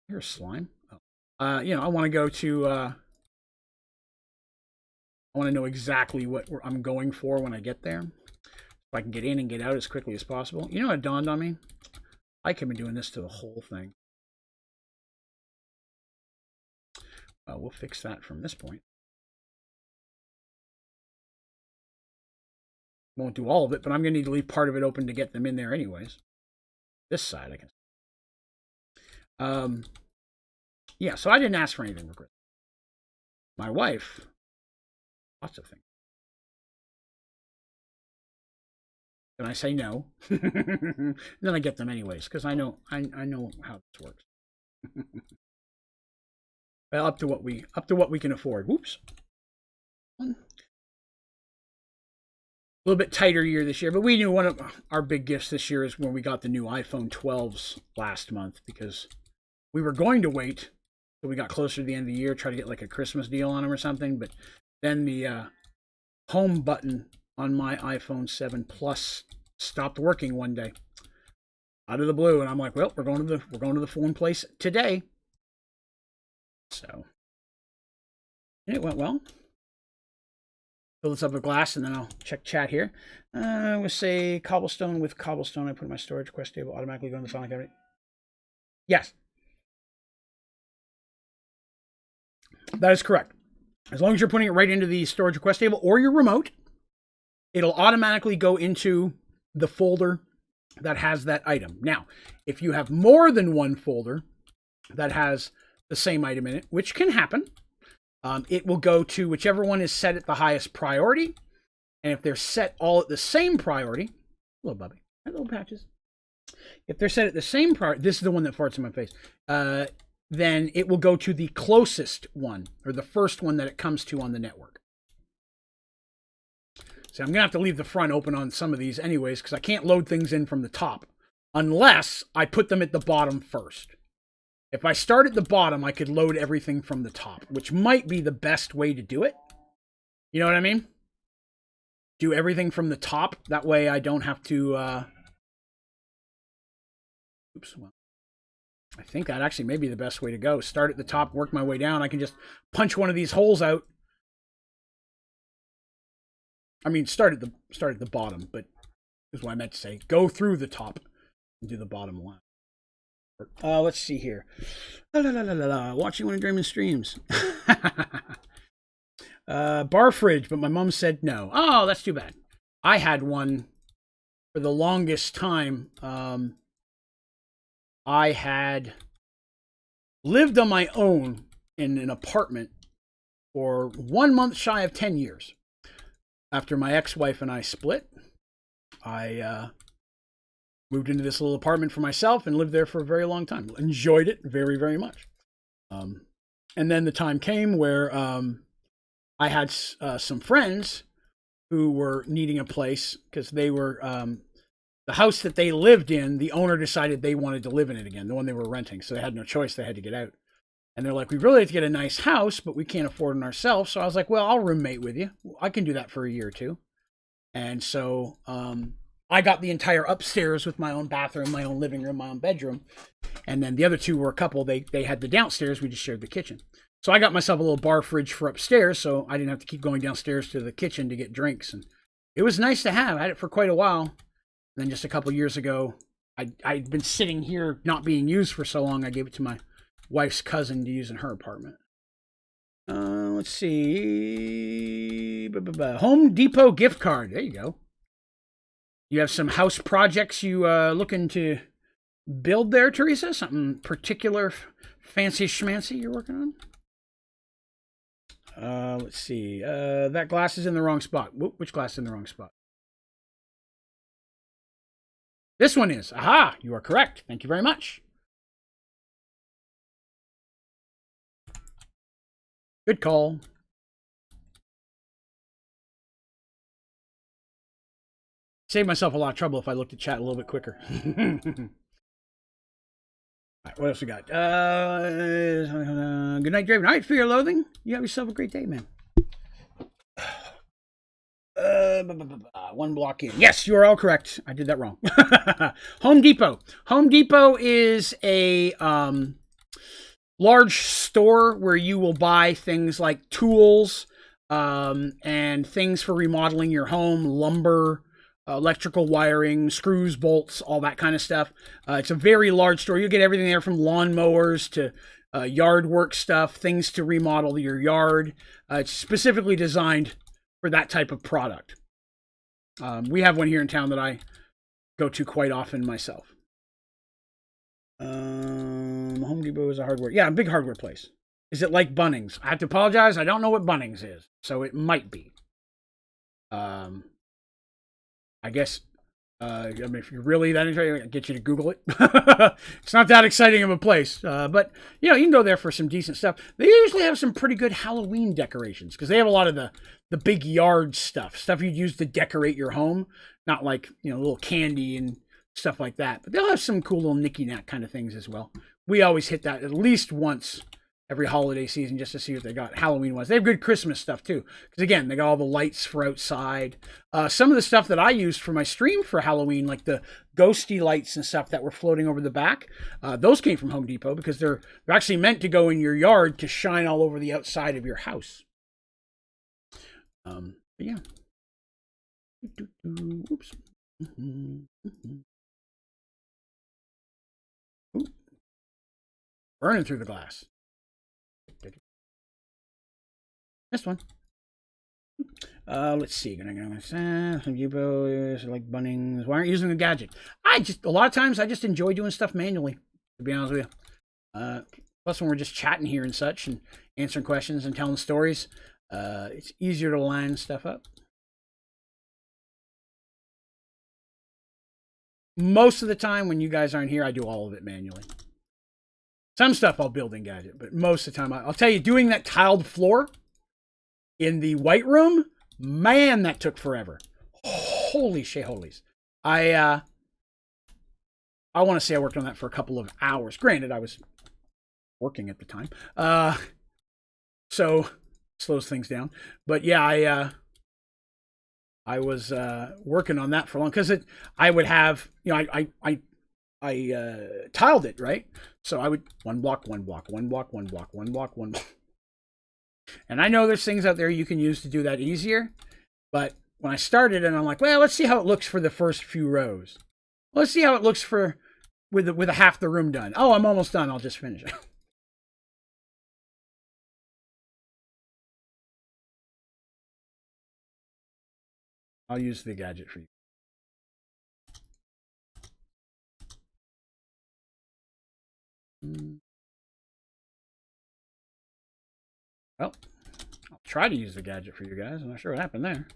Here's slime. Oh. I want to go to, I want to know exactly what I'm going for when I get there. If I can get in and get out as quickly as possible. You know what dawned on me? I could have been doing this to the whole thing. We'll fix that from this point. Won't do all of it, but I'm going to need to leave part of it open to get them in there anyways. This side I can. Yeah, so I didn't ask for anything for Christmas. My wife, lots of things. And I say no. Then I get them anyways, because I know how this works. Well, up to what we can afford. Whoops. A little bit tighter year this year, but we knew one of our big gifts this year is when we got the new iPhone 12s last month, because we were going to wait till we got closer to the end of the year, try to get like a Christmas deal on them or something, but then the home button on my iPhone 7 Plus stopped working one day out of the blue, and I'm like, well, we're going to the phone place today. So, and it went well. Fill this up with glass, and then I'll check chat here. We'll say cobblestone with cobblestone. I put in my storage request table, automatically go in the filing cabinet. Yes. That is correct. As long as you're putting it right into the storage request table or your remote, it'll automatically go into the folder that has that item. Now, if you have more than one folder that has the same item in it, which can happen, it will go to whichever one is set at the highest priority. And if they're set all at the same priority, hello, Bubby, little patches. If they're set at the same priority, this is the one that farts in my face, then it will go to the closest one, or the first one that it comes to on the network. So I'm going to have to leave the front open on some of these anyways, because I can't load things in from the top unless I put them at the bottom first. If I start at the bottom, I could load everything from the top, which might be the best way to do it. You know what I mean? Do everything from the top. That way I don't have to... Oops. Well, I think that actually may be the best way to go. Start at the top, work my way down. I can just punch one of these holes out. I mean, start at the bottom, but is what I meant to say. Go through the top and do the bottom line. Let's see here. Watching one of Draven's streams. Bar fridge, but my mom said no. Oh, that's too bad. I had one for the longest time. I had lived on my own in an apartment for 1 month shy of 10 years. After my ex-wife and I split, I moved into this little apartment for myself and lived there for a very long time. Enjoyed it very, very much. And then the time came where I had some friends who were needing a place because they were the house that they lived in. The owner decided they wanted to live in it again, the one they were renting, so they had no choice; they had to get out. And they're like, "We really have to get a nice house, but we can't afford it ourselves." So I was like, "Well, I'll roommate with you. I can do that for a year or two." And so I got the entire upstairs with my own bathroom, my own living room, my own bedroom. And then the other two were a couple. They had the downstairs. We just shared the kitchen. So I got myself a little bar fridge for upstairs, so I didn't have to keep going downstairs to the kitchen to get drinks. And it was nice to have. I had it for quite a while. And then just a couple years ago, I'd been sitting here not being used for so long, I gave it to my wife's cousin to use in her apartment. Let's see. Home Depot gift card. There you go. You have some house projects you looking to build there, Teresa? Something particular, fancy schmancy you're working on? Let's see. That glass is in the wrong spot. Which glass is in the wrong spot? This one is. Aha! You are correct. Thank you very much. Good call. Save myself a lot of trouble if I looked at chat a little bit quicker. All right, what else we got? Good night, Draven. All right, Fear Loathing. You have yourself a great day, man. One block in. Yes, you are all correct. I did that wrong. Home Depot. Home Depot is a large store where you will buy things like tools and things for remodeling your home, lumber, electrical wiring, screws, bolts, all that kind of stuff. It's a very large store. You get everything there from lawn mowers to yard work stuff, things to remodel your yard. It's specifically designed for that type of product. We have one here in town that I go to quite often myself. Home Depot is a hardware. Yeah, a big hardware place. Is it like Bunnings? I have to apologize. I don't know what Bunnings is, so it might be. I guess. I mean, if you're really that interested, I'll get you to Google it. It's not that exciting of a place, but you know, you can go there for some decent stuff. They usually have some pretty good Halloween decorations because they have a lot of the big yard stuff you'd use to decorate your home. Not like, you know, little candy and stuff like that, but they'll have some cool little knicky-knack kind of things as well. We always hit that at least once every holiday season just to see what they got Halloween-wise. They have good Christmas stuff too, because again, they got all the lights for outside. Some of the stuff that I used for my stream for Halloween, like the ghosty lights and stuff that were floating over the back, those came from Home Depot because they're actually meant to go in your yard to shine all over the outside of your house. But yeah. Oops. Ooh. Burning through the glass. This one. Let's see. Some people like Bunnings. Why aren't you using the gadget? A lot of times I just enjoy doing stuff manually, to be honest with you. Plus when we're just chatting here and such and answering questions and telling stories, it's easier to line stuff up. Most of the time when you guys aren't here, I do all of it manually. Some stuff I'll build in gadget, but most of the time, I'll tell you, doing that tiled floor in the white room, man, that took forever. Holy shit-holies. I want to say I worked on that for a couple of hours. Granted, I was working at the time. So slows things down. But yeah, I was working on that for long because I would have, you know, I tiled it, right? So I would one block. And I know there's things out there you can use to do that easier, but when I started and I'm like, well, let's see how it looks for the first few rows. Let's see how it looks for with a half the room done. Oh, I'm almost done. I'll just finish it. I'll use the gadget for you. Well, I'll try to use the gadget for you guys. I'm not sure what happened there.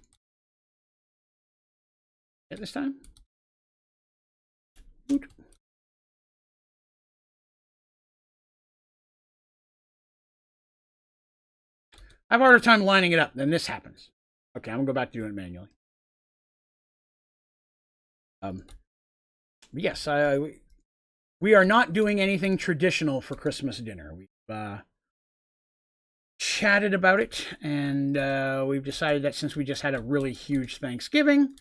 Hit this time? Boot. I have a harder time lining it up than this happens. Okay, I'm gonna go back to doing it manually. Yes, we are not doing anything traditional for Christmas dinner. We've chatted about it, and we've decided that since we just had a really huge Thanksgiving,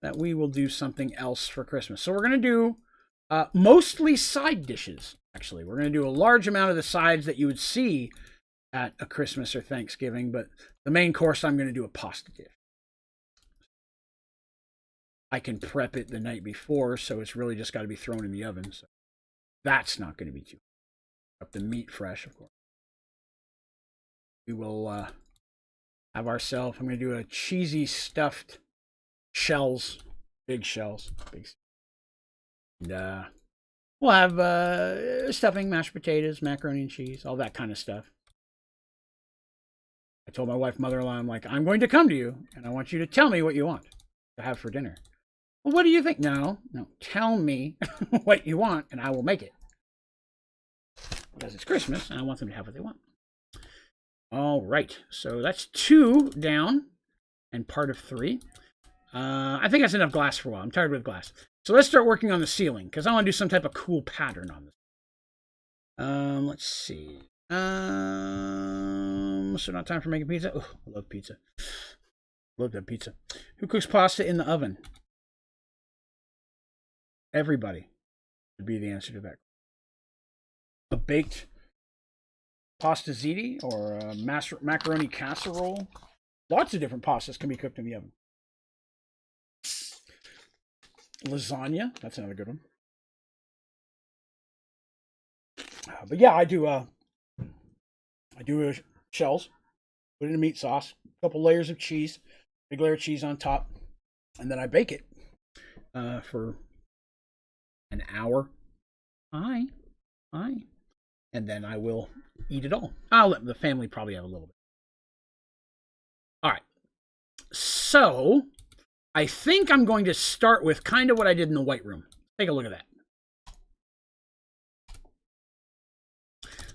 that we will do something else for Christmas. So we're gonna do mostly side dishes. Actually, we're gonna do a large amount of the sides that you would see at a Christmas or Thanksgiving, but the main course I'm gonna do a pasta dish. I can prep it the night before, so it's really just got to be thrown in the oven. So that's not going to be too. Up the meat fresh, of course. We will have ourselves. I'm going to do a cheesy stuffed shells, big shells, big. And we'll have stuffing, mashed potatoes, macaroni and cheese, all that kind of stuff. I told my wife, mother-in-law, I'm like, I'm going to come to you, and I want you to tell me what you want to have for dinner. Well, what do you think? No, tell me what you want, and I will make it. Because it's Christmas, and I want them to have what they want. All right, so that's 2 down, and part of 3. I think that's enough glass for a while. I'm tired with glass. So let's start working on the ceiling, because I want to do some type of cool pattern on this. Let's see. So not time for making pizza? Oh, I love pizza. Love that pizza. Who cooks pasta in the oven? Everybody would be the answer to that. A baked pasta ziti or a macaroni casserole. Lots of different pastas can be cooked in the oven. Lasagna, that's another good one. But yeah, I do shells, put it in a meat sauce, a couple layers of cheese, big layer of cheese on top, and then I bake it for an hour. Hi. And then I will eat it all. I'll let the family probably have a little bit. All right. So I think I'm going to start with kind of what I did in the White Room. Take a look at that.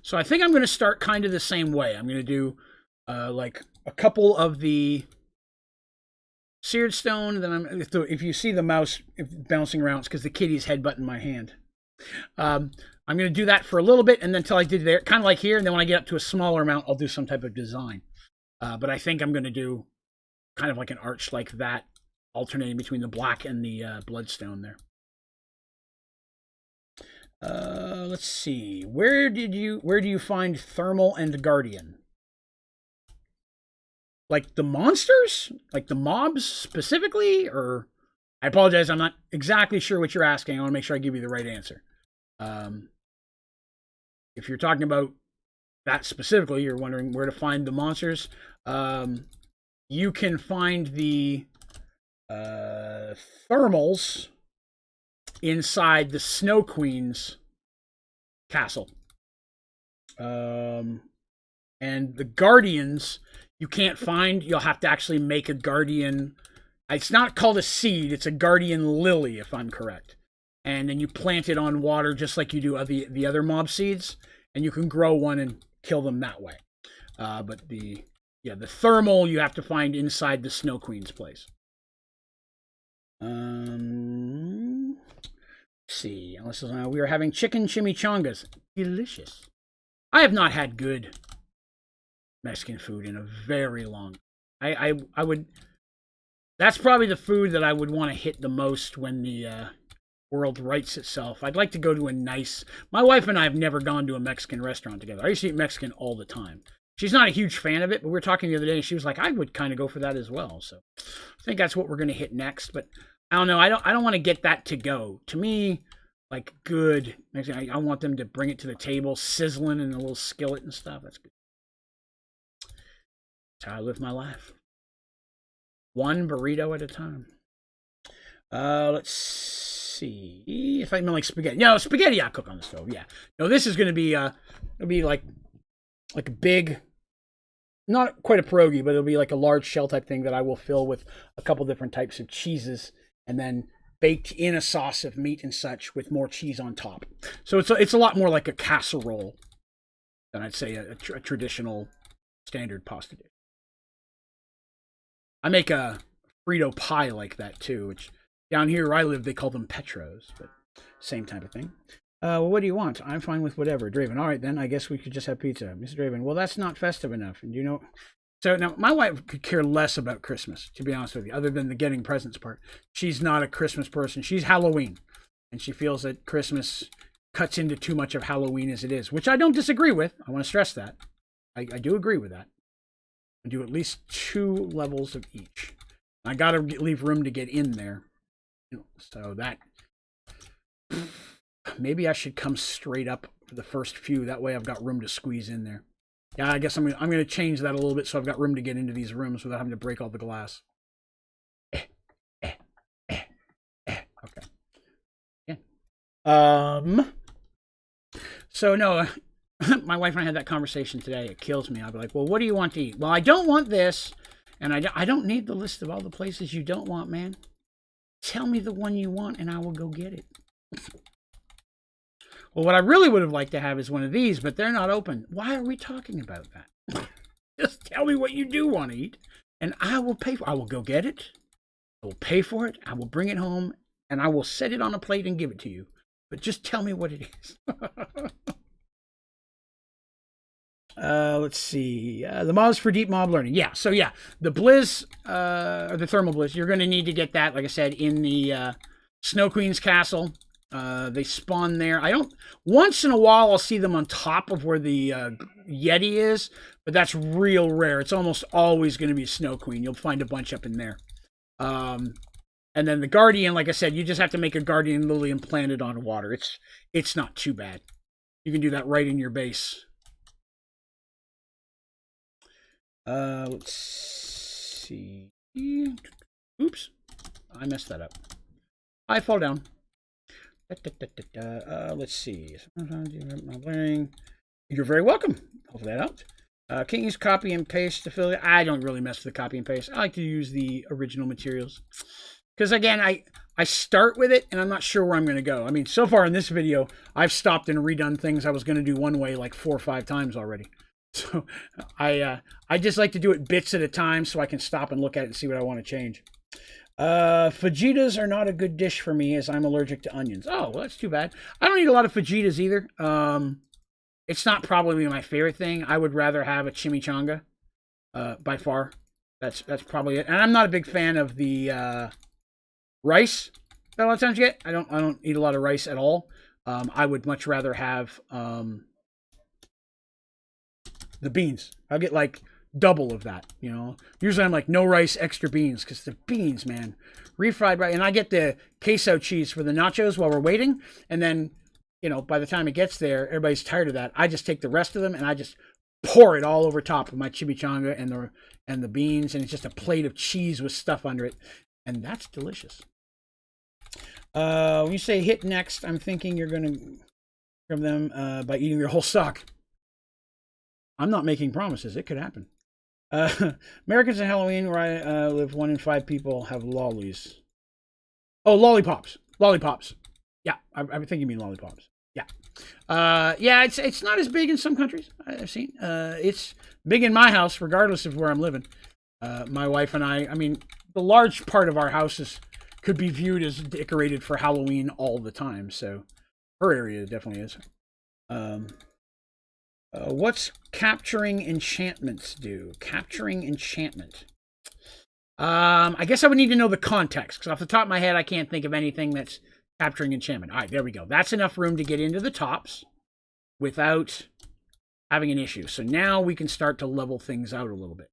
So I think I'm going to start kind of the same way. I'm going to do like a couple of the seared stone. Then if you see the mouse bouncing around, it's because the kitty's headbutting my hand. I'm going to do that for a little bit, and then until I did there, kind of like here, and then when I get up to a smaller amount, I'll do some type of design. But I think I'm going to do kind of like an arch like that, alternating between the black and the bloodstone there. Let's see. Where do you find Thermal and Guardian? Like the monsters? Like the mobs specifically? Or I apologize, I'm not exactly sure what you're asking. I want to make sure I give you the right answer. If you're talking about that specifically, you're wondering where to find the monsters. You can find the thermals inside the Snow Queen's castle. And the guardians you can't find. You'll have to actually make a guardian. It's not called a seed. It's a guardian lily, if I'm correct. And then you plant it on water just like you do the other mob seeds. And you can grow one and kill them that way. But the thermal you have to find inside the Snow Queen's place. Let's see. Unless we are having chicken chimichangas. Delicious. I have not had good Mexican food in a very long time. I would. That's probably the food that I would want to hit the most when the world rights itself. I'd like to go to a nice. My wife and I have never gone to a Mexican restaurant together. I used to eat Mexican all the time. She's not a huge fan of it, but we were talking the other day, and she was like, "I would kind of go for that as well." So I think that's what we're going to hit next. But I don't know. I don't want to get that to go. To me, like good Mexican, I want them to bring it to the table, sizzling in a little skillet and stuff. That's good. That's how I live my life. One burrito at a time. Let's see. If I smell like spaghetti. No, spaghetti I cook on the stove. Yeah. No, this is going to be it'll be like a big, not quite a pierogi, but it'll be like a large shell type thing that I will fill with a couple different types of cheeses and then baked in a sauce of meat and such with more cheese on top. So it's a lot more like a casserole than I'd say a traditional standard pasta dish. I make a Frito pie like that too, which down here where I live they call them Petros, but same type of thing. Well, what do you want? I'm fine with whatever. Draven, all right then, I guess we could just have pizza. Mr. Draven, well, that's not festive enough. And you know, so now my wife could care less about Christmas, to be honest with you, other than the getting presents part. She's not a Christmas person. She's Halloween. And she feels that Christmas cuts into too much of Halloween as it is, which I don't disagree with. I want to stress that. I do agree with that. I do at least 2 levels of each. I got to leave room to get in there. So that... Maybe I should come straight up for the first few. That way I've got room to squeeze in there. Yeah, I guess I'm gonna change that a little bit so I've got room to get into these rooms without having to break all the glass. Okay. Yeah. So no, my wife and I had that conversation today. It kills me. I'll be like, well, what do you want to eat? Well, I don't want this, and I don't need the list of all the places you don't want, man. Tell me the one you want, and I will go get it. Well, what I really would have liked to have is one of these, but they're not open. Why are we talking about that? Just tell me what you do want to eat, and I will pay for it. I will go get it. I will pay for it. I will bring it home, and I will set it on a plate and give it to you. But just tell me what it is. Let's see. The mobs for deep mob learning. Yeah, so yeah, the Blizz, or the Thermal Blizz, you're going to need to get that, like I said, in the Snow Queen's Castle. They spawn there. Once in a while I'll see them on top of where the Yeti is, but that's real rare. It's almost always going to be Snow Queen. You'll find a bunch up in there. And then the Guardian, like I said, you just have to make a Guardian Lily and plant it on water. It's not too bad. You can do that right in your base. Let's see. Oops. I messed that up. I fall down. Let's see. You're very welcome. Hopefully that helped. Can't use copy and paste to fill it. I don't really mess with the copy and paste. I like to use the original materials. Because again, I start with it and I'm not sure where I'm going to go. I mean, so far in this video, I've stopped and redone things I was going to do one way like 4 or 5 times already. So I just like to do it bits at a time so I can stop and look at it and see what I want to change. Fajitas are not a good dish for me as I'm allergic to onions. Oh, well, that's too bad. I don't eat a lot of fajitas either. It's not probably my favorite thing. I would rather have a chimichanga, by far. That's probably it. And I'm not a big fan of the rice that a lot of times you get. I don't eat a lot of rice at all. I would much rather have the beans. I'll get like double of that, you know. Usually I'm like no rice, extra beans, because the beans, man, refried rice. And I get the queso cheese for the nachos while we're waiting, and then, you know, by the time it gets there, everybody's tired of that. I just take the rest of them and I just pour it all over top of my chimichanga and the beans, and it's just a plate of cheese with stuff under it, and that's delicious. When you say hit next, I'm thinking you're gonna from them by eating their whole stock. I'm not making promises. It could happen. Americans in Halloween, where I live, 1 in 5 people have lollies. Oh, lollipops. Lollipops. Yeah, I think you mean lollipops. Yeah. Yeah, it's not as big in some countries I've seen. It's big in my house, regardless of where I'm living. My wife and I mean, the large part of our houses could be viewed as decorated for Halloween all the time. So her area definitely is. What's capturing enchantments do? Capturing enchantment. I guess I would need to know the context, because off the top of my head, I can't think of anything that's capturing enchantment. All right, there we go. That's enough room to get into the tops without having an issue. So now we can start to level things out a little bit.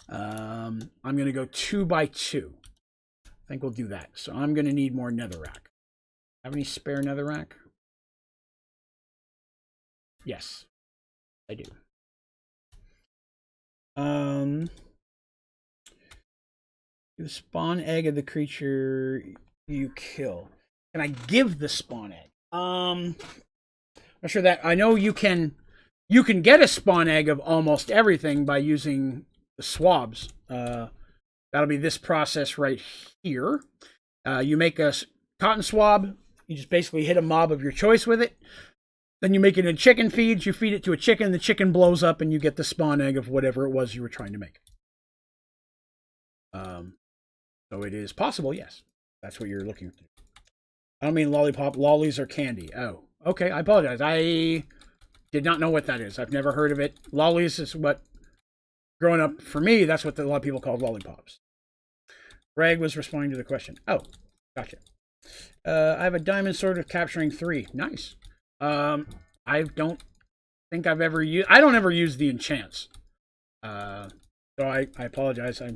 I'm going to go 2 by 2. I think we'll do that. So I'm going to need more netherrack. Have any spare netherrack? Yes, I do. You spawn egg of the creature you kill. Can I give the spawn egg? Not sure that. I know you can get a spawn egg of almost everything by using the swabs. That'll be this process right here. You make a cotton swab. You just basically hit a mob of your choice with it. Then you make it in chicken feeds. You feed it to a chicken. The chicken blows up, and you get the spawn egg of whatever it was you were trying to make. So it is possible, yes. That's what you're looking for. I don't mean lollipop. Lollies are candy. Oh, okay. I apologize. I did not know what that is. I've never heard of it. Lollies is what, growing up, for me, that's what a lot of people called lollipops. Greg was responding to the question. Oh, gotcha. I have a diamond sword of capturing 3. Nice. I don't think I've ever used... I don't ever use the enchants. So I apologize. I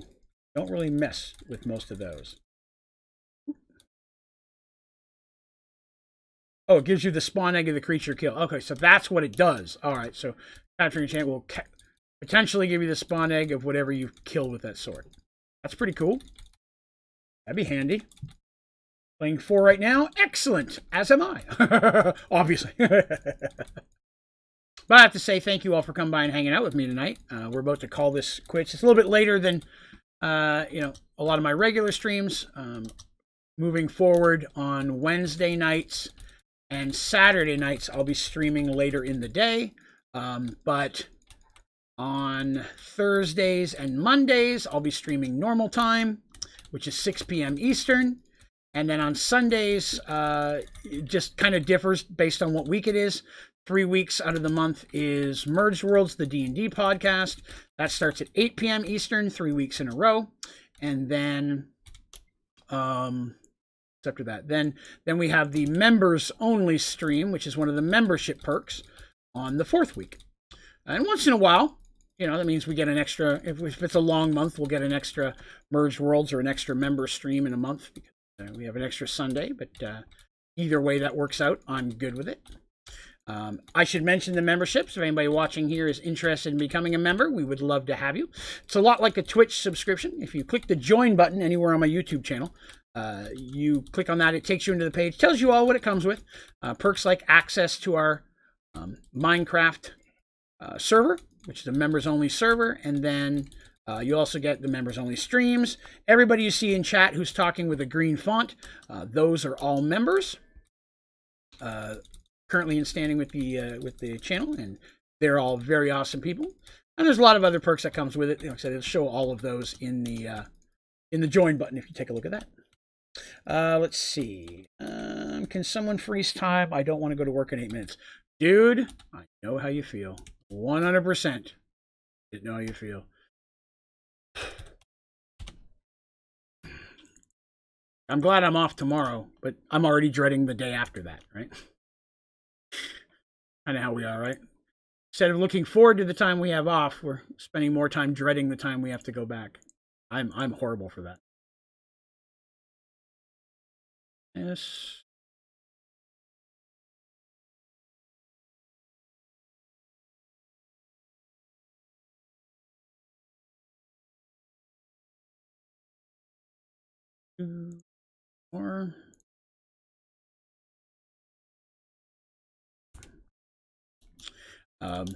don't really mess with most of those. Oh, it gives you the spawn egg of the creature kill. Okay, so that's what it does. All right, so capturing enchant will potentially give you the spawn egg of whatever you killed with that sword. That's pretty cool. That'd be handy. Playing 4 right now. Excellent. As am I. Obviously. But I have to say thank you all for coming by and hanging out with me tonight. We're about to call this quits. It's a little bit later than a lot of my regular streams. Moving forward on Wednesday nights and Saturday nights, I'll be streaming later in the day. But on Thursdays and Mondays, I'll be streaming normal time, which is 6 p.m. Eastern. And then on Sundays, it just kind of differs based on what week it is. 3 weeks out of the month is Merged Worlds, the D&D podcast. That starts at 8 p.m. Eastern, 3 weeks in a row. And then, after that, then we have the members only stream, which is one of the membership perks on the 4th week. And once in a while, that means we get an extra, if it's a long month, we'll get an extra Merged Worlds or an extra member stream in a month. We have an extra Sunday, but either way that works out, I'm good with it. I should mention the memberships. If anybody watching here is interested in becoming a member, we would love to have you. It's a lot like a Twitch subscription. If you click the join button anywhere on my YouTube channel, you click on that, it takes you into the page, tells you all what it comes with. Perks like access to our Minecraft server, which is a members-only server, and then you also get the members-only streams. Everybody you see in chat who's talking with a green font, those are all members. Currently in standing with the channel, and they're all very awesome people. And there's a lot of other perks that comes with it. Like I said, it'll show all of those in the join button if you take a look at that. Let's see. Can someone freeze time? I don't want to go to work in 8 minutes. Dude, I know how you feel. 100%. I know how you feel. I'm glad I'm off tomorrow, but I'm already dreading the day after that, right? Kind of how we are, right? Instead of looking forward to the time we have off, we're spending more time dreading the time we have to go back. I'm horrible for that. Yes. Two more. Let's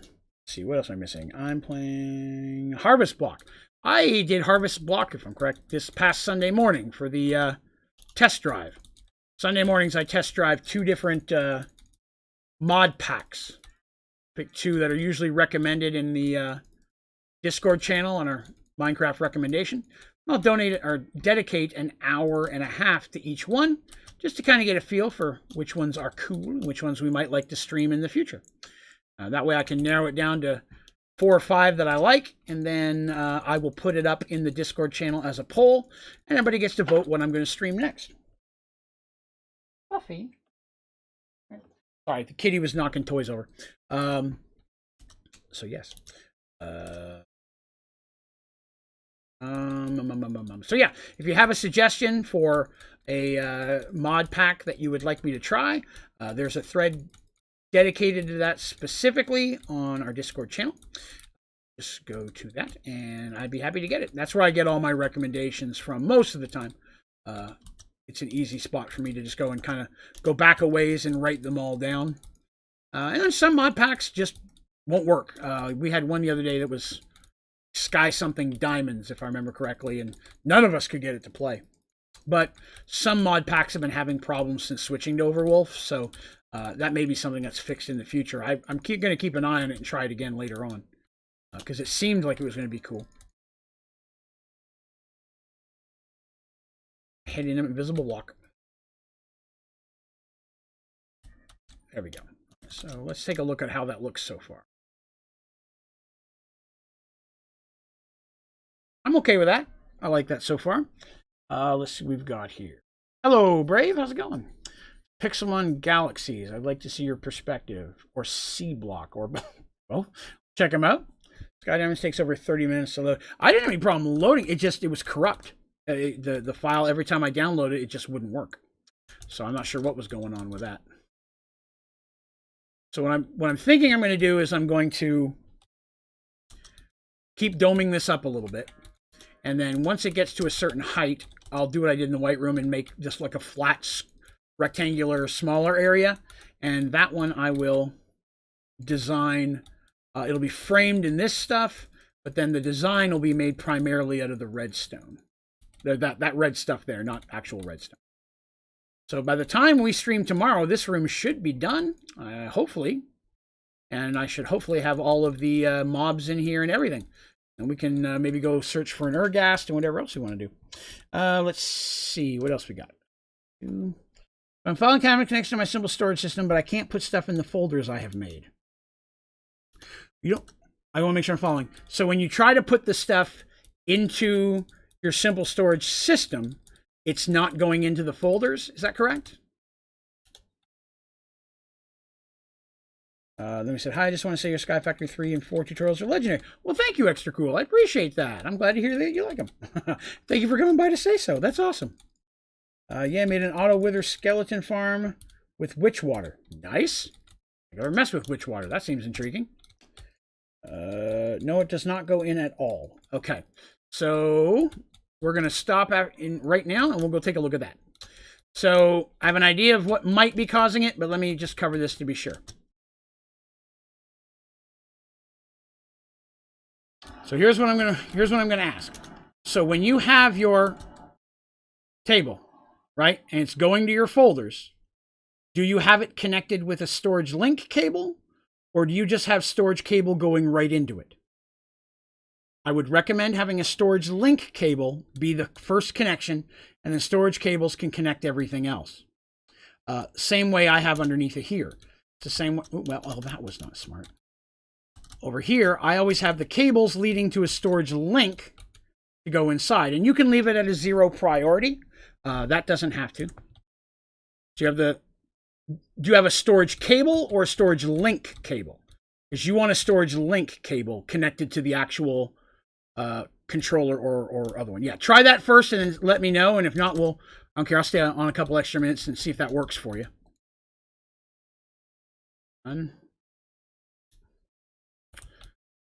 see, what else am I missing? I'm playing Harvest Block. I did Harvest Block, if I'm correct, this past Sunday morning for the test drive. Sunday mornings, I test drive 2 different mod packs. Pick 2 that are usually recommended in the Discord channel on our Minecraft recommendation. I'll donate or dedicate an hour and a half to each one, just to kind of get a feel for which ones are cool and which ones we might like to stream in the future. That way I can narrow it down to 4 or 5 that I like, and then I will put it up in the Discord channel as a poll, and everybody gets to vote what I'm going to stream next. Buffy. Sorry, the kitty was knocking toys over. So yes. So yeah, if you have a suggestion for a mod pack that you would like me to try, there's a thread dedicated to that specifically on our Discord channel. Just go to that and I'd be happy to get it. That's where I get all my recommendations from most of the time. It's an easy spot for me to just go and kind of go back a ways and write them all down. And then some mod packs just won't work. We had one the other day that was Sky something Diamonds, if I remember correctly, and none of us could get it to play. But some mod packs have been having problems since switching to Overwolf, so that may be something that's fixed in the future. I'm going to keep an eye on it and try it again later on, because it seemed like it was going to be cool. hitting an invisible block. There we go. So let's take a look at how that looks so far. I'm okay with that. I like that so far. Let's see what we've got here. Hello, Brave. How's it going? Pixelmon Galaxies. I'd like to see your perspective. Or C Block. Or both. Check them out. Sky Diamonds takes over 30 minutes to load. I didn't have any problem loading. It was corrupt. The file, every time I downloaded it, just wouldn't work. So I'm not sure what was going on with that. So what I'm thinking I'm going to do is I'm going to keep doming this up a little bit. And then once it gets to a certain height, I'll do what I did in the White Room and make just like a flat, rectangular, smaller area. And that one I will design. It'll be framed in this stuff, but then the design will be made primarily out of the redstone. That red stuff there, not actual redstone. So by the time we stream tomorrow, this room should be done, hopefully. And I should hopefully have all of the mobs in here and everything. And we can maybe go search for an Ergast and whatever else we want to do. Let's see, what else we got? I'm following camera connection to my simple storage system, but I can't put stuff in the folders I have made. I want to make sure I'm following. So when you try to put the stuff into your simple storage system, it's not going into the folders. Is that correct? Then we said, hi, I just want to say your Sky Factory 3 and 4 tutorials are legendary. Well, thank you, Extra Cool. I appreciate that. I'm glad to hear that you like them. Thank you for coming by to say so. That's awesome. Yeah, made an auto wither skeleton farm with witch water. Nice. I never mess with witch water. That seems intriguing. No, it does not go in at all. Okay. So we're going to stop right now and we'll go take a look at that. So I have an idea of what might be causing it, but let me just cover this to be sure. So here's what I'm gonna ask. So when you have your table, right, and it's going to your folders, do you have it connected with a storage link cable, or do you just have storage cable going right into it? I would recommend having a storage link cable be the first connection, and then storage cables can connect everything else. Same way I have underneath it here. It's the same way. Well, oh, that was not smart. Over here, I always have the cables leading to a storage link to go inside. And you can leave it at a 0 priority. That doesn't have to. Do you have a storage cable or a storage link cable? Because you want a storage link cable connected to the actual controller or other one. Yeah, try that first and then let me know. And if not, I don't care. I'll stay on a couple extra minutes and see if that works for you.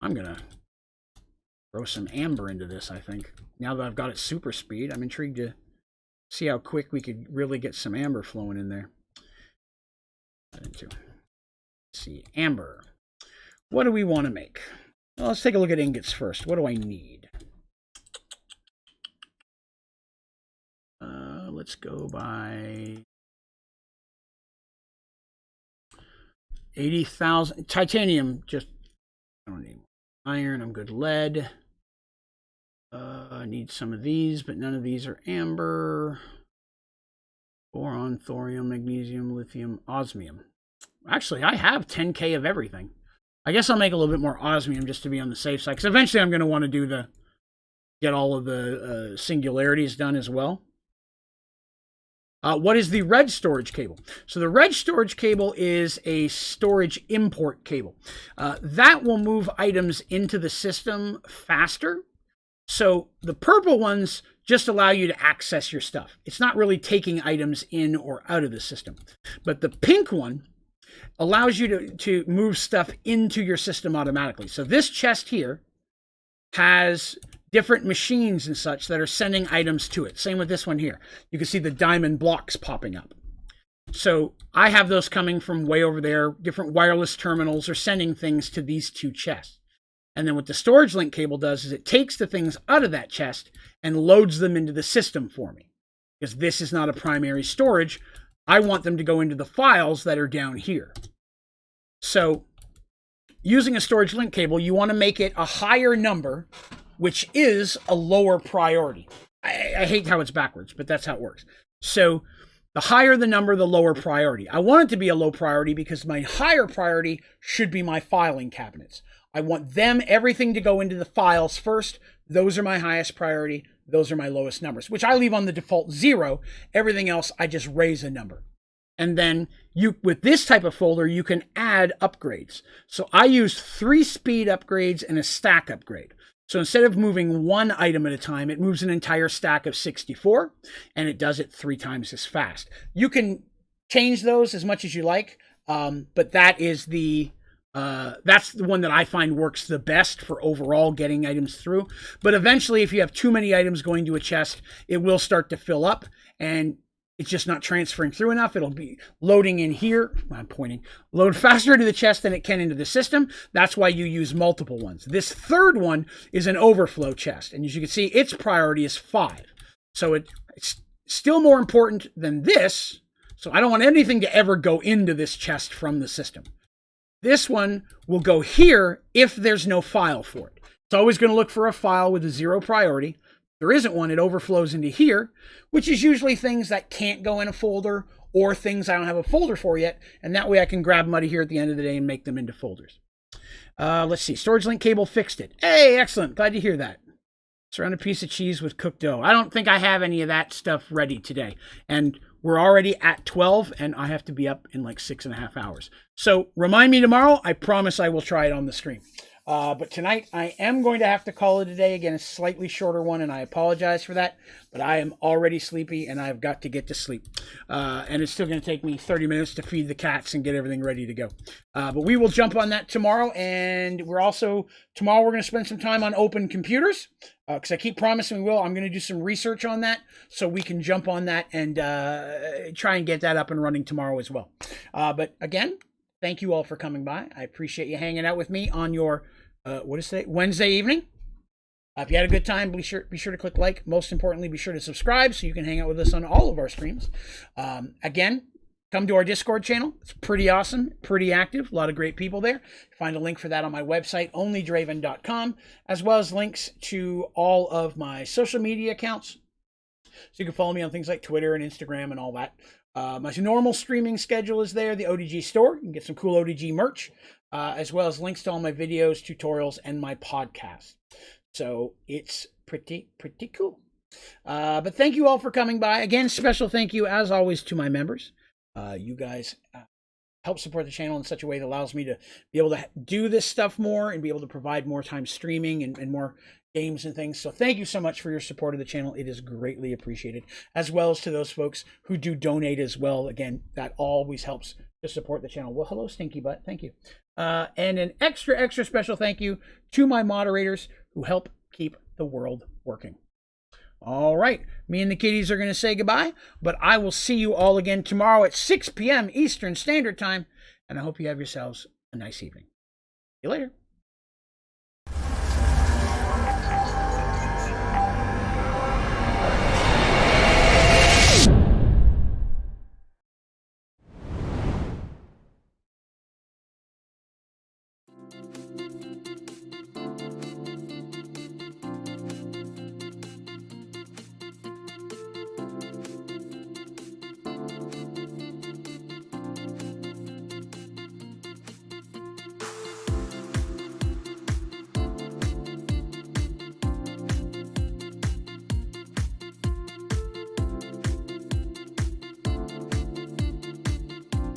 I'm going to throw some amber into this, I think. Now that I've got it super speed, I'm intrigued to see how quick we could really get some amber flowing in there. Let's see, amber. What do we want to make? Well, let's take a look at ingots first. What do I need? Let's go by 80,000. Titanium, just, I don't need more. Iron, I'm good. Lead. I need some of these, but none of these are amber. Boron, thorium, magnesium, lithium, osmium. Actually, I have 10K of everything. I guess I'll make a little bit more osmium just to be on the safe side, because eventually I'm going to want to do get all of the singularities done as well. What is the red storage cable? So the red storage cable is a storage import cable. That will move items into the system faster. So the purple ones just allow you to access your stuff. It's not really taking items in or out of the system. But the pink one allows you to move stuff into your system automatically. So this chest here has different machines and such that are sending items to it. Same with this one here. You can see the diamond blocks popping up. So I have those coming from way over there. Different wireless terminals are sending things to these two chests. And then what the storage link cable does is it takes the things out of that chest and loads them into the system for me. Because this is not a primary storage. I want them to go into the files that are down here. So using a storage link cable, you want to make it a higher number, which is a lower priority. I hate how it's backwards, but that's how it works. So the higher the number, the lower priority. I want it to be a low priority because my higher priority should be my filing cabinets. I want everything to go into the files first. Those are my highest priority. Those are my lowest numbers, which I leave on the default 0. Everything else, I just raise a number. And then with this type of folder, you can add upgrades. So I use 3 speed upgrades and a stack upgrade. So instead of moving 1 item at a time, it moves an entire stack of 64, and it does it 3 times as fast. You can change those as much as you like, but that is that's the one that I find works the best for overall getting items through. But eventually, if you have too many items going to a chest, it will start to fill up, and it's just not transferring through enough. It'll be loading in here. I'm pointing. Load faster to the chest than it can into the system. That's why you use multiple ones. This third one is an overflow chest. And as you can see, its priority is 5. So it's still more important than this. So I don't want anything to ever go into this chest from the system. This one will go here if there's no file for it. It's always going to look for a file with a 0 priority. There isn't one, it overflows into here, which is usually things that can't go in a folder or things I don't have a folder for yet. And that way I can grab Muddy here at the end of the day and make them into folders. Let's see. Storage link cable fixed it. Hey, excellent. Glad to hear that. Surround a piece of cheese with cooked dough. I don't think I have any of that stuff ready today. And we're already at 12 and I have to be up in like 6.5 hours. So remind me tomorrow. I promise I will try it on the stream. But tonight I am going to have to call it a day. Again, a slightly shorter one, and I apologize for that. But I am already sleepy, and I've got to get to sleep. And it's still going to take me 30 minutes to feed the cats and get everything ready to go. But we will jump on that tomorrow. And tomorrow we're going to spend some time on open computers. Because I keep promising we will. I'm going to do some research on that so we can jump on that and try and get that up and running tomorrow as well. But again, thank you all for coming by. I appreciate you hanging out with me on your Wednesday evening. If you had a good time, be sure to click like. Most importantly, be sure to subscribe so you can hang out with us on all of our streams. Again, come to our Discord channel. It's pretty awesome, pretty active. A lot of great people there. Find a link for that on my website, onlydraven.com, as well as links to all of my social media accounts. So you can follow me on things like Twitter and Instagram and all that. My normal streaming schedule is there, the ODG store. You can get some cool ODG merch, as well as links to all my videos, tutorials, and my podcast. So it's pretty cool. But thank you all for coming by. Again, special thank you, as always, to my members. You guys help support the channel in such a way that allows me to be able to do this stuff more and be able to provide more time streaming and more games and things. So thank you so much for your support of the channel. It is greatly appreciated, as well as to those folks who do donate as well. Again, that always helps to support the channel. Well, hello, Stinky Butt. Thank you. And an extra special thank you to my moderators who help keep the world working. All right, me and the kitties are going to say goodbye, but I will see you all again tomorrow at 6 p.m. Eastern Standard Time, and I hope you have yourselves a nice evening. See you later.